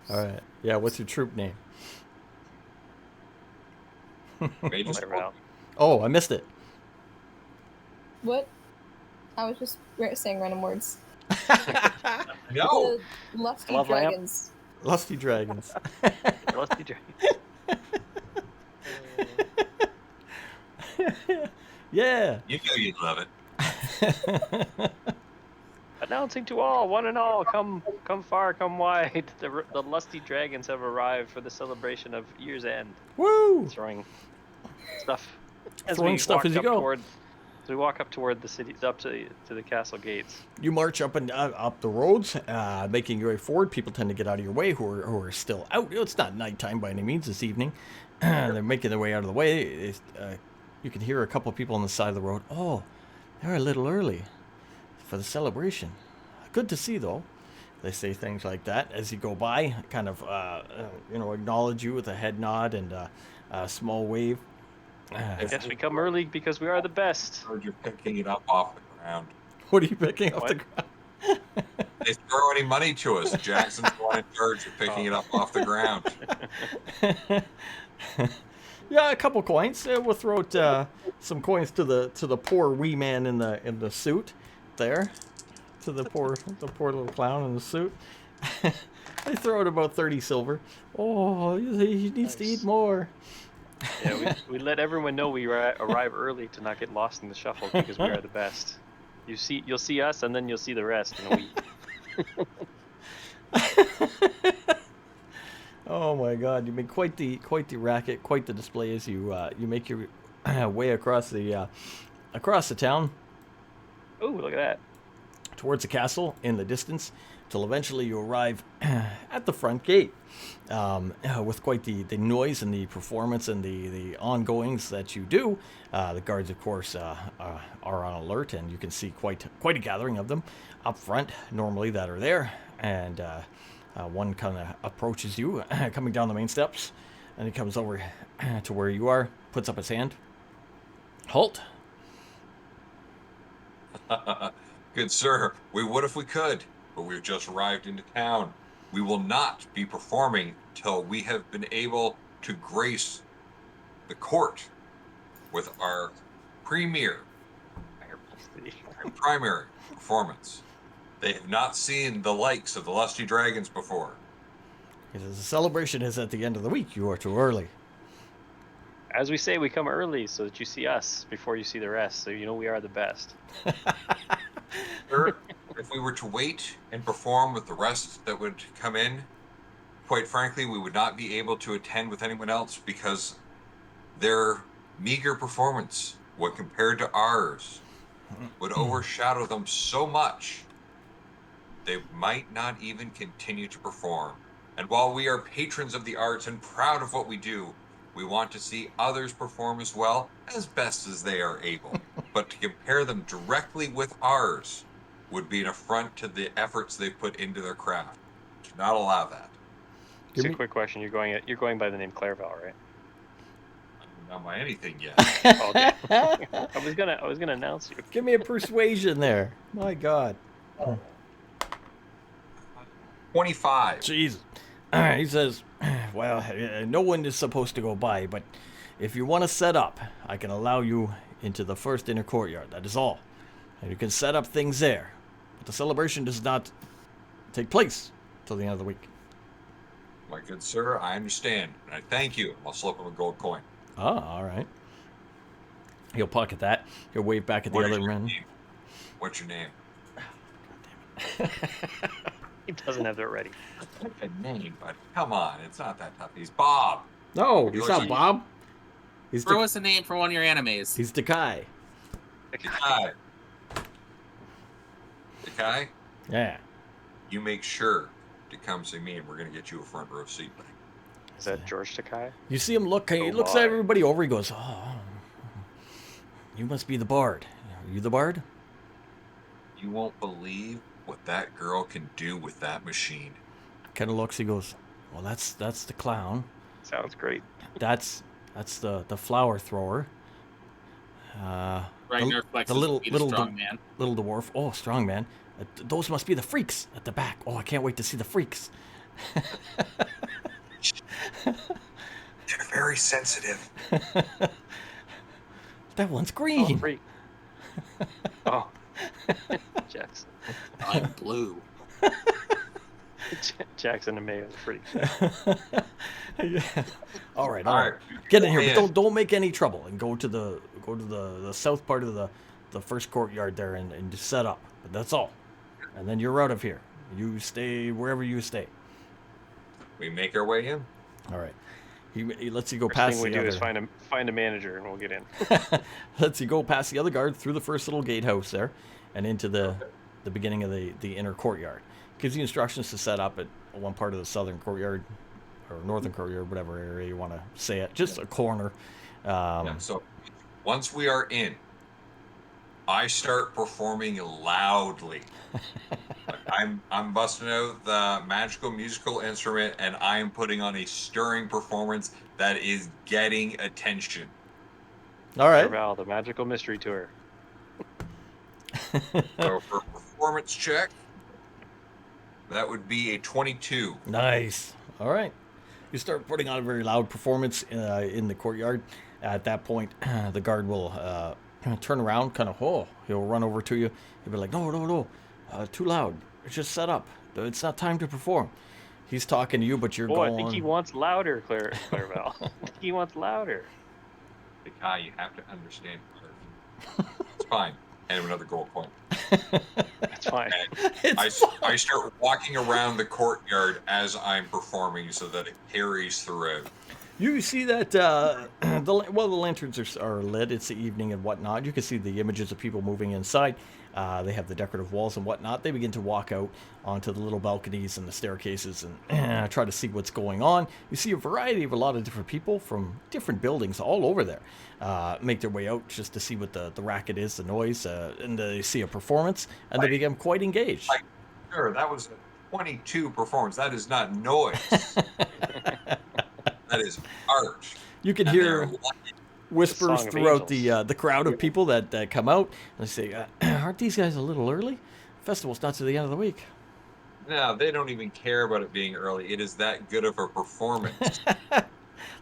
S2: All right. Yeah, what's your troop name?
S4: May just
S5: Whatever else.
S2: Oh, I missed it.
S6: What? I was just saying random words.
S4: no.
S6: The lusty
S5: Love lamp?
S6: dragons.
S2: Lusty Dragons.
S5: Lusty Dragon.
S2: Yeah.
S4: You knew you'd love it.
S5: Announcing to all, one and all, come far, come wide. The lusty dragons have arrived for the celebration of Year's End.
S2: Woo!
S5: Throwing stuff.
S2: Throwing stuff as you go.
S5: As we walk up toward the city, up to the castle gates.
S2: You march up and up the roads, making your way forward. People tend to get out of your way who are still out. It's not nighttime by any means this evening. They're making their way out of the way. You can hear a couple of people on the side of the road. Oh, they're a little early for the celebration. Good to see, though. They say things like that as you go by, kind of, acknowledge you with a head nod and a small wave.
S5: Yes, we come early because we are the best.
S4: Or you're picking it up off the ground.
S2: What are you picking off the
S5: What?
S2: ground?
S4: They throw any money to us. Jackson's the one in charge of picking it up off the ground.
S2: Yeah, a couple coins. We'll throw out some coins to the poor wee man in the suit there, to the poor little clown in the suit. They throw out about 30 silver. Oh, he needs to eat more.
S5: Yeah, we let everyone know we arrive early to not get lost in the shuffle because we are the best. You'll see us, and then you'll see the rest in a week.
S2: Oh my God! You make quite the racket, quite the display as you make your way across the town
S5: Oh, look at that.
S2: towards the castle in the distance, till eventually you arrive at the front gate. With quite the noise and the performance and the ongoings that you do, the guards, of course, are on alert, and you can see quite a gathering of them up front normally that are there. And one kind of approaches you, coming down the main steps, and he comes over to where you are, puts up his hand. Halt.
S4: Good sir, we would if we could, but we've just arrived into town. We will not be performing till we have been able to grace the court with our premier and primary performance. They have not seen the likes of the Lusty Dragons before.
S2: He says, the celebration is at the end of the week. You are too early.
S5: As we say, we come early so that you see us before you see the rest, so you know we are the best.
S4: Sir, if we were to wait and perform with the rest that would come in, quite frankly, we would not be able to attend with anyone else because their meager performance, when compared to ours, would overshadow them so much they might not even continue to perform. And while we are patrons of the arts and proud of what we do, we want to see others perform as well, as best as they are able. But to compare them directly with ours would be an affront to the efforts they put into their craft. Do not allow that.
S5: Just a quick question: you're going by the name Clairval, right?
S4: Not by anything yet.
S5: Oh, okay. I was gonna announce you.
S2: Give me a persuasion there. My God.
S4: 25.
S2: Jesus. He says, well, no one is supposed to go by, but if you want to set up, I can allow you into the first inner courtyard. That is all. And you can set up things there. But the celebration does not take place till the end of the week.
S4: My good sir, I understand. And I thank you. I'll slip him a gold coin.
S2: Ah, all right. He'll pocket that. He'll wave back at the
S4: What is
S2: other
S4: your
S2: men.
S4: name? What's your name?
S5: He doesn't have that ready.
S4: A name, but come on, it's not that tough. He's Bob.
S2: No, he's not Bob. He's
S3: Throw us a name for one of your animes.
S2: He's Dekai.
S4: Dekai. Dekai,
S2: Yeah.
S4: you make sure to come see me, and we're gonna get you a front row seat.
S5: Is that George Takai?
S2: You see him look. He
S5: Oh,
S2: looks
S5: my.
S2: at everybody over. He goes, "Oh, you must be the bard. Are you the bard?"
S4: You won't believe what that girl can do with that machine.
S2: Kind of looks. He goes, "Well, that's the clown.
S5: Sounds great.
S2: That's the flower thrower.
S3: Ragnar flexes
S2: the little
S3: to be the
S2: little
S3: strong man.
S2: little dwarf. Oh, strong man. Those must be the freaks at the back. Oh, I can't wait to see the freaks.
S4: They're very sensitive.
S2: That one's
S5: Oh,
S2: green.
S5: free. Oh, Jackson.
S3: I'm blue.
S5: Jackson and May are the freaks.
S2: Yeah. All right.
S4: All right.
S2: Get in here,
S4: Yeah.
S2: but don't make any trouble, and go to the south part of the first courtyard there, and just set up. But that's all, and then you're out of here. You stay wherever you stay.
S4: We make our way in.
S2: All right. He lets you go
S5: First
S2: past
S5: thing we
S2: the
S5: do
S2: other.
S5: is find a manager and we'll get in.
S2: Lets you go past the other guard through the first little gatehouse there, and into the beginning of the inner courtyard. Gives you instructions to set up at one part of the southern courtyard, or northern courtyard, whatever area you want to say it. Just a corner.
S4: Yeah, so once we are in, I start performing loudly. Like, I'm busting out the magical musical instrument, and I am putting on a stirring performance that is getting attention.
S2: All right.
S5: Clairval, the magical mystery tour.
S4: So for performance check, that would be a 22.
S2: Nice. All right. You start putting on a very loud performance in the courtyard. At that point, the guard will turn around, he'll run over to you. He'll be like, no, too loud. It's just set up. It's not time to perform. He's talking to you, but you're
S5: Oh,
S2: going.
S5: I think he wants louder, Clairval. I think he wants louder.
S4: Kai, you have to understand. It's fine. And another gold coin.
S5: That's fine.
S2: It's
S4: I start walking around the courtyard as I'm performing so that it carries throughout.
S2: You see that the lanterns are lit. It's the evening and whatnot. You can see the images of people moving inside. They have the decorative walls and whatnot. They begin to walk out onto the little balconies and the staircases and try to see what's going on. You see a variety of a lot of different people from different buildings all over there make their way out just to see what the racket is, the noise, and they see a performance, and they become quite engaged.
S4: Sure, that was a 22 performance. That is not noise. That is art.
S2: You can
S4: And
S2: hear
S4: they're
S2: whispers
S5: Song of
S2: throughout
S5: Angels.
S2: the crowd of people that come out. And they say, aren't these guys a little early? Festival's not to the end of the week.
S4: No, they don't even care about it being early. It is that good of a performance.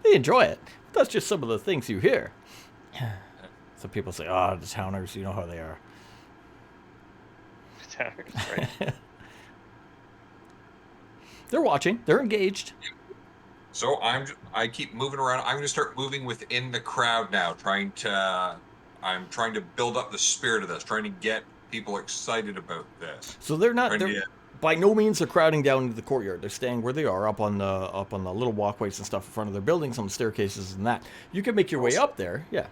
S2: They enjoy it. That's just some of the things you hear. Some people say, oh, the towners, you know how they are.
S5: Right.
S2: They're watching. They're engaged.
S4: So I keep moving around. I'm going to start moving within the crowd now, I'm trying to build up the spirit of this, trying to get people excited about this.
S2: So they're not.
S4: Trying
S2: They're,
S4: to get-
S2: by no means are crowding down into the courtyard. They're staying where they are, up on the little walkways and stuff in front of their buildings, on the staircases and that. You can make your way up there. Yeah.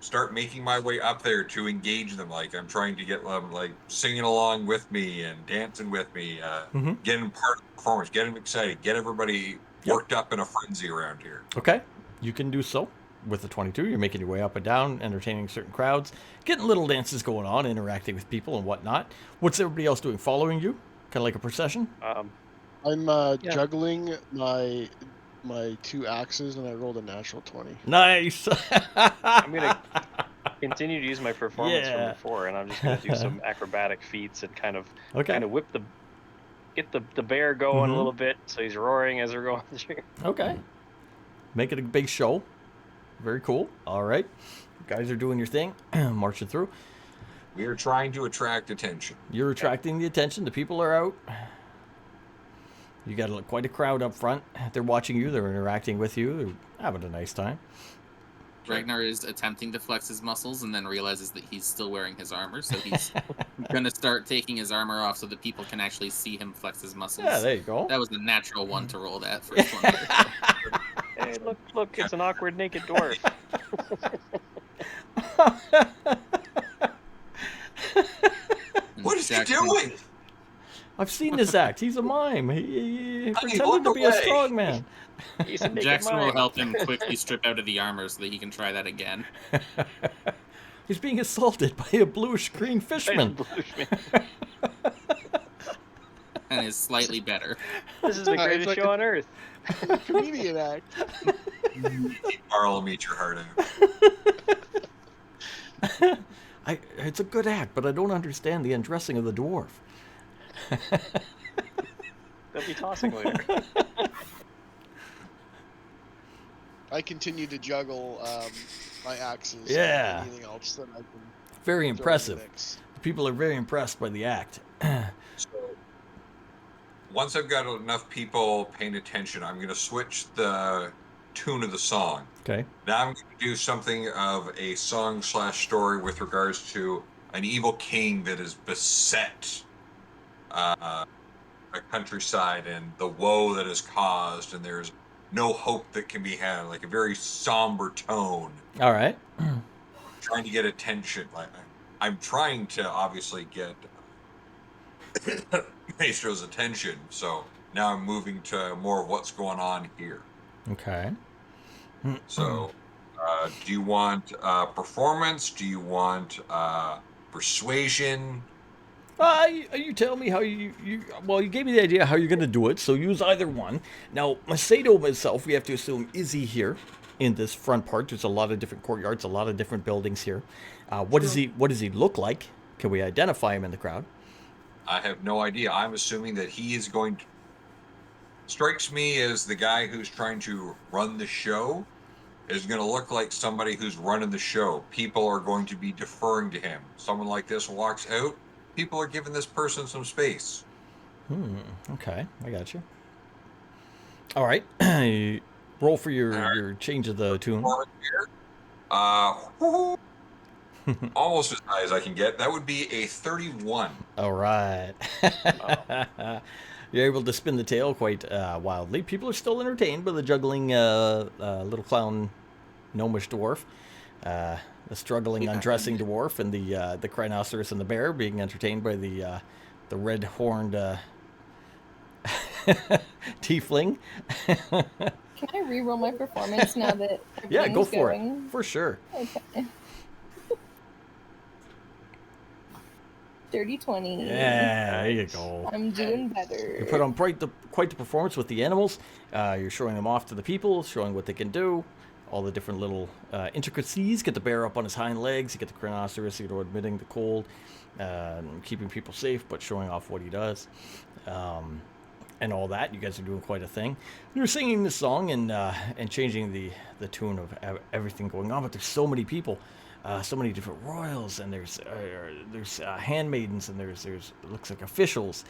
S4: Start making my way up there to engage them. Like I'm trying to get them like singing along with me and dancing with me,
S2: Mhm.
S4: get them part of the performance, get them excited, get everybody worked up in a frenzy around here.
S2: Okay. You can do so with the 22. You're making your way up and down, entertaining certain crowds, getting little dances going on, interacting with people and whatnot. What's everybody else doing? Following you? Kind of like a procession?
S7: I'm
S5: Yeah.
S7: juggling my 2 axes, and I rolled a natural 20.
S2: Nice.
S5: I'm gonna continue to use my performance
S2: Yeah.
S5: from before, and I'm just gonna do some acrobatic feats and kind of
S2: Okay.
S5: whip get the bear going
S2: Mhm.
S5: a little bit, so he's roaring as we're going through.
S2: Okay. Make it a big show. Very cool. All right. You guys are doing your thing, marching through.
S4: We are trying to attract attention.
S2: You're attracting the attention. The people are out. You got quite a crowd up front. They're watching you. They're interacting with you. They're having a nice time.
S3: Ragnar is attempting to flex his muscles and then realizes that he's still wearing his armor, so he's gonna start taking his armor off so that people can actually see him flex his muscles.
S2: Yeah, there you go.
S3: That was a natural one to roll that first one.
S5: Hey, look, it's an awkward naked dwarf.
S4: What is he
S3: Jackson-
S4: doing?
S2: I've seen this act. He's a mime. He
S4: Honey,
S2: pretended
S4: look
S2: to be a
S4: away.
S2: strong man.
S5: He's a naked
S3: Jackson will
S5: mime.
S3: help him quickly strip out of the armor so that he can try that again.
S2: He's being assaulted by a bluish green fishman.
S3: And is slightly better.
S5: This is the
S7: It's
S5: greatest
S7: like
S5: show
S7: a-
S5: on earth.
S7: Comedian act.
S4: Carl will meet your heart out.
S2: It's a good act, but I don't understand the undressing of the dwarf.
S5: They'll be tossing later.
S7: I continue to juggle my axes.
S2: Yeah.
S7: And anything else that I can
S2: Very
S7: throw in the
S2: impressive.
S7: mix.
S2: People are very impressed by the act.
S4: So once I've got enough people paying attention, I'm going to switch the tune of the song.
S2: Okay.
S4: Now I'm going to do something of a song/story with regards to an evil king that is beset a countryside and the woe that is caused, and there's no hope that can be had. Like a very somber tone,
S2: All right.
S4: trying to get attention. Like I'm trying to obviously get Maestro's attention. So now I'm moving to more of what's going on here.
S2: Okay.
S4: So, do you want performance? Do you want persuasion?
S2: You tell me how you gave me the idea how you're going to do it, so use either one. Now, Macedo myself, we have to assume, is he here in this front part? There's a lot of different courtyards, a lot of different buildings here. What does he look like? Can we identify him in the crowd?
S4: I have no idea. I'm assuming that he is going to. Strikes me as the guy who's trying to run the show is going to look like somebody who's running the show. People are going to be deferring to him. Someone like this walks out, people are giving this person some space.
S2: Okay, I got you. All right. Roll for your change of the tune.
S4: Performance here. Almost as high as I can get. That would be a 31.
S2: All right. You're able to spin the tail quite wildly. People are still entertained by the juggling little clown gnomish dwarf, the struggling undressing dwarf, and the rhinoceros and the bear being entertained by the red-horned tiefling.
S6: Can I re-roll my performance now that
S2: Yeah, go
S6: everything's
S2: for
S6: going?
S2: it. For sure.
S6: Okay. Dirty 20.
S2: Yeah, there you go.
S6: I'm doing better.
S2: You put on quite the performance with the animals. You're showing them off to the people, showing what they can do, all the different little intricacies. Get the bear up on his hind legs. You get the rhinoceros, admitting the cold, keeping people safe, but showing off what he does, and all that. You guys are doing quite a thing. You're singing this song and changing the tune of everything going on. But there's so many people. So many different royals, and there's handmaidens, and there's it looks like officials.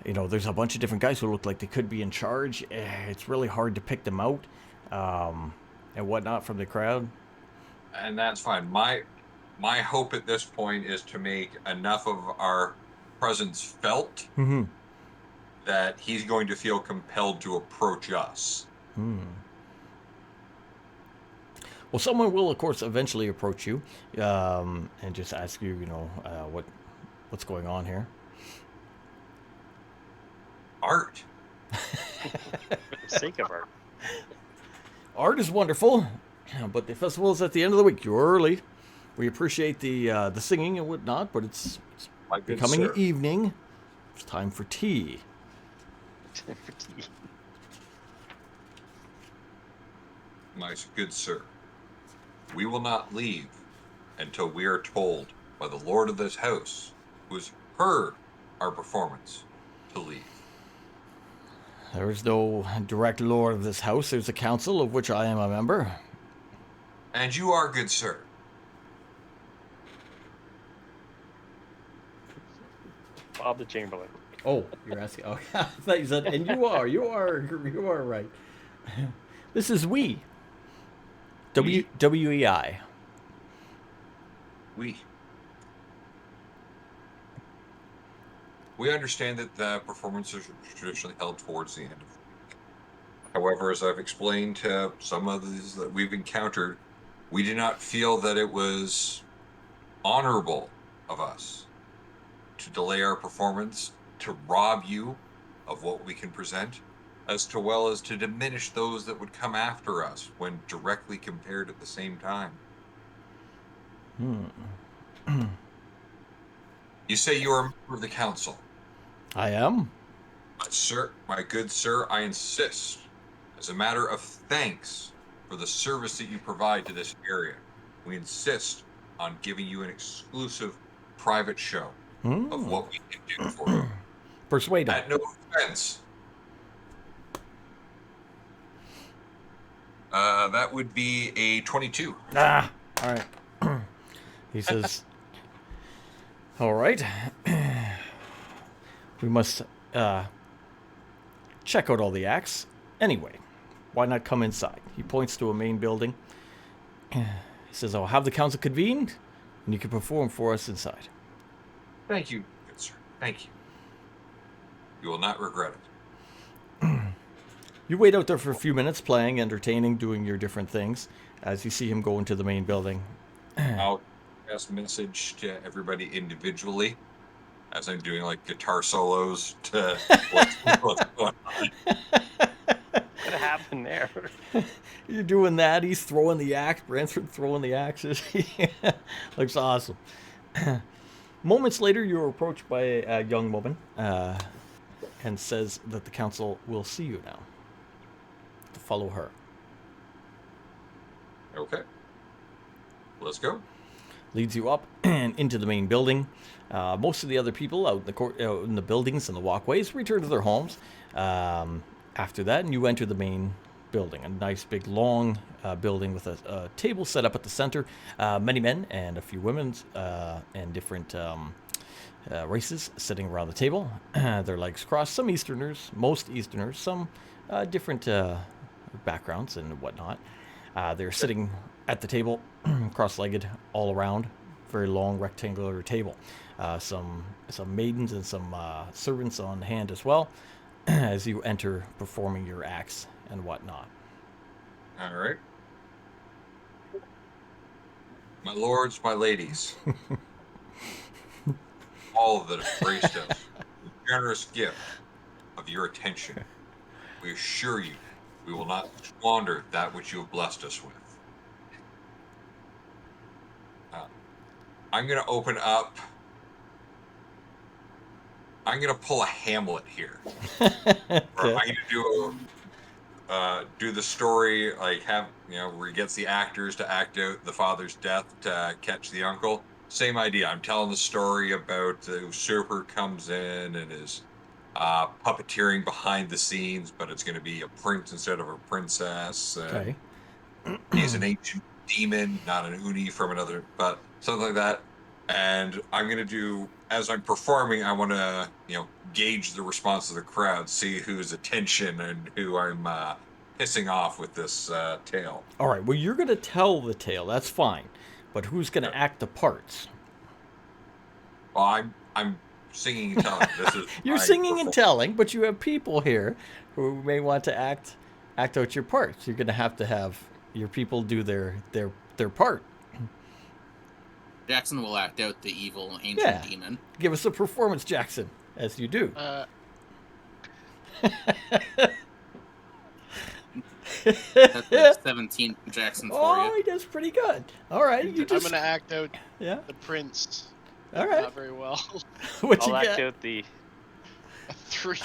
S2: There's a bunch of different guys who look like they could be in charge. It's really hard to pick them out and whatnot from the crowd.
S4: And that's fine. My hope at this point is to make enough of our presence felt that he's going to feel compelled to approach us.
S2: Well, someone will, of course, eventually approach you and just ask you, what's going on here.
S4: Art.
S5: For the sake of art.
S2: Art is wonderful, but the festival is at the end of the week. You're early. We appreciate the singing and whatnot, but it's
S4: My good
S2: becoming
S4: sir.
S2: evening. It's time for tea.
S5: For tea.
S4: My good sir, we will not leave until we are told by the lord of this house, who has heard our performance, to leave.
S2: There is no direct lord of this house. There's a council of which I am a member.
S4: And you are, good sir.
S5: Bob the Chamberlain.
S2: Oh, you're asking. Oh, I thought you said, and you are right. This is we. WEI.
S4: We understand that the performances are traditionally held towards the end of the week. However, as I've explained to some of these that we've encountered, we do not feel that it was honorable of us to delay our performance, to rob you of what we can present, as well as to diminish those that would come after us when directly compared at the same time. You say you are a member of the council.
S2: I am.
S4: But sir, my good sir, I insist, as a matter of thanks for the service that you provide to this area, we insist on giving you an exclusive private show of what we can do for you.
S2: Persuade him.
S4: At no expense. That would be a 22.
S2: All right. He says, all right. We must check out all the acts. Anyway, why not come inside? He points to a main building. He says, I'll have the council convened, and you can perform for us inside.
S4: Thank you, good sir. Thank you. You will not regret it.
S2: You wait out there for a few minutes, playing, entertaining, doing your different things, as you see him go into the main building.
S4: I'll pass a message to everybody individually as I'm doing like guitar solos to what's going on.
S5: What happened there?
S2: You're doing that. He's throwing the axe. Bransford throwing the axes. Looks awesome. Moments later, you're approached by a young woman and says that the council will see you now. To follow her.
S4: Okay. Let's go.
S2: Leads you up and into the main building. Most of the other people out in the buildings and the walkways return to their homes after that, and you enter the main building. A nice, big, long building with a table set up at the center. Many men and a few women and different races sitting around the table. Their legs crossed. Some Easterners, most Easterners, some different backgrounds and whatnot. They're sitting at the table, cross-legged all around, very long rectangular table. Some maidens and some servants on hand as well, as you enter, performing your acts and whatnot.
S4: All right. My lords, my ladies, all that have graced us with the generous gift of your attention, we assure you we will not squander that which you have blessed us with. I'm going to open up. I'm going to pull a Hamlet here. Or I'm going to do the story, like where he gets the actors to act out the father's death to catch the uncle. Same idea. I'm telling the story about the usurper comes in and is puppeteering behind the scenes, but it's going to be a prince instead of a princess.
S2: Okay.
S4: He's an ancient demon, not an uni from another, but something like that. And I'm going to do, as I'm performing, I want to, gauge the response of the crowd, see whose attention and who I'm pissing off with this tale.
S2: All right. Well, you're going to tell the tale. That's fine. But who's going to act the parts?
S4: Well, I'm singing and telling.
S2: You're singing and telling, but you have people here who may want to act out your parts. You're going to have your people do their part.
S3: Jackson will act out the evil ancient demon.
S2: Give us a performance, Jackson, as you do.
S3: That's like 17 from Jackson for
S2: Oh,
S3: you.
S2: he does pretty good. All right,
S7: I'm gonna act out
S2: yeah.
S7: the prince.
S2: All right.
S7: Not very well.
S2: What you
S5: I'll
S2: got?
S5: act out the.
S7: 3.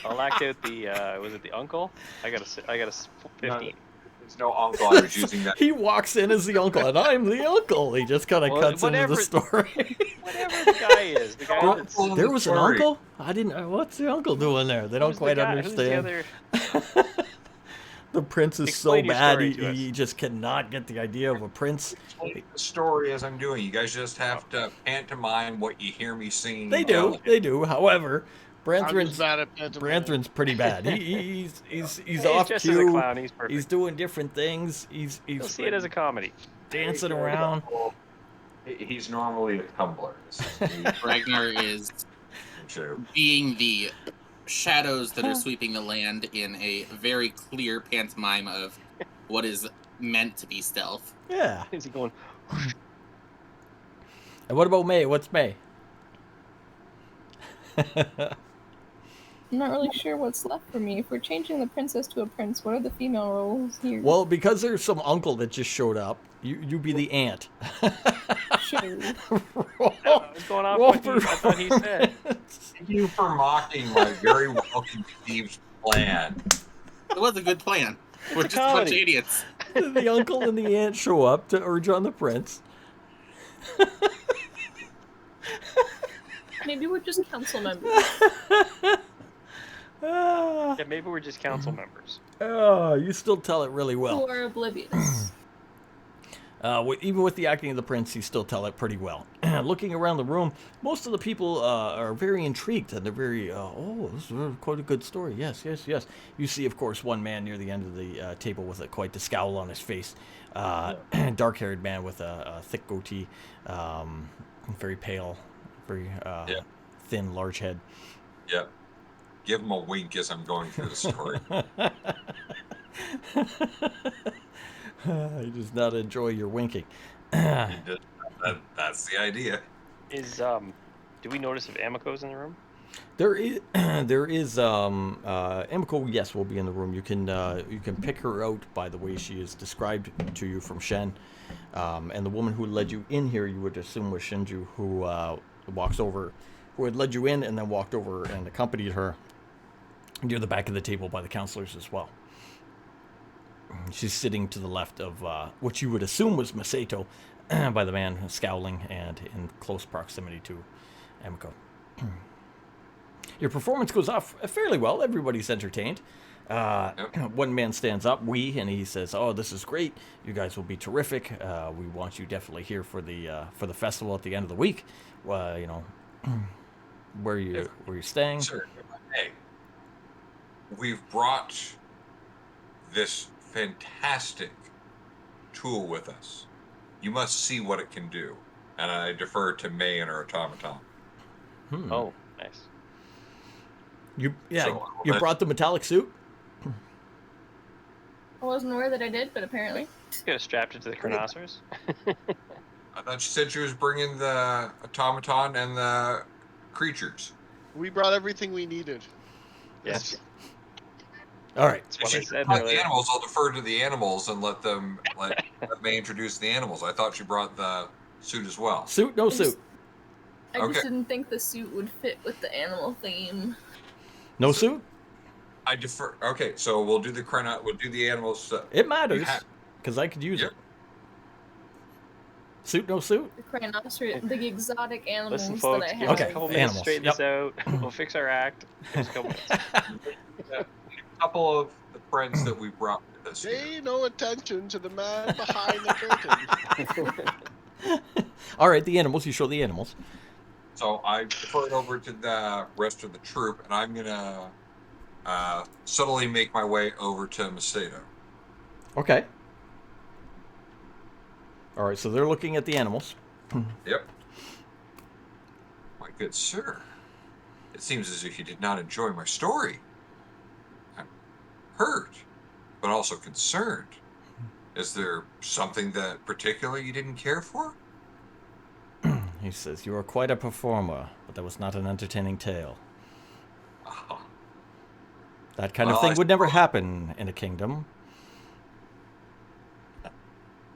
S5: I'll act out the. Was it the uncle? I got a 15.
S4: There's no uncle. I was using that.
S2: He walks in as the uncle, and I'm the uncle. He just kind of cuts into the story.
S5: Whatever the guy is, the guy that's.
S2: There was an uncle? I didn't. What's the uncle doing there? They don't
S5: who's the
S2: quite
S5: guy- who's the
S2: understand.
S5: other-
S2: The prince is
S5: Explain
S2: so
S5: your
S2: bad,
S5: story to us.
S2: he just cannot get the idea of a prince.
S4: The story as I'm doing. You guys just have to pantomime what you hear me singing.
S2: They do. However,
S7: I'm just
S2: Branthren's
S7: bad at pantomime.
S2: pretty bad. He's
S5: He's
S2: off
S5: just as a
S2: cue.
S5: clown. He's perfect.
S2: He's doing different things. He's
S5: You'll see it as a comedy.
S2: dancing around.
S4: He's normally a tumbler.
S3: Ragnar is being the shadows that are sweeping the land in a very clear pantomime of what is meant to be stealth.
S2: Yeah.
S5: Is he going?
S2: And what about May? What's May?
S6: I'm not really sure what's left for me. If we're changing the princess to a prince, what are the female roles here?
S2: Well, because there's some uncle that just showed up, you be the aunt.
S6: Sure.
S5: What's going on? What I thought he said.
S4: Thank you for mocking my very well conceived plan.
S3: It was a good plan. We're
S5: It's
S3: just
S5: a
S3: a bunch of
S5: comedy.
S3: idiots.
S2: The uncle and the aunt show up to urge on the prince.
S8: Maybe we're just council members.
S2: Ah,
S5: Yeah, maybe we're just council members.
S2: you still tell it really well.
S8: Who are oblivious.
S2: Even with the acting of the prince, you still tell it pretty well. Looking around the room, most of the people are very intrigued, and they're very, this is quite a good story. Yes. You see, of course, one man near the end of the table with quite the scowl on his face. Dark-haired man with a thick goatee, very pale, very thin, large head.
S4: Yeah. Give him a wink as I'm going through the story.
S2: He does not enjoy your winking.
S4: That's the idea.
S5: Do we notice if Amico's in the room?
S2: There is Emiko, yes, will be in the room. You can pick her out by the way she is described to you from Shen. And the woman who led you in here, you would assume was Shinju, who had led you in and then walked over and accompanied her near the back of the table by the counselors as well. She's sitting to the left of what you would assume was Masato, by the man scowling and in close proximity to Emiko. Your performance goes off fairly well. Everybody's entertained. One man stands up, and he says, "Oh, this is great. You guys will be terrific. We want you definitely here for the festival at the end of the week. Where you staying?"
S4: Sir, hey, we've brought this fantastic tool with us. You must see what it can do. And I defer to May and her automaton.
S5: Oh, nice.
S2: You
S4: So,
S2: you brought the metallic suit?
S6: I wasn't aware that I did, but apparently.
S5: Could have strapped it to the Chronoceros.
S4: I thought she said she was bringing the automaton and the creatures.
S7: We brought everything we needed.
S5: Yes.
S2: All right.
S5: That's what I
S4: She
S5: said
S4: brought the
S5: earlier.
S4: animals. I'll defer to the animals and let May introduce the animals. I thought she brought the suit as well.
S2: Suit, no suit.
S6: I
S4: Okay.
S6: just didn't think the suit would fit with the animal theme.
S2: No suit?
S4: I defer. Okay, so we'll do the We'll do the animals.
S2: It matters,
S4: ha-
S2: because I could use
S4: Yep.
S2: it. Suit, no suit?
S6: The Cryonoceros, the exotic animals
S5: Listen, folks,
S6: that I
S5: give
S6: have.
S5: us a
S2: Okay,
S5: couple minutes
S2: animals,
S5: to straighten this out. We'll fix our act. Give us a couple minutes.
S4: A couple of the friends that we brought with us. Here.
S7: Pay no attention to the man behind the curtain.
S2: All right, the animals. You show the animals.
S4: So I defer it over to the rest of the troop, and I'm gonna subtly make my way over to Macedo.
S2: Okay. All right, so they're looking at the animals.
S4: Yep. My good sir, it seems as if you did not enjoy my story. I'm hurt, but also concerned. Is there something that particularly you didn't care for?
S2: He says, "You are quite a performer, but that was not an entertaining tale.
S4: Oh,
S2: That kind of
S4: Well,
S2: thing
S4: I
S2: would never happen in a kingdom."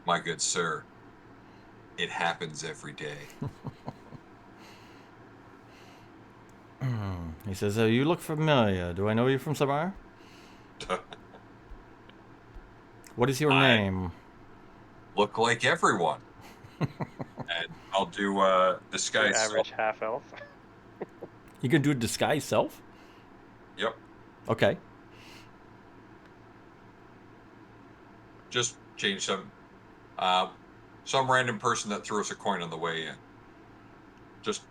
S4: my good sir, it happens every day.
S2: He says, "You look familiar. Do I know you from somewhere? What is your
S4: I-
S2: name?"
S4: Look like everyone. And I'll do
S5: Your
S4: disguise.
S5: average half elf.
S2: You can do a disguise self?
S4: Yep.
S2: Okay.
S4: Just change some random person that threw us a coin on the way in. Just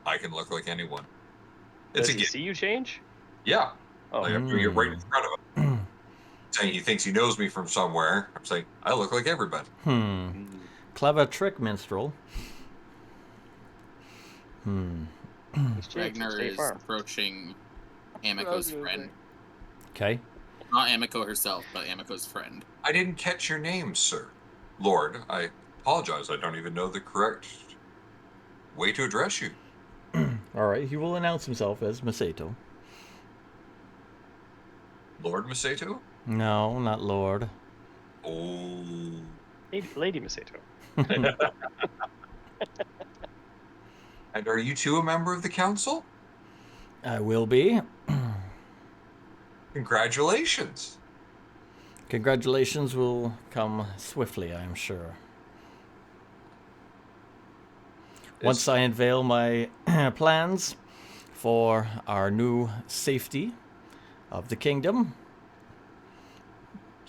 S4: I can look like anyone. It's
S5: Does
S4: a
S5: he
S4: gift.
S5: see you change?
S4: Yeah.
S5: Oh,
S4: Like I'm doing it right in front of him. Saying he thinks he knows me from somewhere. I'm saying I look like everybody.
S2: Clever trick, minstrel.
S5: He's changed.
S3: Ragnar
S5: Stay
S3: is
S5: farm.
S3: approaching Amiko's friend.
S2: Okay.
S3: Not Amiko herself, but Amiko's friend.
S4: I didn't catch your name, sir. Lord, I apologize. I don't even know the correct way to address you.
S2: All right. He will announce himself as Masato.
S4: Lord Masato?
S2: No, not Lord.
S4: Oh.
S5: Lady Masato.
S4: And are you too a member of the council?
S2: I will be.
S4: Congratulations.
S2: Congratulations will come swiftly, I am sure. Once I unveil my plans for our new safety of the kingdom.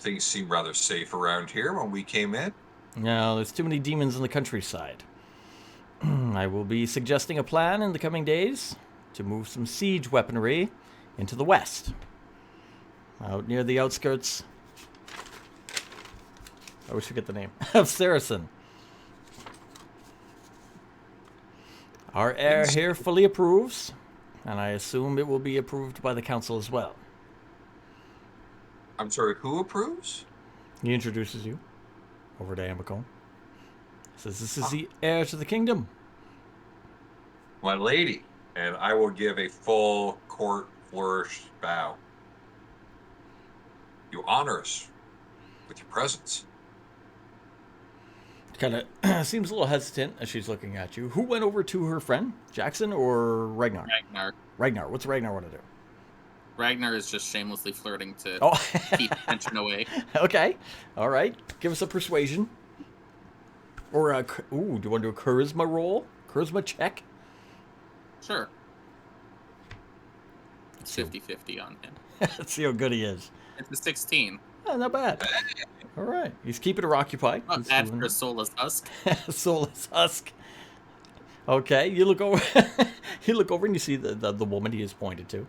S4: Things seem rather safe around here when we came in.
S2: No, there's too many demons in the countryside. I will be suggesting a plan in the coming days to move some siege weaponry into the west. Out near the outskirts. I always forget the name. Of Saracen. Our heir here fully approves, and I assume it will be approved by the council as well.
S4: I'm sorry, who approves?
S2: He introduces you over to Amiko. Says, "This is the heir to the kingdom."
S4: My lady. And I will give a full court flourish bow. You honor us with your presence.
S2: Kind of seems a little hesitant as she's looking at you. Who went over to her friend? Jackson or Ragnar?
S3: Ragnar.
S2: Ragnar. What's Ragnar want to do?
S3: Ragnar is just shamelessly flirting to
S2: Oh,
S3: keep attention away.
S2: okay. All right. Give us a persuasion. Or a... Ooh, do you want to do a charisma roll? Charisma check?
S3: Sure. It's 50-50 on him.
S2: Let's see how good he is.
S3: It's a 16.
S2: Oh, not bad. All right. He's keeping her occupied.
S3: Not
S2: He's
S3: bad
S2: doing
S3: for a soulless husk.
S2: Soulless husk. Okay, you look over. You look over and you see the woman he is pointed to.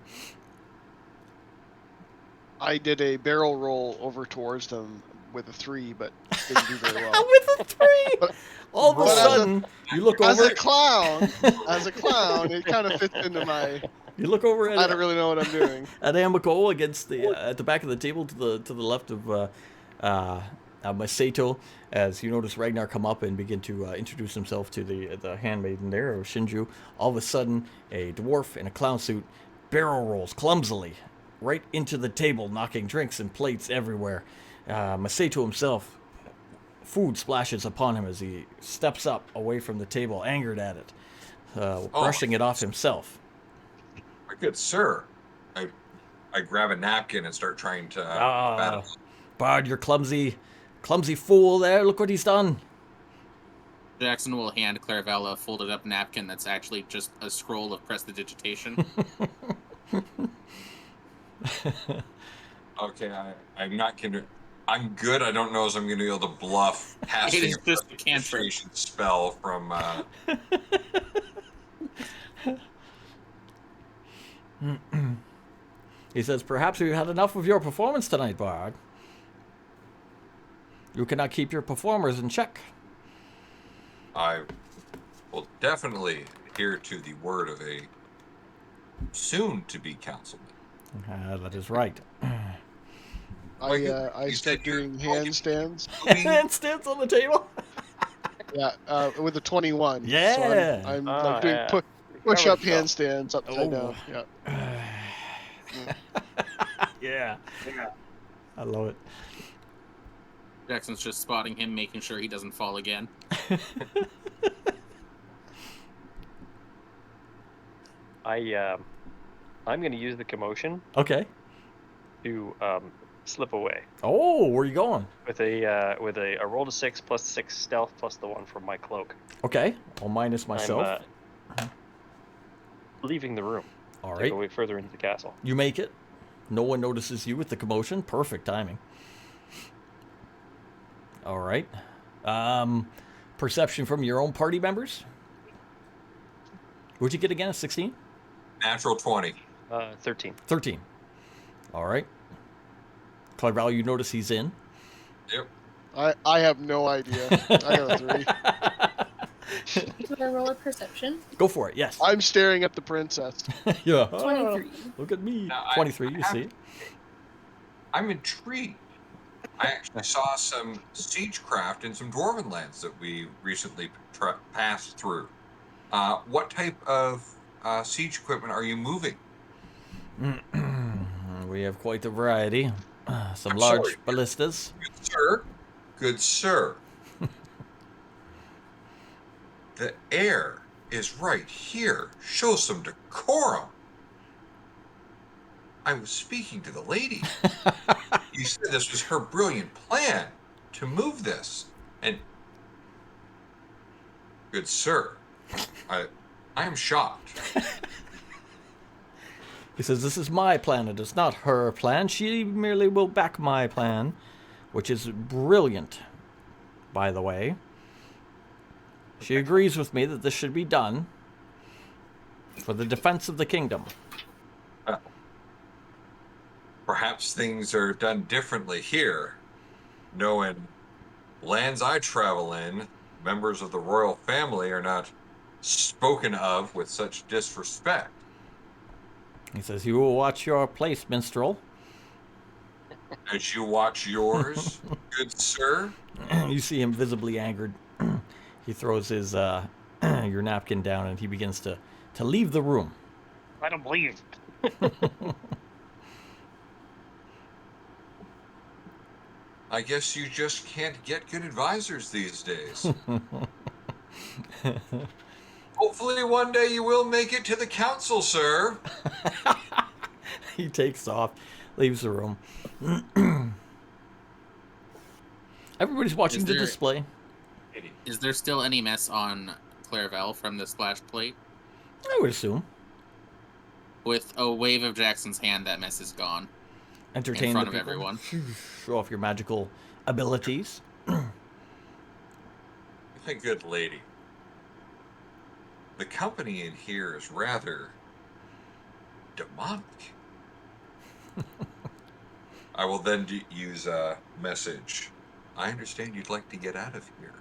S7: I did a barrel roll over towards them with a 3, but didn't do very well.
S2: With a 3!
S7: But-
S2: All of a
S7: but
S2: sudden, you look
S7: As
S2: over.
S7: a clown, it kind of fits into my.
S2: You look over
S7: I
S2: at
S7: don't really know what I'm doing.
S2: Amiko against the at the back of the table to the left of Masato, as you notice Ragnar come up and begin to introduce himself to the handmaiden there, or Shinju. All of a sudden, a dwarf in a clown suit barrel rolls clumsily right into the table, knocking drinks and plates everywhere. Masato himself, food splashes upon him as he steps up away from the table, angered at it, brushing it off himself.
S4: My good sir. I grab a napkin and start trying to bat him.
S2: Bard, you're clumsy fool there. Look what he's done.
S3: Jackson will hand Claravella a folded up napkin that's actually just a scroll of prestidigitation.
S4: Okay, I'm not gonna. I'm good. I don't know if I'm gonna be able to bluff casting
S3: is just a cantrip.
S4: concentration spell from.
S2: He says, perhaps we've had enough of your performance tonight, Bard. You cannot keep your performers in check.
S4: I will definitely adhere to the word of a soon-to-be councilman.
S2: That is right.
S7: I start doing handstands.
S2: Handstands on the table?
S7: Yeah, with a 21.
S2: Yeah.
S7: So I'm like doing push-up handstands upside
S2: Oh.
S7: down. Yeah.
S2: Yeah. I love it.
S3: Jackson's just spotting him, making sure he doesn't fall again.
S5: I'm going to use the commotion
S2: Okay.
S5: to slip away
S2: Oh, where are you going?
S5: with a roll to 6 plus 6 stealth plus the 1 from my cloak.
S2: Okay. I'll minus myself.
S5: I'm leaving the room.
S2: All
S5: To
S2: right.
S5: go way further into the castle.
S2: You make it. No one notices you with the commotion. Perfect timing. All right. Perception from your own party members? What'd you get again? A 16?
S4: Natural 20.
S5: 13.
S2: 13. All right. Clarval, you notice he's in.
S4: Yep.
S7: I have no idea. I got a 3.
S8: Do I roll a perception?
S2: Go for it. Yes.
S7: I'm staring at the princess.
S2: Yeah.
S8: 23.
S2: Look at me.
S4: Now,
S2: 23, you see.
S4: I'm intrigued. I actually saw some siegecraft in some dwarven lands that we recently passed through. What type of siege equipment are you moving?
S2: We have quite a variety. Some
S4: I'm
S2: large
S4: sorry.
S2: ballistas.
S4: Good sir. Good sir. The air is right here. Show some decorum. I was speaking to the lady. You said this was her brilliant plan to move this. And good sir, I am shocked.
S2: He says, this is my plan. It is not her plan. She merely will back my plan, which is brilliant, by the way. She agrees with me that this should be done for the defense of the kingdom.
S4: Perhaps things are done differently here, knowing lands I travel in, members of the royal family are not spoken of with such disrespect.
S2: He says, you will watch your place, minstrel.
S4: As you watch yours, good sir.
S2: You see him visibly angered. He throws his your napkin down and he begins to leave the room.
S5: Let him leave.
S4: I guess you just can't get good advisors these days. Hopefully one day you will make it to the council, sir.
S2: He takes off, leaves the room. Everybody's watching
S3: Is
S2: the
S3: there-
S2: display.
S3: Is there still any mess on Claravelle from the splash plate?
S2: I would assume.
S3: With a wave of Jackson's hand, that mess is gone.
S2: Entertain
S3: In front
S2: the
S3: of
S2: people.
S3: everyone.
S2: Show off your magical abilities.
S4: My good lady. The company in here is rather demonic. I will then use a message. I understand you'd like to get out of here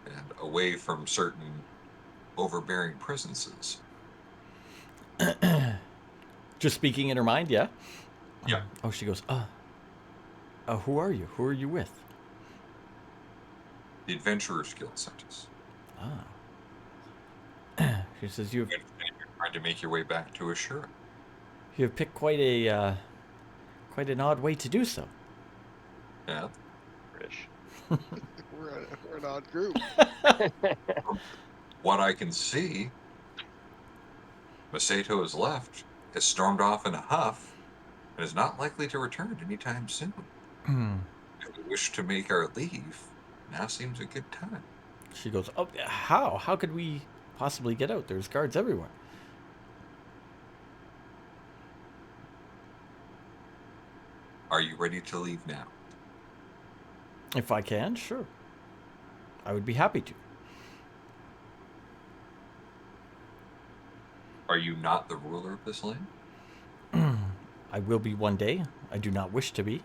S4: and away from certain overbearing presences.
S2: Just speaking in her mind, yeah?
S4: Yeah.
S2: Oh, she goes, who are you? Who are you with?
S4: The Adventurers Guild sent us.
S2: Ah. She says,
S4: You're trying to make your way back to Ashura.
S2: you have picked quite an odd way to do so.
S4: Yeah.
S5: British.
S7: We're an odd group.
S4: What I can see, Masato has left, has stormed off in a huff, and is not likely to return anytime soon. If we wish to make our leave, now seems a good time.
S2: She goes, oh, how? How could we possibly get out? There's guards everywhere.
S4: Are you ready to leave now?
S2: If I can, sure. I would be happy to.
S4: Are you not the ruler of this land?
S2: I will be one day. I do not wish to be.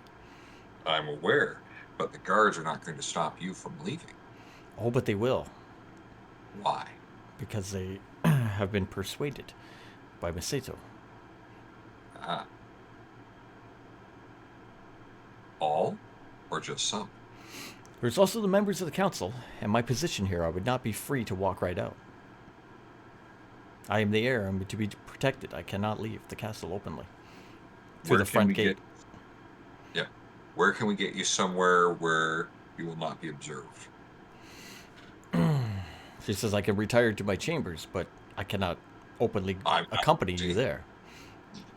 S4: I'm aware, but the guards are not going to stop you from leaving.
S2: Oh, but they will,
S4: Why?
S2: because they have been persuaded by Masato.
S4: Ah. All? Or just some?
S2: There's also the members of the council, and my position here. I would not be free to walk right out. I am the heir. I'm to be protected. I cannot leave the castle openly. Through the front gate.
S4: Yeah. Where can we get you somewhere where you will not be observed?
S2: She says I can retire to my chambers, but I cannot openly accompany you there.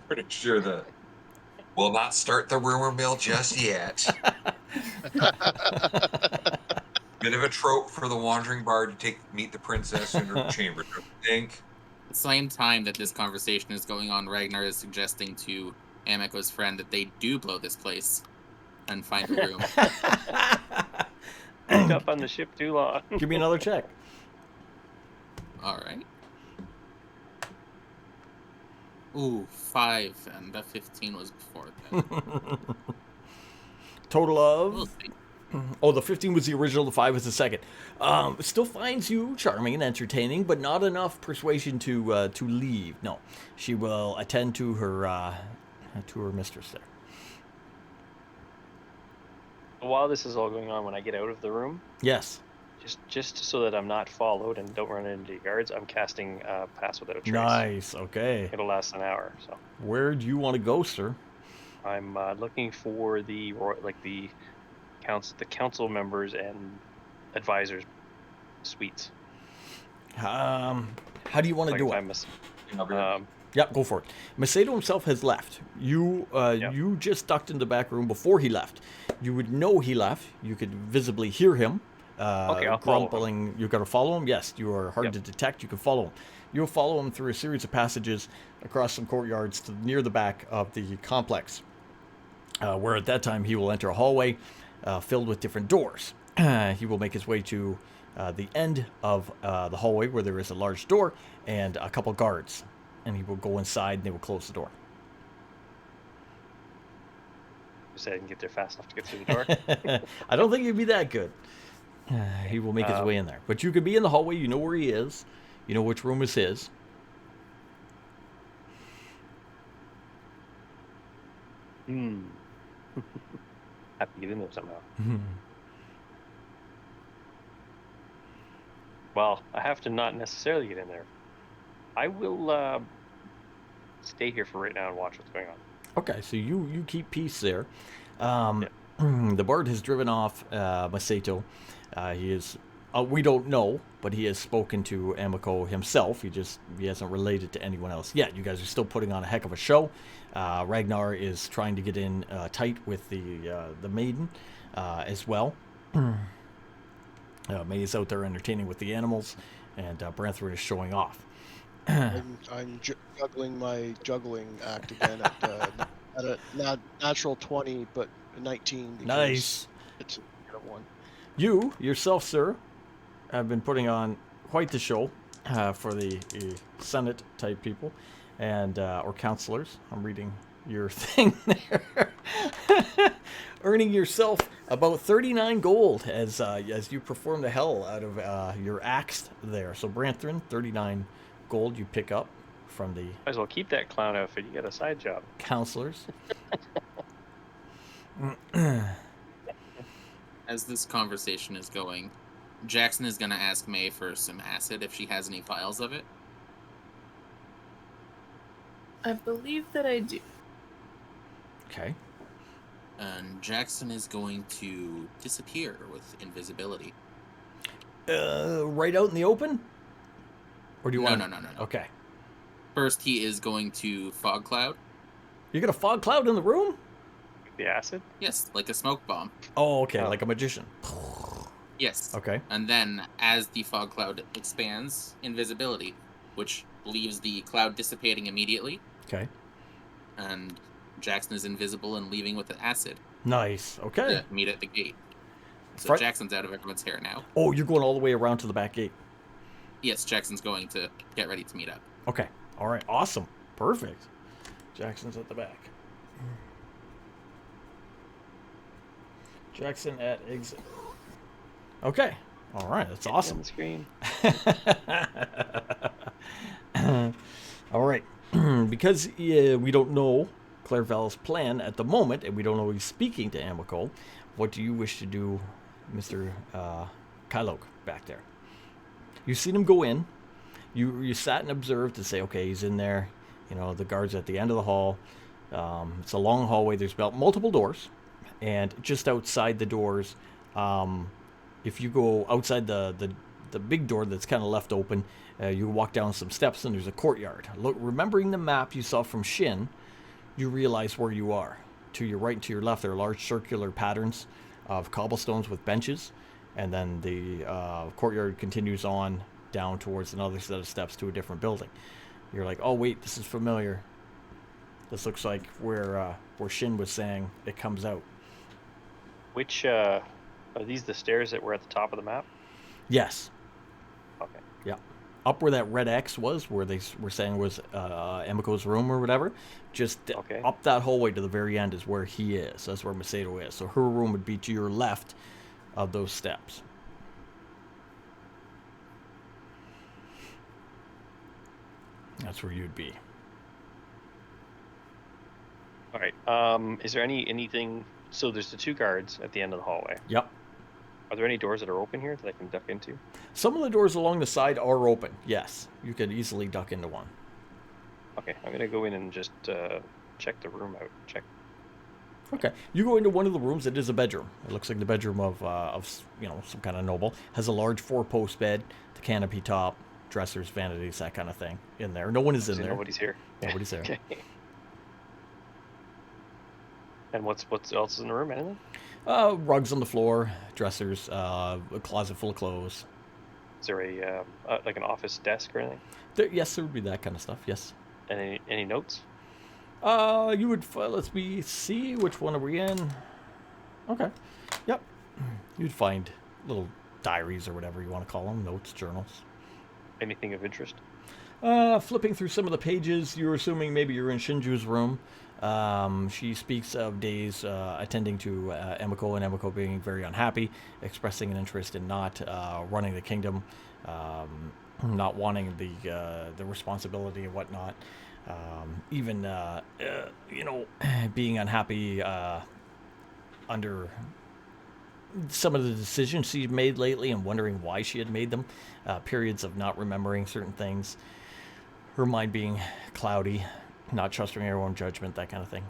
S4: Pretty sure that we'll not start the rumor mill just yet. Bit of a trope for the wandering bard to meet the princess in her chamber, don't you think?
S3: At the same time that this conversation is going on, Ragnar is suggesting to Ameko's friend that they do blow this place and find a room.
S5: Stuck up on the ship too long.
S2: Give me another check.
S3: All right. Ooh, 5, and the 15 was before that.
S2: Total
S3: We'll
S2: of...
S3: see.
S2: Oh, the 15 was the original, the 5 was the second. Still finds you charming and entertaining, but not enough persuasion to leave. No, she will attend to her mistress there.
S5: While this is all going on, when I get out of the room,
S2: Yes.
S5: just so that I'm not followed and don't run into guards, I'm casting Pass Without a Trace.
S2: Nice. Okay.
S5: It'll last an hour, so
S2: Where do you want to go, sir?
S5: I'm looking for the council members and advisors suites.
S2: How do you want to
S5: Like
S2: do
S5: if
S2: it?
S5: I'm
S2: Yeah, go for it. Masato himself has left. You just ducked in the back room before he left. You would know he left. You could visibly hear him.
S5: Okay, I'll follow him.
S2: Grumbling. You've got to follow him. Yes, you are hard to detect. You can follow him. You'll follow him through a series of passages across some courtyards to near the back of the complex, where at that time he will enter a hallway filled with different doors. He will make his way to the end of the hallway where there is a large door and a couple guards. And he will go inside and they will close the door.
S5: You said I can get there fast enough to get through the door.
S2: I don't think he'd be that good. He will make his way in there. But you could be in the hallway. You know where he is. You know which room is his.
S5: Have to get in there somehow. Well, I have to not necessarily get in there. I will stay here for right now and watch what's going on.
S2: Okay, so you keep peace there. The bard has driven off Masato. He is... we don't know, but he has spoken to Amiko himself. He hasn't related to anyone else yet. You guys are still putting on a heck of a show. Ragnar is trying to get in tight with the maiden as well. May is out there entertaining with the animals, and Branthwyn is showing off.
S7: I'm juggling my juggling act again at a natural 20, but 19. because
S2: Nice.
S7: It's a one.
S2: You, yourself, sir, have been putting on quite the show for the Senate-type people and or counselors. I'm reading your thing there. Earning yourself about 39 gold as you perform the hell out of your axe there. So Branthrin, 39 gold you pick up from the
S5: Might as well keep that clown outfit. You get a side job.
S2: counselors.
S3: As this conversation is going, Jackson is going to ask May for some acid if she has any vials of it.
S8: I believe that I do.
S2: Okay.
S3: And Jackson is going to disappear with invisibility.
S2: Right out in the open? Or do you want?
S3: No.
S2: Okay.
S3: First, he is going to fog cloud.
S2: You got a fog cloud in the room?
S5: The acid?
S3: Yes, like a smoke bomb.
S2: Oh, okay,
S5: Oh.
S2: like a magician.
S3: Yes.
S2: Okay.
S3: And then, as the fog cloud expands, invisibility, which leaves the cloud dissipating immediately,
S2: Okay.
S3: and Jackson is invisible and leaving with the acid
S2: Nice. Okay.
S3: to meet at the gate. So
S2: Front-
S3: Jackson's out of everyone's hair now.
S2: Oh, you're going all the way around to the back gate.
S3: Yes, Jackson's going to get ready to meet up.
S2: Okay. All right. Awesome. Perfect. Jackson's at the back. Jackson at exit. Okay. All right. That's
S5: On
S2: awesome.
S5: the screen.
S2: All right. Because we don't know Clairval's plan at the moment, and we don't know he's speaking to Amico, what do you wish to do, Mr. Kylok, back there? You've seen him go in. You sat and observed to say, okay, he's in there. You know, the guard's at the end of the hall. It's a long hallway. There's about multiple doors. And just outside the doors, if you go outside the big door that's kind of left open, you walk down some steps and there's a courtyard. Look, remembering the map you saw from Shin, you realize where you are. To your right and to your left, there are large circular patterns of cobblestones with benches. And then the courtyard continues on down towards another set of steps to a different building. You're like, oh wait, this is familiar. This looks like where Shin was saying it comes out.
S5: Which, are these the stairs that were at the top of the map?
S2: Yes.
S5: Okay.
S2: Yeah. Up where that red X was, where they were saying was Emiko's room or whatever, just
S5: Okay.
S2: up that hallway to the very end is where he is. That's where Masato is. So her room would be to your left of those steps. That's where you'd be.
S5: All right. Is there anything? So there's the two guards at the end of the hallway.
S2: Yep.
S5: Are there any doors that are open here that I can duck into?
S2: Some of the doors along the side are open. Yes. You could easily duck into one.
S5: Okay, I'm gonna go in and just check the room out. Check.
S2: Okay. You go into one of the rooms. It is a bedroom. It looks like the bedroom of some kind of noble. Has a large 4-post bed, the canopy top, dressers, vanities, that kind of thing in there. No one is in
S5: So
S2: there.
S5: nobody's here.
S2: Nobody's there.
S5: Okay. And what's else in the room? Anything?
S2: Rugs on the floor, dressers, a closet full of clothes.
S5: Is there a like an office desk or anything?
S2: Yes, there would be that kind of stuff. Yes.
S5: And any notes?
S2: You would. Let's see which one are we in. Okay. Yep. You'd find little diaries or whatever you want to call them, notes, journals.
S5: Anything of interest?
S2: Flipping through some of the pages, you're assuming maybe you're in Shinju's room. She speaks of days attending to Emiko and Emiko being very unhappy, expressing an interest in not running the kingdom, not wanting the responsibility and whatnot. Even being unhappy under some of the decisions she'd made lately and wondering why she had made them. Periods of not remembering certain things. Her mind being cloudy, not trusting her own judgment, that kind of thing.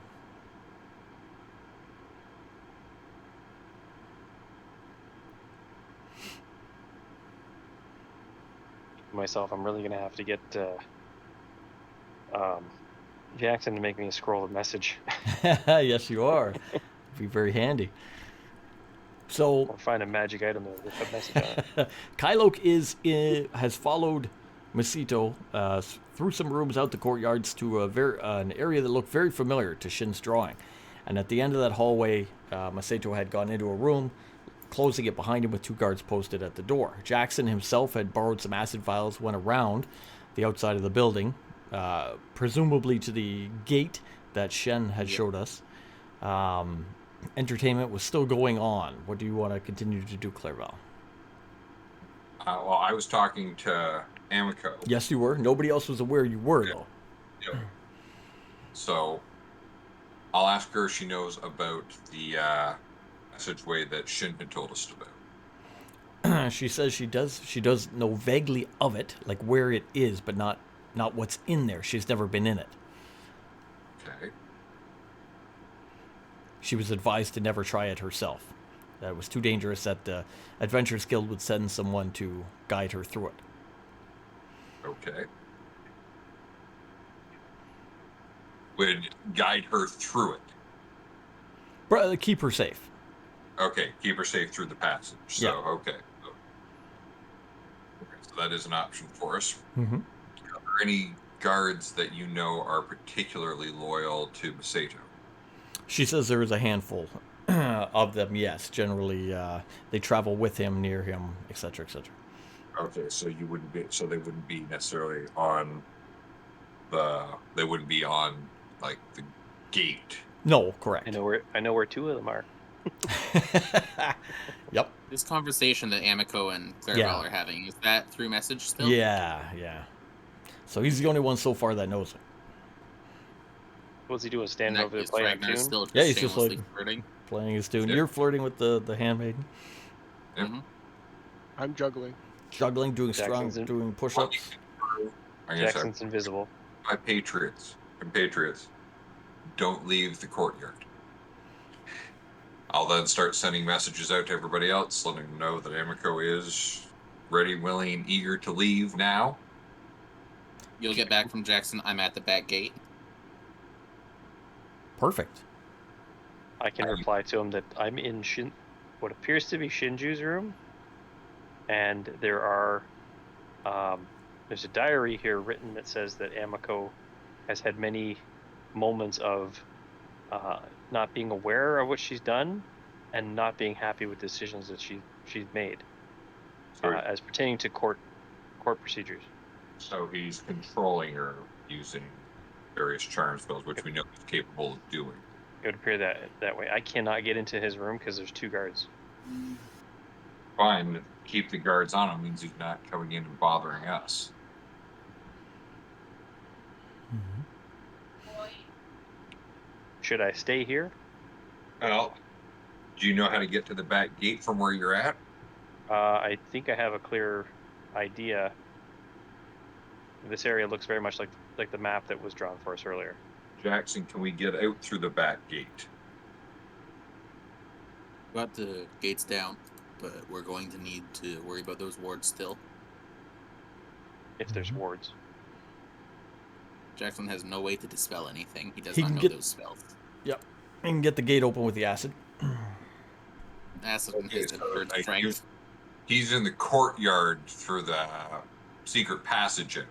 S5: Myself, I'm really gonna have to get Jackson to make me a scroll of message.
S2: Yes, you are. Be very handy. So
S5: Or find a magic item with a message on it.
S2: Kylok has followed Masato through some rooms out the courtyards to an area that looked very familiar to Shin's drawing. And at the end of that hallway, Masato had gone into a room, closing it behind him with 2 guards posted at the door. Jackson himself had borrowed some acid vials, went around the outside of the building, presumably to the gate that Shen had
S3: Yep.
S2: showed us. Entertainment was still going on. What do you want to continue to do, Clairval?
S4: Well, I was talking to Amico.
S2: Yes, you were. Nobody else was aware you were,
S4: Yeah.
S2: though.
S4: Yep. So I'll ask her if she knows about the passageway that Shin had told us about.
S2: She says she does. She does know vaguely of it, like where it is, but not what's in there. She's never been in it.
S4: Okay.
S2: She was advised to never try it herself. That it was too dangerous, that the Adventurers Guild would send someone to guide her through it.
S4: Okay. Would guide her through it.
S2: But keep her safe.
S4: Okay, keep her safe through the passage. So,
S2: Yeah.
S4: okay. So that is an option for us.
S2: Mm-hmm.
S4: Are there any guards that you know are particularly loyal to Masato?
S2: She says there is a handful of them, yes. Generally, they travel with him, near him, etc., etc.
S4: Okay, so you wouldn't be, so they wouldn't be necessarily on they wouldn't be on like the gate.
S2: No, correct.
S5: I know where two of them are.
S2: Yep.
S3: This conversation that Amico and Clairval
S2: Yeah.
S3: are having, is that through message still?
S2: Yeah. So he's the only one so far that knows it.
S5: What's he doing?
S3: And
S5: Standing
S3: that
S5: over there
S3: is
S5: playing a
S3: Ragnar's
S5: tune?
S3: still just
S2: Yeah, he's just
S3: shamelessly
S2: like-
S3: flirting.
S2: Playing his tune.
S4: Yeah.
S2: You're flirting with the handmaiden.
S4: Yep.
S3: Mhm.
S7: I'm juggling.
S2: Juggling, doing
S5: Jackson's in-
S2: doing push-ups.
S4: I guess
S5: Jackson's invisible.
S4: my compatriots, don't leave the courtyard. I'll then start sending messages out to everybody else, letting them know that Amico is ready, willing, and eager to leave now.
S3: You'll get back from Jackson. I'm at the back gate.
S2: Perfect.
S5: I can reply to him that I'm in what appears to be Shinju's room, and there are there's a diary here written that says that Amico has had many moments of not being aware of what she's done and not being happy with decisions that she's made as pertaining to court procedures.
S4: So he's controlling her using various charm spells, which we know he's capable of doing.
S5: It would appear that way. I cannot get into his room because there's two guards.
S4: Fine, keep the guards on him means he's not coming in and bothering us.
S5: Should I stay here?
S4: Well, do you know how to get to the back gate from where you're at?
S5: I think I have a clear idea. This area looks very much like the map that was drawn for us earlier.
S4: Jackson, can we get out through the back gate?
S3: Got the gates down, but we're going to need to worry about those wards still.
S5: If there's wards.
S3: Jackson has no way to dispel anything. He does
S2: He
S3: not
S2: can
S3: know
S2: get-
S3: those spells.
S2: Yep. You can get the gate open with the acid.
S3: Acid and his
S4: so,
S3: third
S4: like,
S3: strength.
S4: He's in the courtyard through the secret passage out.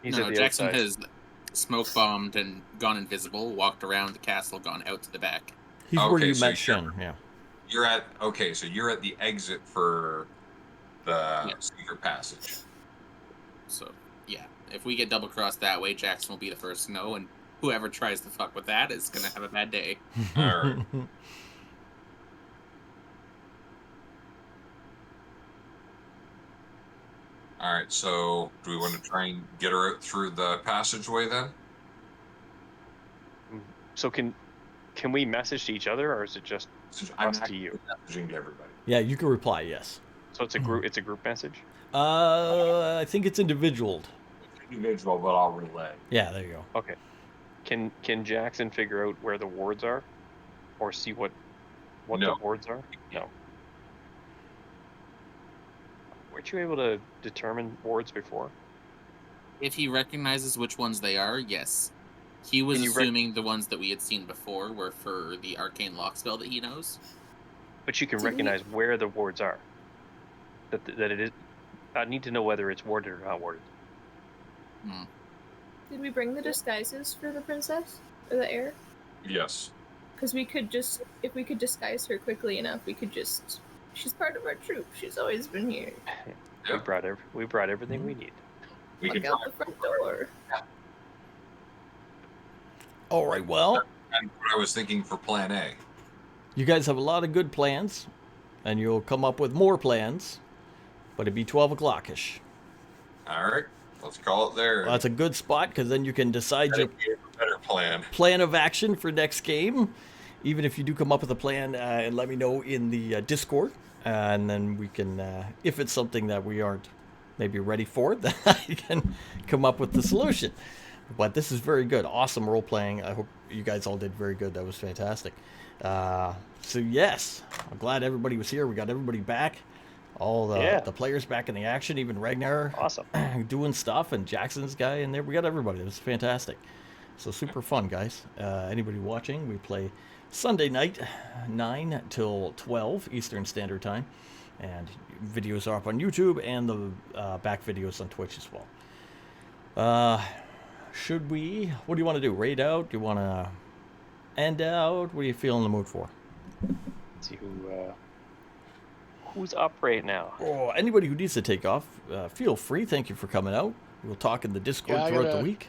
S5: He's
S3: No,
S5: at the
S3: Jackson
S5: outside.
S3: has smoke bombed and gone invisible, walked around the castle, gone out to the back.
S2: He's where
S4: Okay,
S2: you
S4: so
S2: met
S4: you're-
S2: Shen. Yeah.
S4: So you're at the exit for the
S3: Yeah.
S4: secret passage.
S3: So, yeah. If we get double crossed that way, Jackson will be the first to know, and whoever tries to fuck with that is gonna have a bad day.
S4: Alright. Alright, so do we want to try and get her out through the passageway then?
S5: So can we message to each other, or is it just
S4: Since I'm
S5: us to
S4: actually
S5: you?
S4: messaging to everybody.
S2: Yeah, you can reply yes.
S5: So it's a group. It's a group message.
S2: I think it's individual.
S4: Individual, but I'll relay.
S2: Yeah, there you go.
S5: Okay. Can Jackson figure out where the wards are, or see what
S4: No.
S5: the wards are? No. Weren't you able to determine wards before?
S3: If he recognizes which ones they are, yes. He was
S5: Can you
S3: assuming the ones that we had seen before were for the arcane lock spell that he knows.
S5: But you can
S6: Did we-
S5: recognize where the wards are. That it is. I need to know whether it's warded or not warded.
S6: Did we bring the disguises for the princess or the heir?
S4: Yes.
S6: Because we could just, if we could disguise her quickly enough, we could just. She's part of our troop. She's always been here.
S5: We brought everything we need.
S4: We
S6: Look
S4: can
S6: out the front door.
S2: All right, well,
S4: And what I was thinking for Plan A.
S2: you guys have a lot of good plans, and you'll come up with more plans, but it'd be 12 o'clock-ish.
S4: All right, let's call it there.
S2: Well, that's a good spot, because then you can decide
S4: I
S2: your
S4: think we have a better plan.
S2: plan of action for next game. Even if you do come up with a plan, and let me know in the Discord, and then we can, if it's something that we aren't maybe ready for, then I can come up with the solution. But this is very good. Awesome role playing. I hope you guys all did very good. That was fantastic. So yes, I'm glad everybody was here. We got everybody back. All the players back in the action, even Ragnar
S5: Awesome.
S2: doing stuff, and Jackson's guy in there. We got everybody. It was fantastic. So super fun, guys. Anybody watching, we play Sunday night, 9 till 12 Eastern Standard Time. And videos are up on YouTube, and the back videos on Twitch as well. Should we? What do you want to do? Raid out? Do you want to end out? What do you feel in the mood for?
S5: Let's see who's up right now.
S2: Oh, anybody who needs to take off, feel free. Thank you for coming out. We'll talk in the Discord
S7: Yeah,
S2: throughout the week.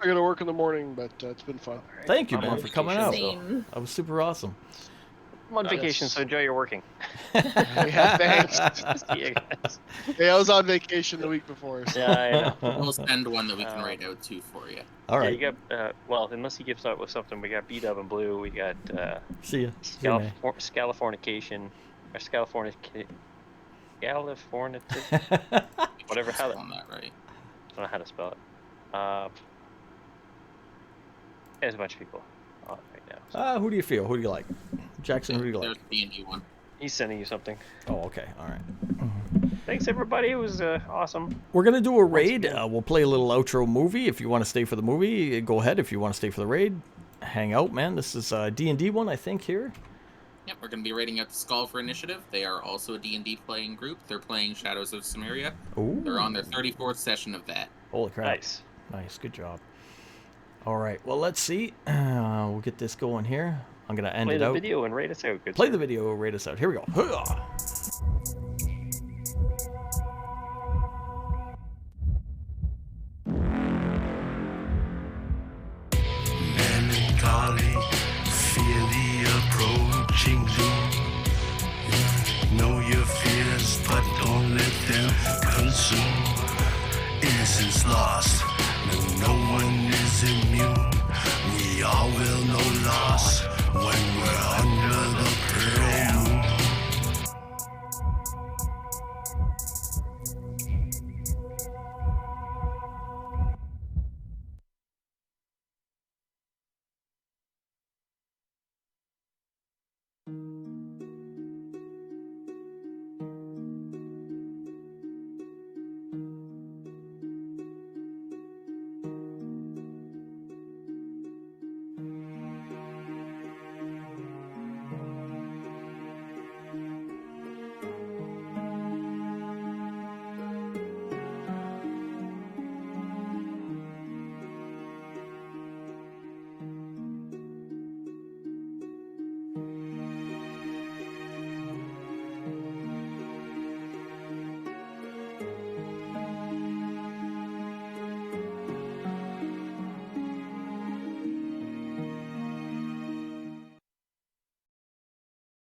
S7: I gotta work in the morning, but it's been fun.
S2: Thank you,
S5: I'm
S2: man,
S5: on
S2: for coming out.
S8: Same.
S2: That was super awesome.
S5: I'm on vacation,
S7: Yes.
S5: so enjoy your working.
S7: Yeah, thanks.
S5: See you guys.
S7: Hey, I was on vacation the week before. So.
S5: Yeah, I know.
S3: We'll send one that we can write out to for you.
S2: All
S5: Yeah,
S2: right.
S5: you got, well, unless he gives out with something, we got B-Dub and Blue, we got
S2: See ya. See ya, man.
S5: Scalifornication, or Scalifornication, whatever, how that,
S3: on that, right?
S5: I don't know how to spell it. There's a bunch of people on it right now. So
S2: Who do you feel? Who do you like? Jackson, who do you
S3: There's
S2: like?
S3: the D&D one.
S5: he's sending you something.
S2: Oh, okay. All right.
S5: Thanks, everybody. It was awesome.
S2: We're going to do a raid. We'll play a little outro movie. If you want to stay for the movie, go ahead. If you want to stay for the raid, hang out, man. This is a D&D one, I think, here.
S3: Yep, we're going to be raiding out the Skull for Initiative. They are also a D&D playing group. They're playing Shadows of Sumeria.
S2: Ooh.
S3: They're on their 34th session of that.
S2: Holy crap.
S5: Nice.
S2: Nice. Good job. All right. Well, let's see. We'll get this going here. I'm going to end
S5: Play
S2: it
S5: the
S2: out.
S5: video and rate us out. Good
S2: Play
S5: sir.
S2: the video. Rate us out. Here we go. Hoo-ah.
S1: Melancholy, fear the approaching doom. Know your fears, but don't let them consume. Innocence lost, no one is in